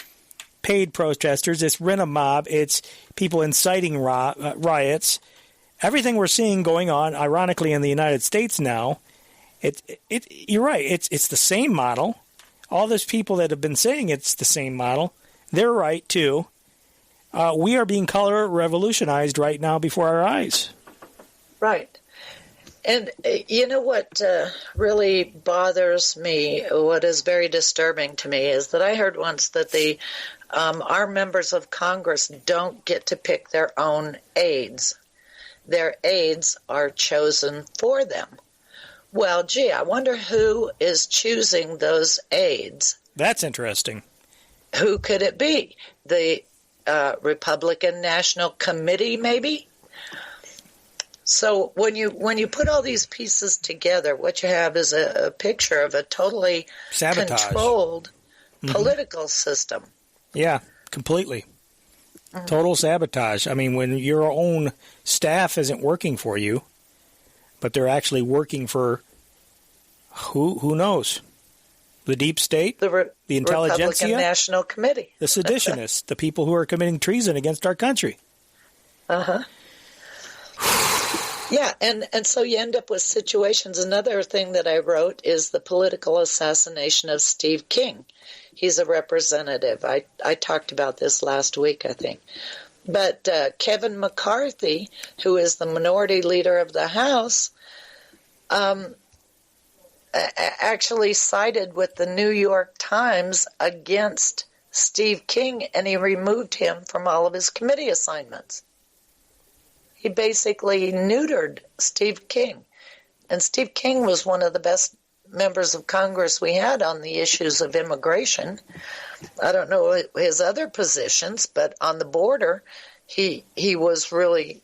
paid protesters. It's rent-a-mob. It's people inciting riots. Everything we're seeing going on, ironically, in the United States now, you're right. It's the same model. All those people that have been saying it's the same model, they're right too. We are being color revolutionized right now before our eyes. Right. And you know what really bothers me, what is very disturbing to me, is that I heard once that our members of Congress don't get to pick their own aides. Their aides are chosen for them. Well, gee, I wonder who is choosing those aides. That's interesting. Who could it be? The Republican National Committee, maybe? So when you put all these pieces together, what you have is a picture of a totally controlled political system. Yeah, completely. Total sabotage. I mean, when your own staff isn't working for you, but they're actually working for who knows? The deep state, the intelligentsia, Republican National Committee, the seditionists, the people who are committing treason against our country. Yeah, and so you end up with situations. Another thing that I wrote is the political assassination of Steve King. He's a representative. I talked about this last week, I think. But Kevin McCarthy, who is the minority leader of the House, actually sided with the New York Times against Steve King, and he removed him from all of his committee assignments. He basically neutered Steve King. And Steve King was one of the best members of Congress we had on the issues of immigration. I don't know his other positions, but on the border, he was really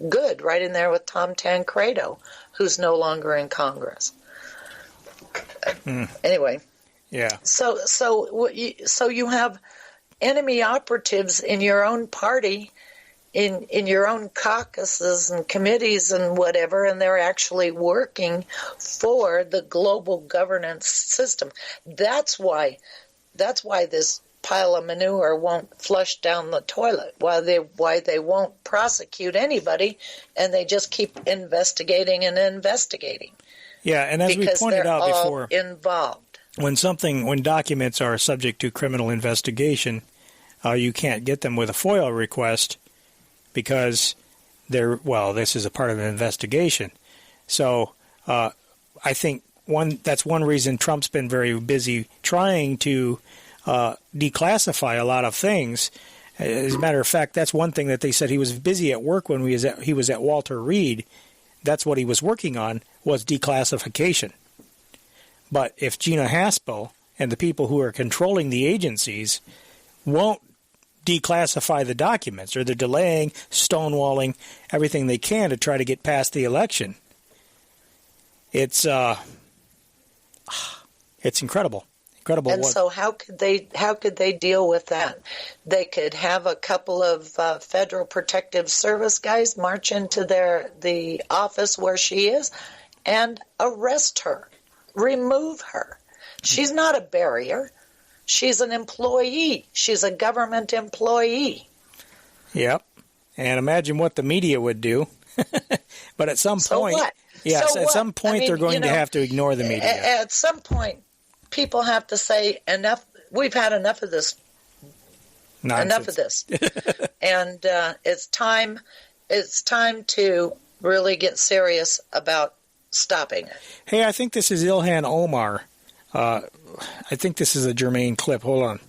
good, right in there with Tom Tancredo, who's no longer in Congress. Anyway. Yeah. So you have enemy operatives in your own party, in your own caucuses and committees and whatever, and they're actually working for the global governance system. That's why this pile of manure won't flush down the toilet, why they won't prosecute anybody, and they just keep investigating and investigating. Yeah, and as we pointed out before, involved. When documents are subject to criminal investigation, you can't get them with a FOIA request because this is a part of an investigation. So I think that's one reason Trump's been very busy trying to declassify a lot of things. As a matter of fact, that's one thing that they said he was busy at work when he was at Walter Reed. That's what he was working on, was declassification. But if Gina Haspel and the people who are controlling the agencies won't declassify the documents, or they're delaying, stonewalling, everything they can to try to get past the election, it's incredible. And so how could they deal with that? They could have a couple of Federal Protective Service guys march into the office where she is and arrest her, remove her. She's not a barrier. She's an employee. She's a government employee. Yep. And imagine what the media would do. But at some point, what? Yes, So at what? some point they're going to have to ignore the media. At some point, people have to say, enough. We've had enough of this. Nonsense. Enough of this. And it's time to really get serious about stopping it. Hey, I think this is Ilhan Omar. I think this is a germane clip. Hold on.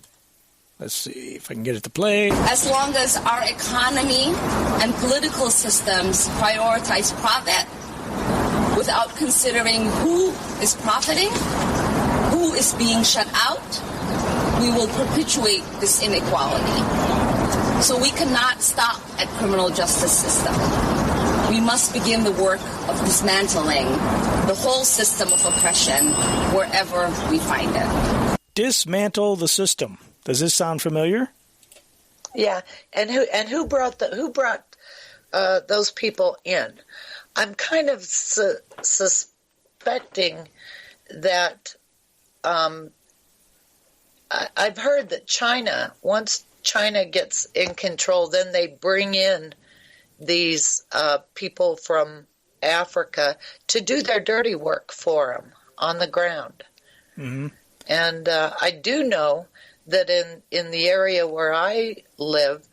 Let's see if I can get it to play. As long as our economy and political systems prioritize profit without considering who is profiting, who is being shut out, we will perpetuate this inequality. So we cannot stop at criminal justice system. We must begin the work of dismantling the whole system of oppression wherever we find it. Dismantle the system. Does this sound familiar? Yeah, and who brought those people in? I'm kind of suspecting that I've heard that China, once China gets in control, then they bring in these people from Africa to do their dirty work for them on the ground. Mm-hmm. And I do know that in the area where I live,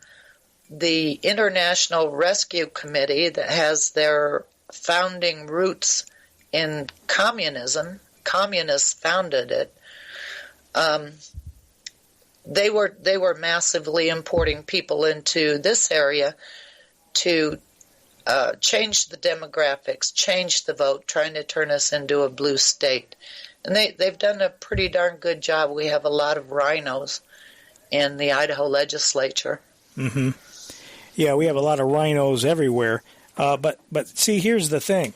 the International Rescue Committee that has their founding roots in communism, communists founded it, they were massively importing people into this area to change the demographics, change the vote, trying to turn us into a blue state. And they've done a pretty darn good job. We have a lot of rhinos in the Idaho legislature. Mm-hmm. Yeah, we have a lot of rhinos everywhere. But see, here's the thing.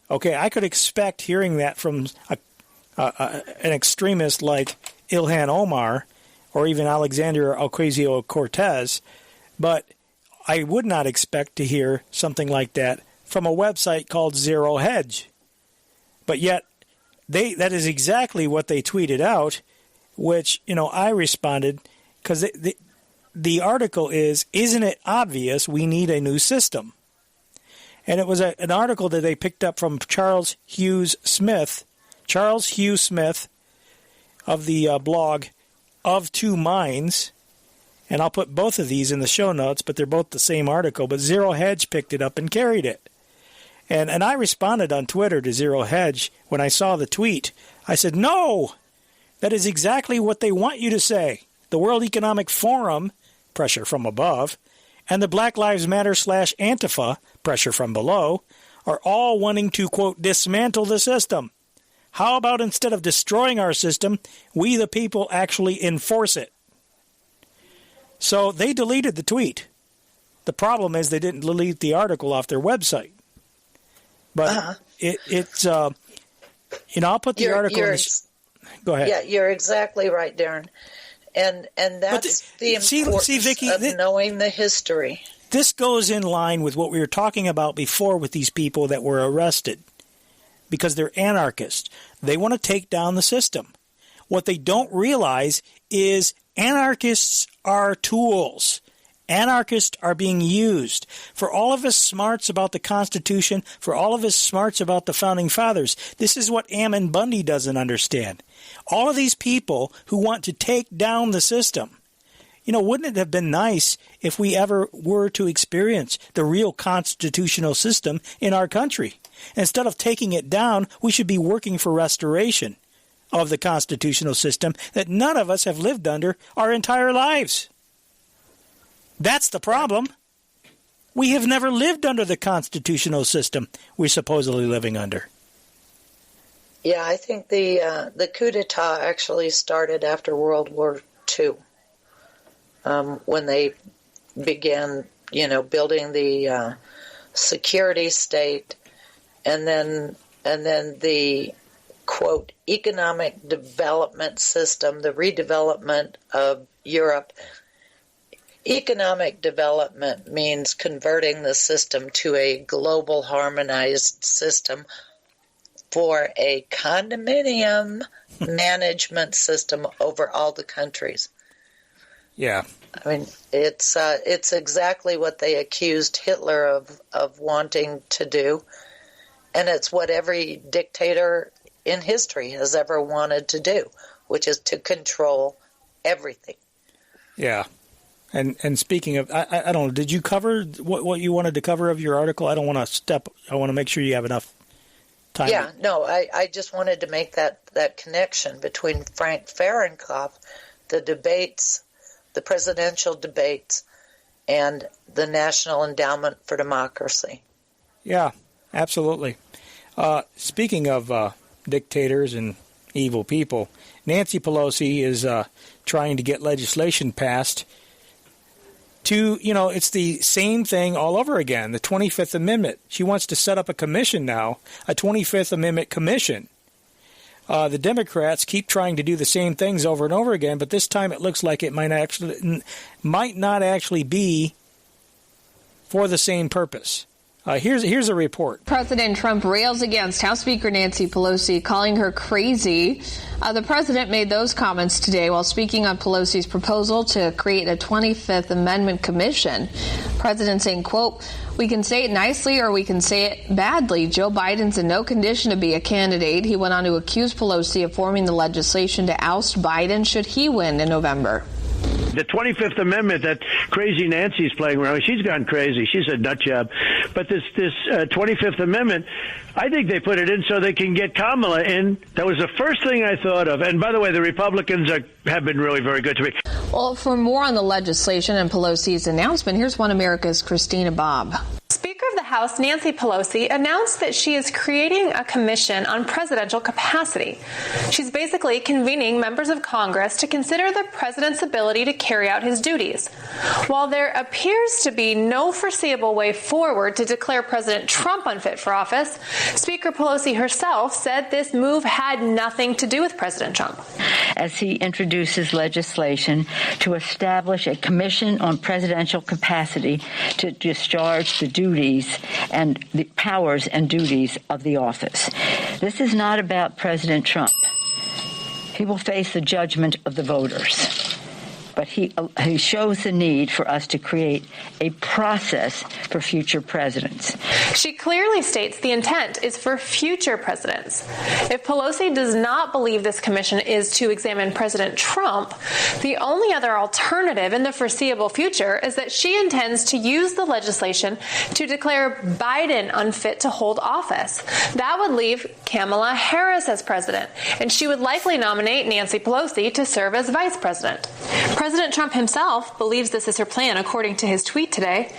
Okay, I could expect hearing that from an extremist like Ilhan Omar or even Alexandria Ocasio-Cortez, but I would not expect to hear something like that from a website called Zero Hedge. But yet, that is exactly what they tweeted out, which, I responded, because the article is, "Isn't it obvious we need a new system?" And it was an article that they picked up from Charles Hugh Smith of the blog Of Two Minds. And I'll put both of these in the show notes, but they're both the same article. But Zero Hedge picked it up and carried it. And I responded on Twitter to Zero Hedge when I saw the tweet. I said, no, that is exactly what they want you to say. The World Economic Forum, pressure from above, and the Black Lives Matter / Antifa, pressure from below, are all wanting to, quote, dismantle the system. How about instead of destroying our system, we the people actually enforce it? So they deleted the tweet. The problem is they didn't delete the article off their website. But it's, I'll put the article in the... Go ahead. Yeah, you're exactly right, Darren. And that's the importance Vicky, of knowing the history. This goes in line with what we were talking about before with these people that were arrested. Because they're anarchists. They want to take down the system. What they don't realize is anarchists are tools. Anarchists are being used. For all of his smarts about the Constitution, for all of his smarts about the Founding Fathers, this is what Ammon Bundy doesn't understand. All of these people who want to take down the system. Wouldn't it have been nice if we ever were to experience the real constitutional system in our country? Instead of taking it down, we should be working for restoration of the constitutional system that none of us have lived under our entire lives. That's the problem. We have never lived under the constitutional system we're supposedly living under. Yeah, I think the coup d'etat actually started after World War II, when they began, building the security state, and then the quote economic development system, the redevelopment of Europe. Economic development means converting the system to a global harmonized system for a condominium management system over all the countries. Yeah. I mean, it's exactly what they accused Hitler of wanting to do, and it's what every dictator in history has ever wanted to do, which is to control everything. Yeah. And speaking of, I don't know, did you cover what you wanted to cover of your article? I don't want to I want to make sure you have enough time. Yeah, no, I just wanted to make that connection between Frank Fahrenkopf, the debates, the presidential debates, and the National Endowment for Democracy. Yeah, absolutely. Speaking of dictators and evil people, Nancy Pelosi is trying to get legislation passed to, it's the same thing all over again, the 25th Amendment. She wants to set up a commission now, a 25th Amendment commission. The Democrats keep trying to do the same things over and over again, but this time it looks like it might not actually be for the same purpose. Here's a report. President Trump rails against House Speaker Nancy Pelosi, calling her crazy. The president made those comments today while speaking on Pelosi's proposal to create a 25th Amendment commission. President saying, quote, "We can say it nicely or we can say it badly. Joe Biden's in no condition to be a candidate." He went on to accuse Pelosi of forming the legislation to oust Biden should he win in November. The 25th Amendment that crazy Nancy's playing around with, she's gone crazy. She's a nut job. But this 25th Amendment, I think they put it in so they can get Kamala in. That was the first thing I thought of. And by the way, the Republicans have been really very good to me. Well, for more on the legislation and Pelosi's announcement, here's One America's Christina Bobb. Speaker of the House, Nancy Pelosi announced that she is creating a commission on presidential capacity. She's basically convening members of Congress to consider the president's ability to carry out his duties. While there appears to be no foreseeable way forward to declare President Trump unfit for office, Speaker Pelosi herself said this move had nothing to do with President Trump. As he introduces legislation to establish a commission on presidential capacity to discharge the duties and the powers and duties of the office. This is not about President Trump. He will face the judgment of the voters. But he shows the need for us to create a process for future presidents. She clearly states the intent is for future presidents. If Pelosi does not believe this commission is to examine President Trump, the only other alternative in the foreseeable future is that she intends to use the legislation to declare Biden unfit to hold office. That would leave Kamala Harris as president, and she would likely nominate Nancy Pelosi to serve as vice president. President Trump himself believes this is her plan, according to his tweet today.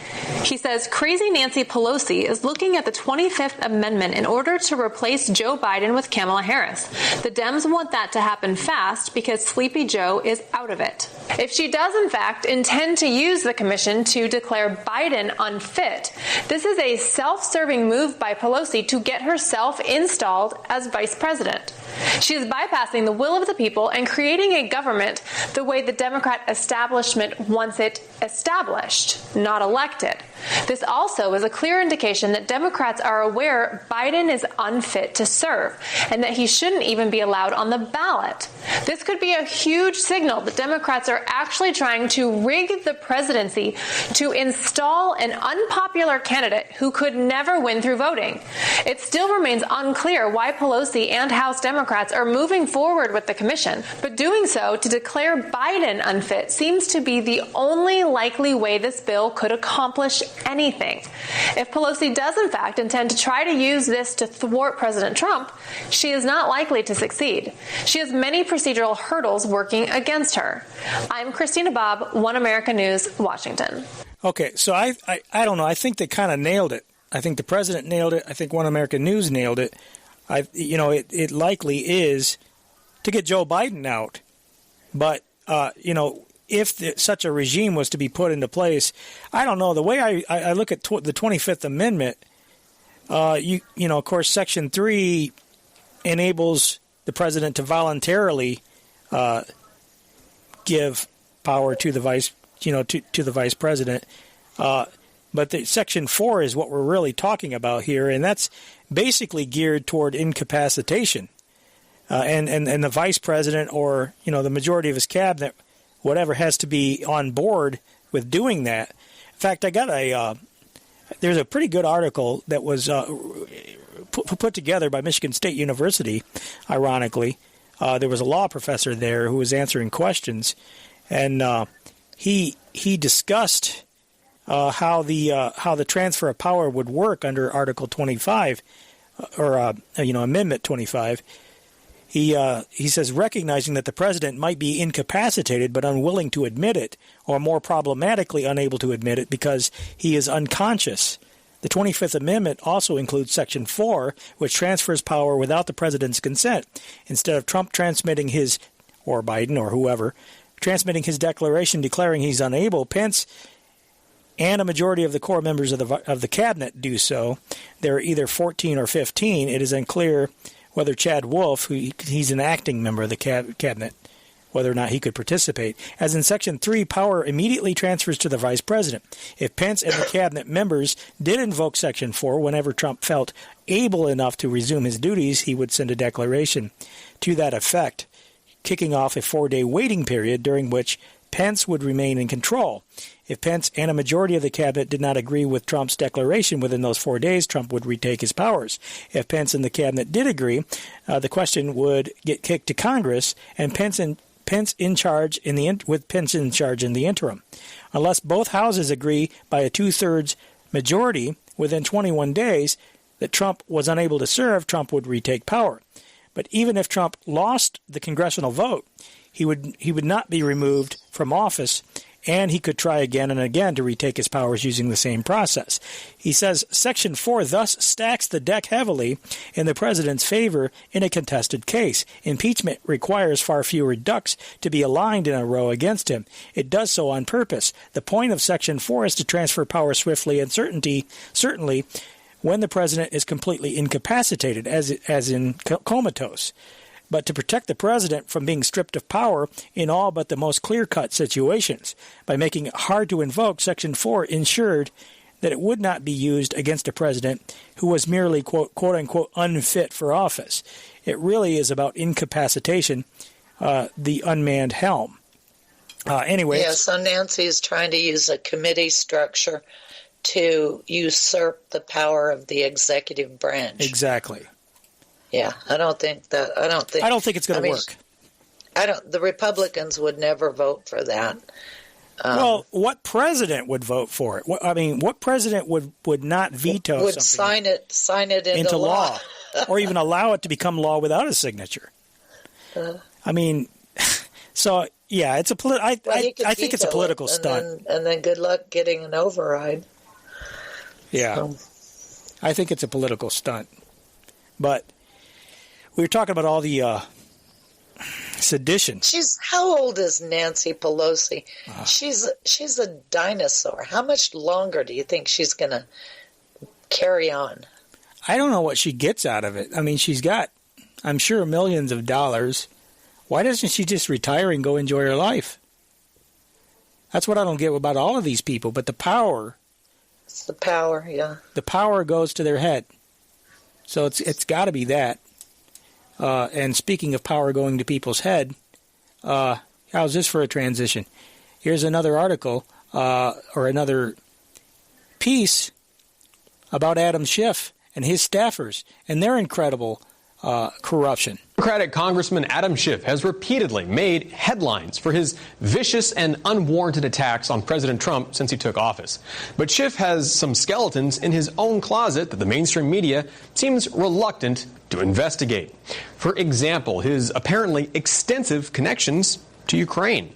He says, "Crazy Nancy Pelosi is looking at the 25th Amendment in order to replace Joe Biden with Kamala Harris. The Dems want that to happen fast because Sleepy Joe is out of it." If she does, in fact, intend to use the commission to declare Biden unfit, this is a self-serving move by Pelosi to get herself installed as vice president. She is bypassing the will of the people and creating a government the way the Democrat establishment wants it established, not elected. This also is a clear indication that Democrats are aware Biden is unfit to serve and that he shouldn't even be allowed on the ballot. This could be a huge signal that Democrats are actually trying to rig the presidency to install an unpopular candidate who could never win through voting. It still remains unclear why Pelosi and House Democrats are moving forward with the commission, but doing so to declare Biden unfit seems to be the only likely way this bill could accomplish anything. If Pelosi does in fact intend to try to use this to thwart President Trump, she is not likely to succeed. She has many procedural hurdles working against her. I'm Christina Bobb, One America News, Washington. Okay, so I don't know. I think they kind of nailed it. I think the president nailed it. I think One America News nailed it. It likely is to get Joe Biden out. But, if such a regime was to be put into place, I don't know. The way I look at the 25th Amendment, of course, Section 3 enables the president to voluntarily give power to the vice, to the vice president. But Section 4 is what we're really talking about here, and that's basically geared toward incapacitation. And the vice president or, the majority of his cabinet, whatever, has to be on board with doing that. In fact, I got there's a pretty good article that was put together by Michigan State University, ironically. There was a law professor there who was answering questions, and he discussed how the transfer of power would work under Article 25, or Amendment 25. He says, recognizing that the president might be incapacitated but unwilling to admit it, or more problematically unable to admit it because he is unconscious. The 25th Amendment also includes Section 4, which transfers power without the president's consent. Instead of Trump transmitting his, or Biden or whoever, transmitting his declaration declaring he's unable, Pence and a majority of the core members of the cabinet do so. There are either 14 or 15. It is unclear whether Chad Wolf, he's an acting member of the cabinet, whether or not he could participate. As in Section 3, power immediately transfers to the vice president. If Pence and the cabinet members did invoke Section 4 whenever Trump felt able enough to resume his duties, he would send a declaration to that effect, kicking off a 4-day waiting period during which Pence would remain in control. If Pence and a majority of the cabinet did not agree with Trump's declaration within those 4 days, Trump would retake his powers. If Pence and the cabinet did agree, the question would get kicked to Congress, and Pence in charge in the interim. Unless both houses agree by a 2/3 majority within 21 days that Trump was unable to serve, Trump would retake power. But even if Trump lost the congressional vote, he would not be removed from office, and he could try again and again to retake his powers using the same process. He says Section 4 thus stacks the deck heavily in the president's favor in a contested case. Impeachment requires far fewer ducks to be aligned in a row against him. It does so on purpose. The point of Section 4 is to transfer power swiftly and certainly when the president is completely incapacitated, as in comatose. But to protect the president from being stripped of power in all but the most clear-cut situations. By making it hard to invoke, Section 4 ensured that it would not be used against a president who was merely, quote-unquote, unfit for office. It really is about incapacitation, the unmanned helm. Anyway. Yeah, so Nancy is trying to use a committee structure to usurp the power of the executive branch. Exactly. Yeah, I don't think it's going to work. The Republicans would never vote for that. Well, what president would vote for it? What president would not veto would something? Sign it into law. Or even allow it to become law without a signature. So yeah, it's I think it's a political stunt. And then good luck getting an override. Yeah, so. I think it's a political stunt. But we were talking about all the sedition. How old is Nancy Pelosi? She's a dinosaur. How much longer do you think she's going to carry on? I don't know what she gets out of it. She's got, I'm sure, millions of dollars. Why doesn't she just retire and go enjoy her life? That's what I don't get about all of these people. But the power. It's the power, yeah. The power goes to their head. So it's got to be that. And speaking of power going to people's head, how's this for a transition? Here's another article or another piece about Adam Schiff and his staffers and their incredible corruption. Democratic Congressman Adam Schiff has repeatedly made headlines for his vicious and unwarranted attacks on President Trump since he took office. But Schiff has some skeletons in his own closet that the mainstream media seems reluctant to investigate. For example, his apparently extensive connections to Ukraine.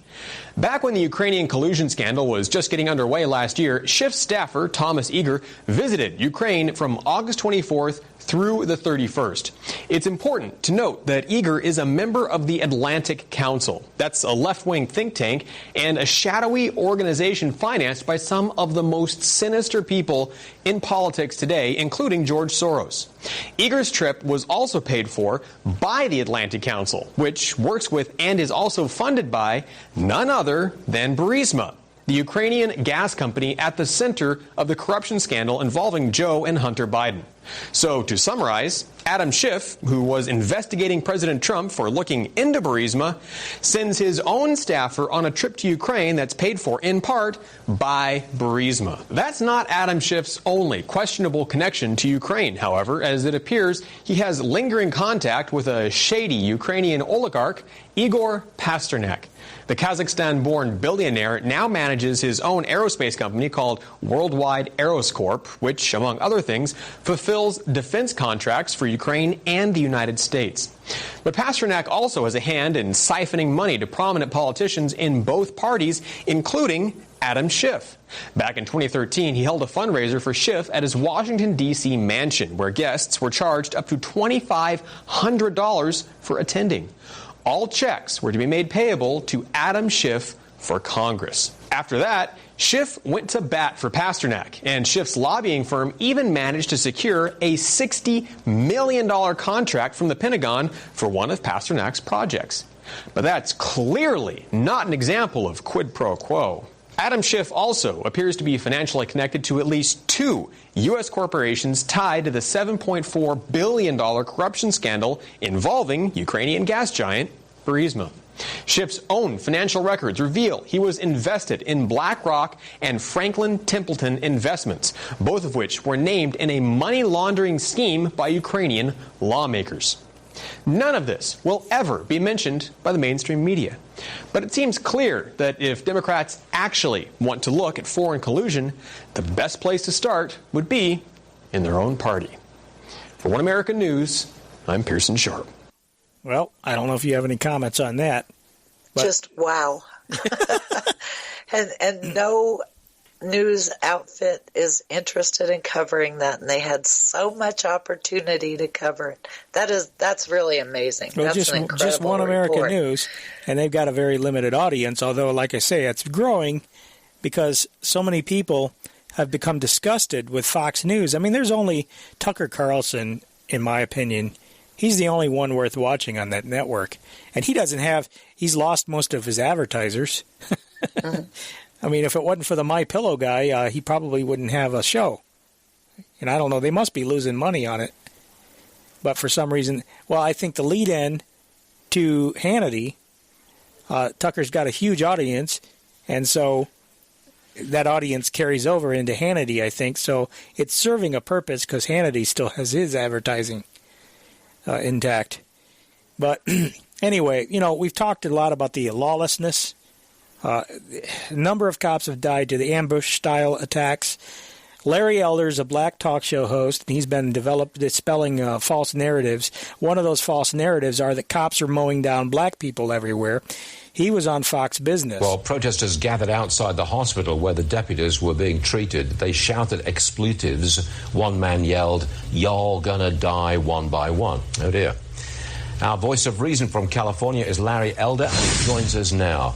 Back when the Ukrainian collusion scandal was just getting underway last year, Schiff's staffer, Thomas Eager, visited Ukraine from August 24th through the 31st. It's important to note that Eager is a member of the Atlantic Council. That's a left-wing think tank and a shadowy organization financed by some of the most sinister people in politics today, including George Soros. Eager's trip was also paid for by the Atlantic Council, which works with and is also funded by none other than Burisma, the Ukrainian gas company at the center of the corruption scandal involving Joe and Hunter Biden. So, to summarize, Adam Schiff, who was investigating President Trump for looking into Burisma, sends his own staffer on a trip to Ukraine that's paid for in part by Burisma. That's not Adam Schiff's only questionable connection to Ukraine, however, as it appears he has lingering contact with a shady Ukrainian oligarch, Igor Pasternak. The Kazakhstan-born billionaire now manages his own aerospace company called Worldwide Aeroscorp, which, among other things, fulfills defense contracts for Ukraine and the United States. But Pasternak also has a hand in siphoning money to prominent politicians in both parties, including Adam Schiff. Back in 2013, he held a fundraiser for Schiff at his Washington, D.C. mansion, where guests were charged up to $2,500 for attending. All checks were to be made payable to Adam Schiff for Congress. After that, Schiff went to bat for Pasternak, and Schiff's lobbying firm even managed to secure a $60 million contract from the Pentagon for one of Pasternak's projects. But that's clearly not an example of quid pro quo. Adam Schiff also appears to be financially connected to at least two U.S. corporations tied to the $7.4 billion corruption scandal involving Ukrainian gas giant Burisma. Schiff's own financial records reveal he was invested in BlackRock and Franklin Templeton Investments, both of which were named in a money laundering scheme by Ukrainian lawmakers. None of this will ever be mentioned by the mainstream media. But it seems clear that if Democrats actually want to look at foreign collusion, the best place to start would be in their own party. For One American News, I'm Pearson Sharp. Well, I don't know if you have any comments on that. Just wow. And no news outfit is interested in covering that, and they had so much opportunity to cover it. That's really amazing. Well, that's an incredible just One American report. News, and they've got a very limited audience, although, like I say, it's growing because so many people have become disgusted with Fox News. I mean, there's only Tucker Carlson, in my opinion. He's the only one worth watching on that network. And he's lost most of his advertisers. Mm-hmm. I mean, if it wasn't for the MyPillow guy, he probably wouldn't have a show. And I don't know, they must be losing money on it. But for some reason, I think the lead-in to Hannity, Tucker's got a huge audience, and so that audience carries over into Hannity, I think. So it's serving a purpose because Hannity still has his advertising intact. But anyway, we've talked a lot about the lawlessness. A number of cops have died to the ambush-style attacks. Larry Elder's a black talk show host, and he's been dispelling false narratives. One of those false narratives are that cops are mowing down black people everywhere. He was on Fox Business. Well, protesters gathered outside the hospital where the deputies were being treated. They shouted expletives. One man yelled, "Y'all gonna die one by one." Oh, dear. Our voice of reason from California is Larry Elder, and he joins us now.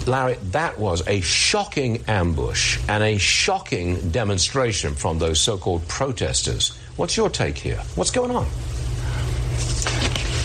Larry, that was a shocking ambush and a shocking demonstration from those so-called protesters. What's your take here? What's going on?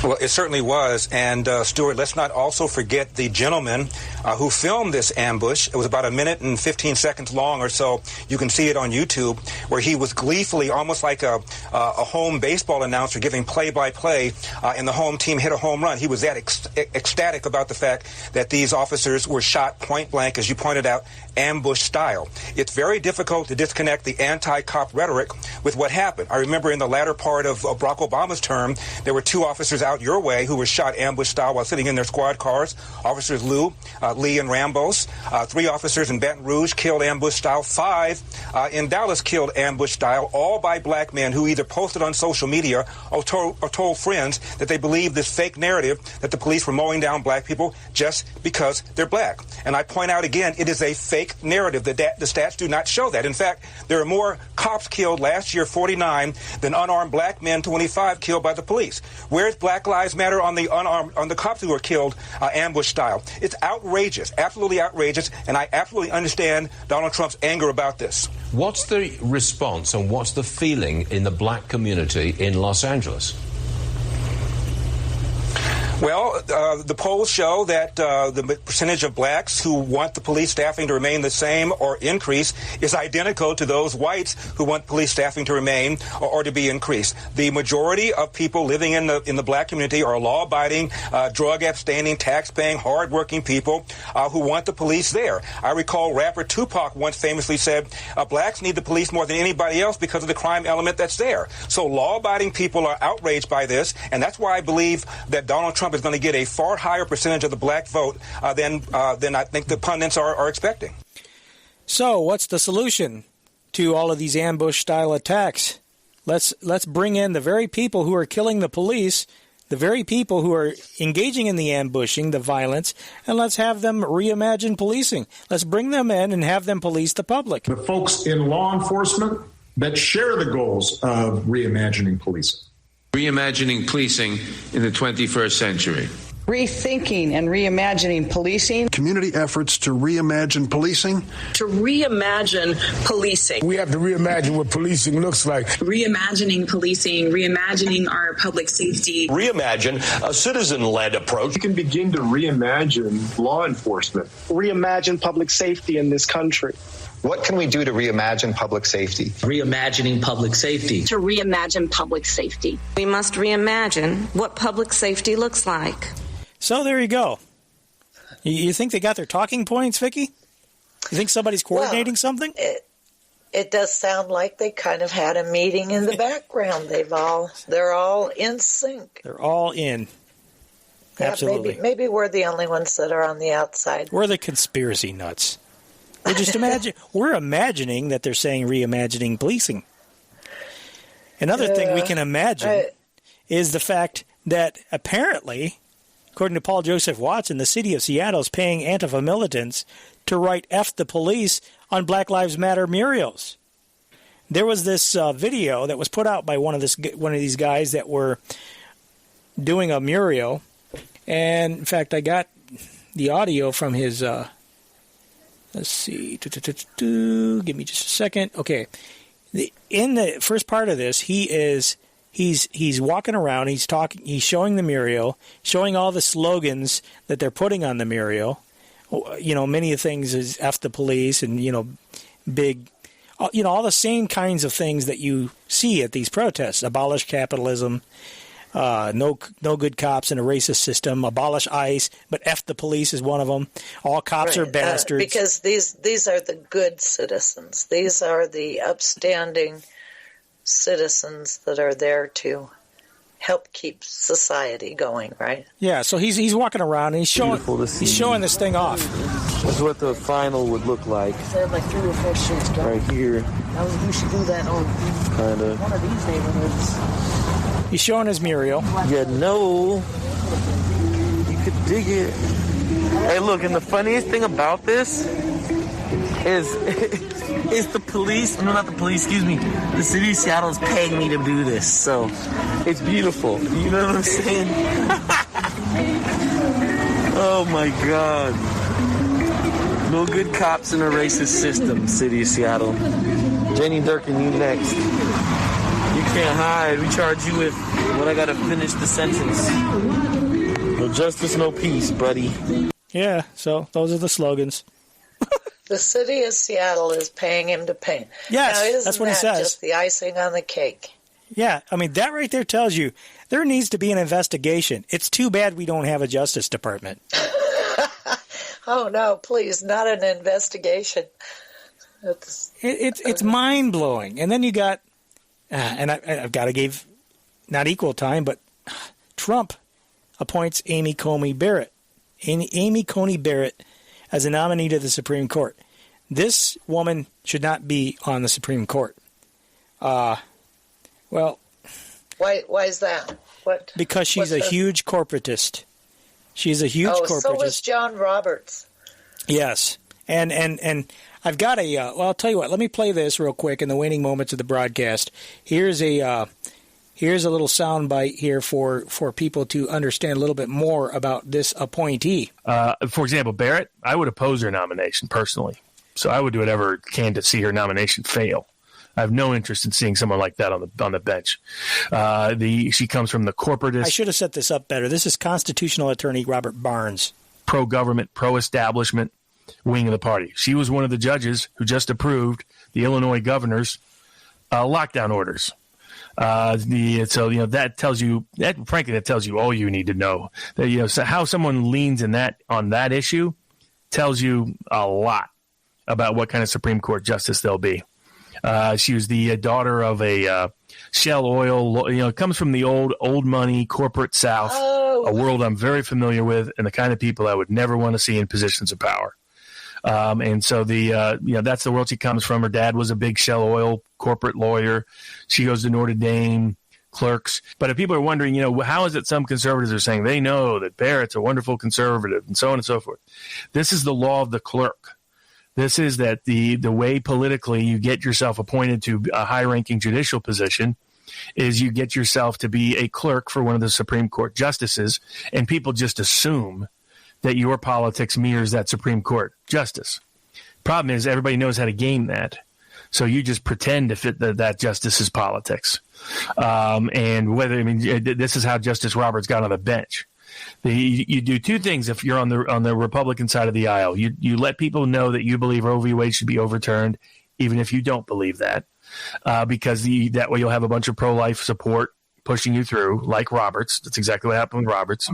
Well, it certainly was. And, Stuart, let's not also forget the gentleman who filmed this ambush. It was about 1 minute and 15 seconds long or so. You can see it on YouTube, where he was gleefully, almost like a home baseball announcer, giving play-by-play, and the home team hit a home run. He was that ecstatic about the fact that these officers were shot point-blank, as you pointed out, ambush style. It's very difficult to disconnect the anti-cop rhetoric with what happened. I remember in the latter part of Barack Obama's term, there were 2 officers out your way who were shot ambush style while sitting in their squad cars. Officers Lee and Rambos. 3 officers in Baton Rouge killed ambush style. 5 in Dallas killed ambush style, all by black men who either posted on social media or told friends that they believed this fake narrative that the police were mowing down black people just because they're black. And I point out again, it is a fake narrative. The stats do not show that. In fact, there are more cops killed last year, 49, than unarmed black men, 25, killed by the police. Where's Black Lives Matter on the cops who were killed ambush style? It's outrageous, absolutely outrageous, and I absolutely understand Donald Trump's anger about this. What's the response and what's the feeling in the black community in Los Angeles? Well, the polls show that the percentage of blacks who want the police staffing to remain the same or increase is identical to those whites who want police staffing to remain or to be increased. The majority of people living in the black community are law-abiding, drug-abstaining, tax-paying, hard-working people who want the police there. I recall rapper Tupac once famously said, blacks need the police more than anybody else because of the crime element that's there. So law-abiding people are outraged by this, and that's why I believe that Donald Trump is going to get a far higher percentage of the black vote than I think the pundits are expecting. So what's the solution to all of these ambush-style attacks? Let's bring in the very people who are killing the police, the very people who are engaging in the ambushing, the violence, and let's have them reimagine policing. Let's bring them in and have them police the public. The folks in law enforcement that share the goals of reimagining policing. Reimagining policing in the 21st century. Rethinking and reimagining policing. Community efforts to reimagine policing. To reimagine policing. We have to reimagine what policing looks like. Reimagining policing, reimagining our public safety. Reimagine a citizen-led approach. You can begin to reimagine law enforcement. Reimagine public safety in this country. What can we do to reimagine public safety? Reimagining public safety. To reimagine public safety. We must reimagine what public safety looks like. So there you go. You think they got their talking points, Vicky? You think somebody's coordinating something? It does sound like they kind of had a meeting in the background. They're all in sync. They're all in. Absolutely. Maybe we're the only ones that are on the outside. We're the conspiracy nuts. We're imagining that they're saying reimagining policing. Another thing we can imagine is the fact that apparently, according to Paul Joseph Watson, the city of Seattle is paying Antifa militants to write F the police on Black Lives Matter murals. There was this video that was put out by one of these guys that were doing a mural, and in fact, I got the audio from his. Let's see. Give me just a second. Okay, in the first part of this, he's walking around. He's talking. He's showing the mural, showing all the slogans that they're putting on the mural. You know, many of the things is F the police, and big. All the same kinds of things that you see at these protests. Abolish capitalism, no good cops in a racist system, abolish ICE, but F the police is one of them. All cops are bastards. Because these are the good citizens. These are the upstanding citizens that are there to help keep society going, right? Yeah, so he's walking around and he's showing this thing off. This is what the final would look like. They have like 3 or 4 shirts going. Right here. We should do that on one of these neighborhoods. He's showing his mural. You could dig it. Hey, look, and the funniest thing about this is the police, no, not the police, excuse me, the city of Seattle is paying me to do this, so it's beautiful. You know what I'm saying? Oh my God. No good cops in a racist system, city of Seattle. Jenny Durkin, you next. You can't hide. We charge you with what I gotta finish the sentence. No justice, no peace, buddy. Yeah, so those are the slogans. The city of Seattle is paying him to paint. Yes, now, that's what he says. Just the icing on the cake. Yeah, I mean, that right there tells you there needs to be an investigation. It's too bad we don't have a Justice Department. Oh, no, please, not an investigation. It's mind-blowing. And then you got, and I've got to give, not equal time, but Trump appoints Amy Coney Barrett. Amy Coney Barrett as a nominee to the Supreme Court. This woman should not be on the Supreme Court. Well, why is that? What? Because she's a huge corporatist. She's a huge corporatist. So was John Roberts. Yes, and I've got a. Well, I'll tell you what. Let me play this real quick in the waning moments of the broadcast. Here's a little sound bite here for people to understand a little bit more about this appointee. For example, Barrett, I would oppose her nomination personally. So I would do whatever I can to see her nomination fail. I have no interest in seeing someone like that on the bench. She comes from the corporatist. I should have set this up better. This is constitutional attorney Robert Barnes. Pro-government, pro-establishment wing of the party. She was one of the judges who just approved the Illinois governor's lockdown orders. That tells you that tells you all you need to know. That, so how someone leans on that issue tells you a lot about what kind of Supreme Court justice they'll be. She was the daughter of a Shell Oil, comes from the old money corporate South, a world I'm very familiar with, and the kind of people I would never want to see in positions of power. And so that's the world she comes from. Her dad was a big Shell Oil corporate lawyer. She goes to Notre Dame, Clerks. But if people are wondering, how is it some conservatives are saying they know that Barrett's a wonderful conservative and so on and so forth. This is the law of the clerk. This is that the way politically you get yourself appointed to a high-ranking judicial position is you get yourself to be a clerk for one of the Supreme Court justices, and people just assume that your politics mirrors that Supreme Court justice. Problem is, everybody knows how to game that. So you just pretend to fit that justice's politics. This is how Justice Roberts got on the bench. You do two things if you're on the Republican side of the aisle. You let people know that you believe Roe v. Wade should be overturned, even if you don't believe that, because that way you'll have a bunch of pro-life support pushing you through, like Roberts. That's exactly what happened with Roberts.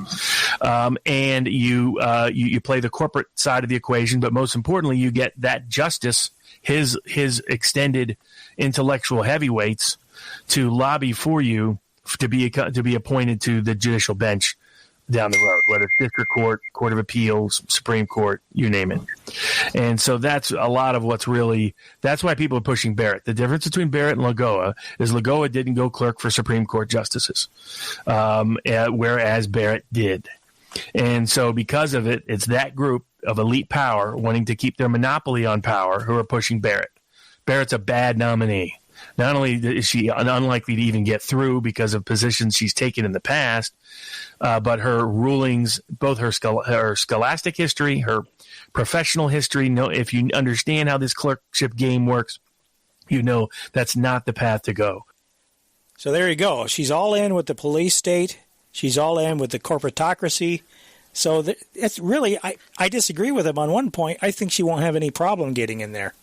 And you play the corporate side of the equation, but most importantly, you get that justice, his extended intellectual heavyweights, to lobby for you to be appointed to the judicial bench down the road, whether it's district court, court of appeals, Supreme Court, you name it. And so that's a lot of that's why people are pushing Barrett. The difference between Barrett and Lagoa is Lagoa didn't go clerk for Supreme Court justices, whereas Barrett did. And so because of it, it's that group of elite power wanting to keep their monopoly on power who are pushing Barrett. Barrett's a bad nominee. Not only is she unlikely to even get through because of positions she's taken in the past, but her rulings, both her scholastic history, her professional history, if you understand how this clerkship game works, you know that's not the path to go. So there you go. She's all in with the police state. She's all in with the corporatocracy. So it's really, I disagree with him on one point. I think she won't have any problem getting in there.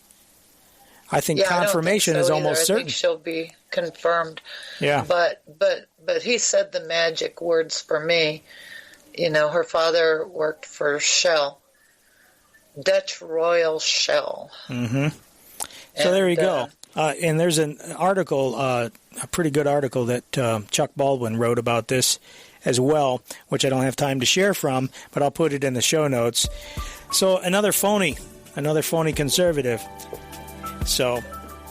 I think confirmation is almost certain. I think she'll be confirmed. Yeah. But he said the magic words for me. You know, her father worked for Shell, Dutch Royal Shell. Mm-hmm. So there you go. And there's an article, a pretty good article that Chuck Baldwin wrote about this as well, which I don't have time to share from, but I'll put it in the show notes. So another phony conservative. So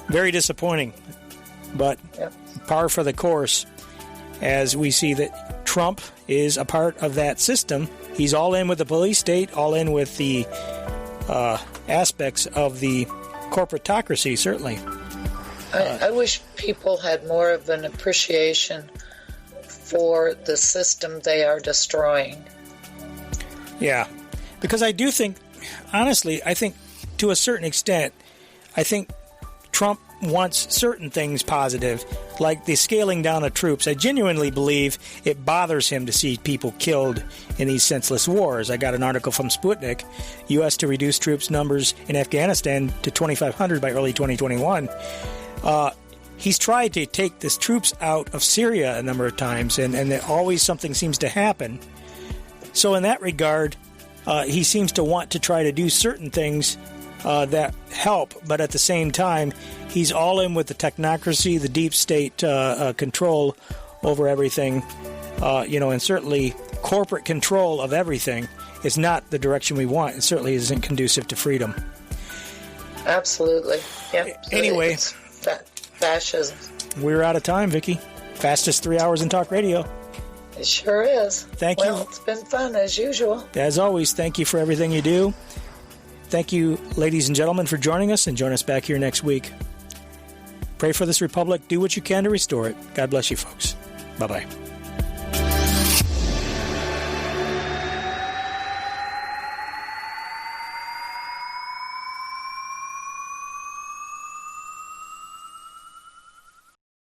very disappointing, but par for the course as we see that Trump is a part of that system. He's all in with the police state, all in with the aspects of the corporatocracy, certainly. I wish people had more of an appreciation for the system they are destroying. Yeah, because I do think, honestly, I think to a certain extent, I think Trump wants certain things positive, like the scaling down of troops. I genuinely believe it bothers him to see people killed in these senseless wars. I got an article from Sputnik, U.S. to reduce troops numbers in Afghanistan to 2,500 by early 2021. He's tried to take the troops out of Syria a number of times, and always something seems to happen. So in that regard, he seems to want to try to do certain things that help, but at the same time, he's all in with the technocracy, the deep state control over everything, and certainly corporate control of everything is not the direction we want. It certainly isn't conducive to freedom. Absolutely. Yep. Anyway. It's fascism. We're out of time, Vicky. Fastest 3 hours in talk radio. It sure is. Thank you. Well, it's been fun as usual. As always, thank you for everything you do. Thank you, ladies and gentlemen, for joining us, and join us back here next week. Pray for this republic. Do what you can to restore it. God bless you, folks. Bye-bye.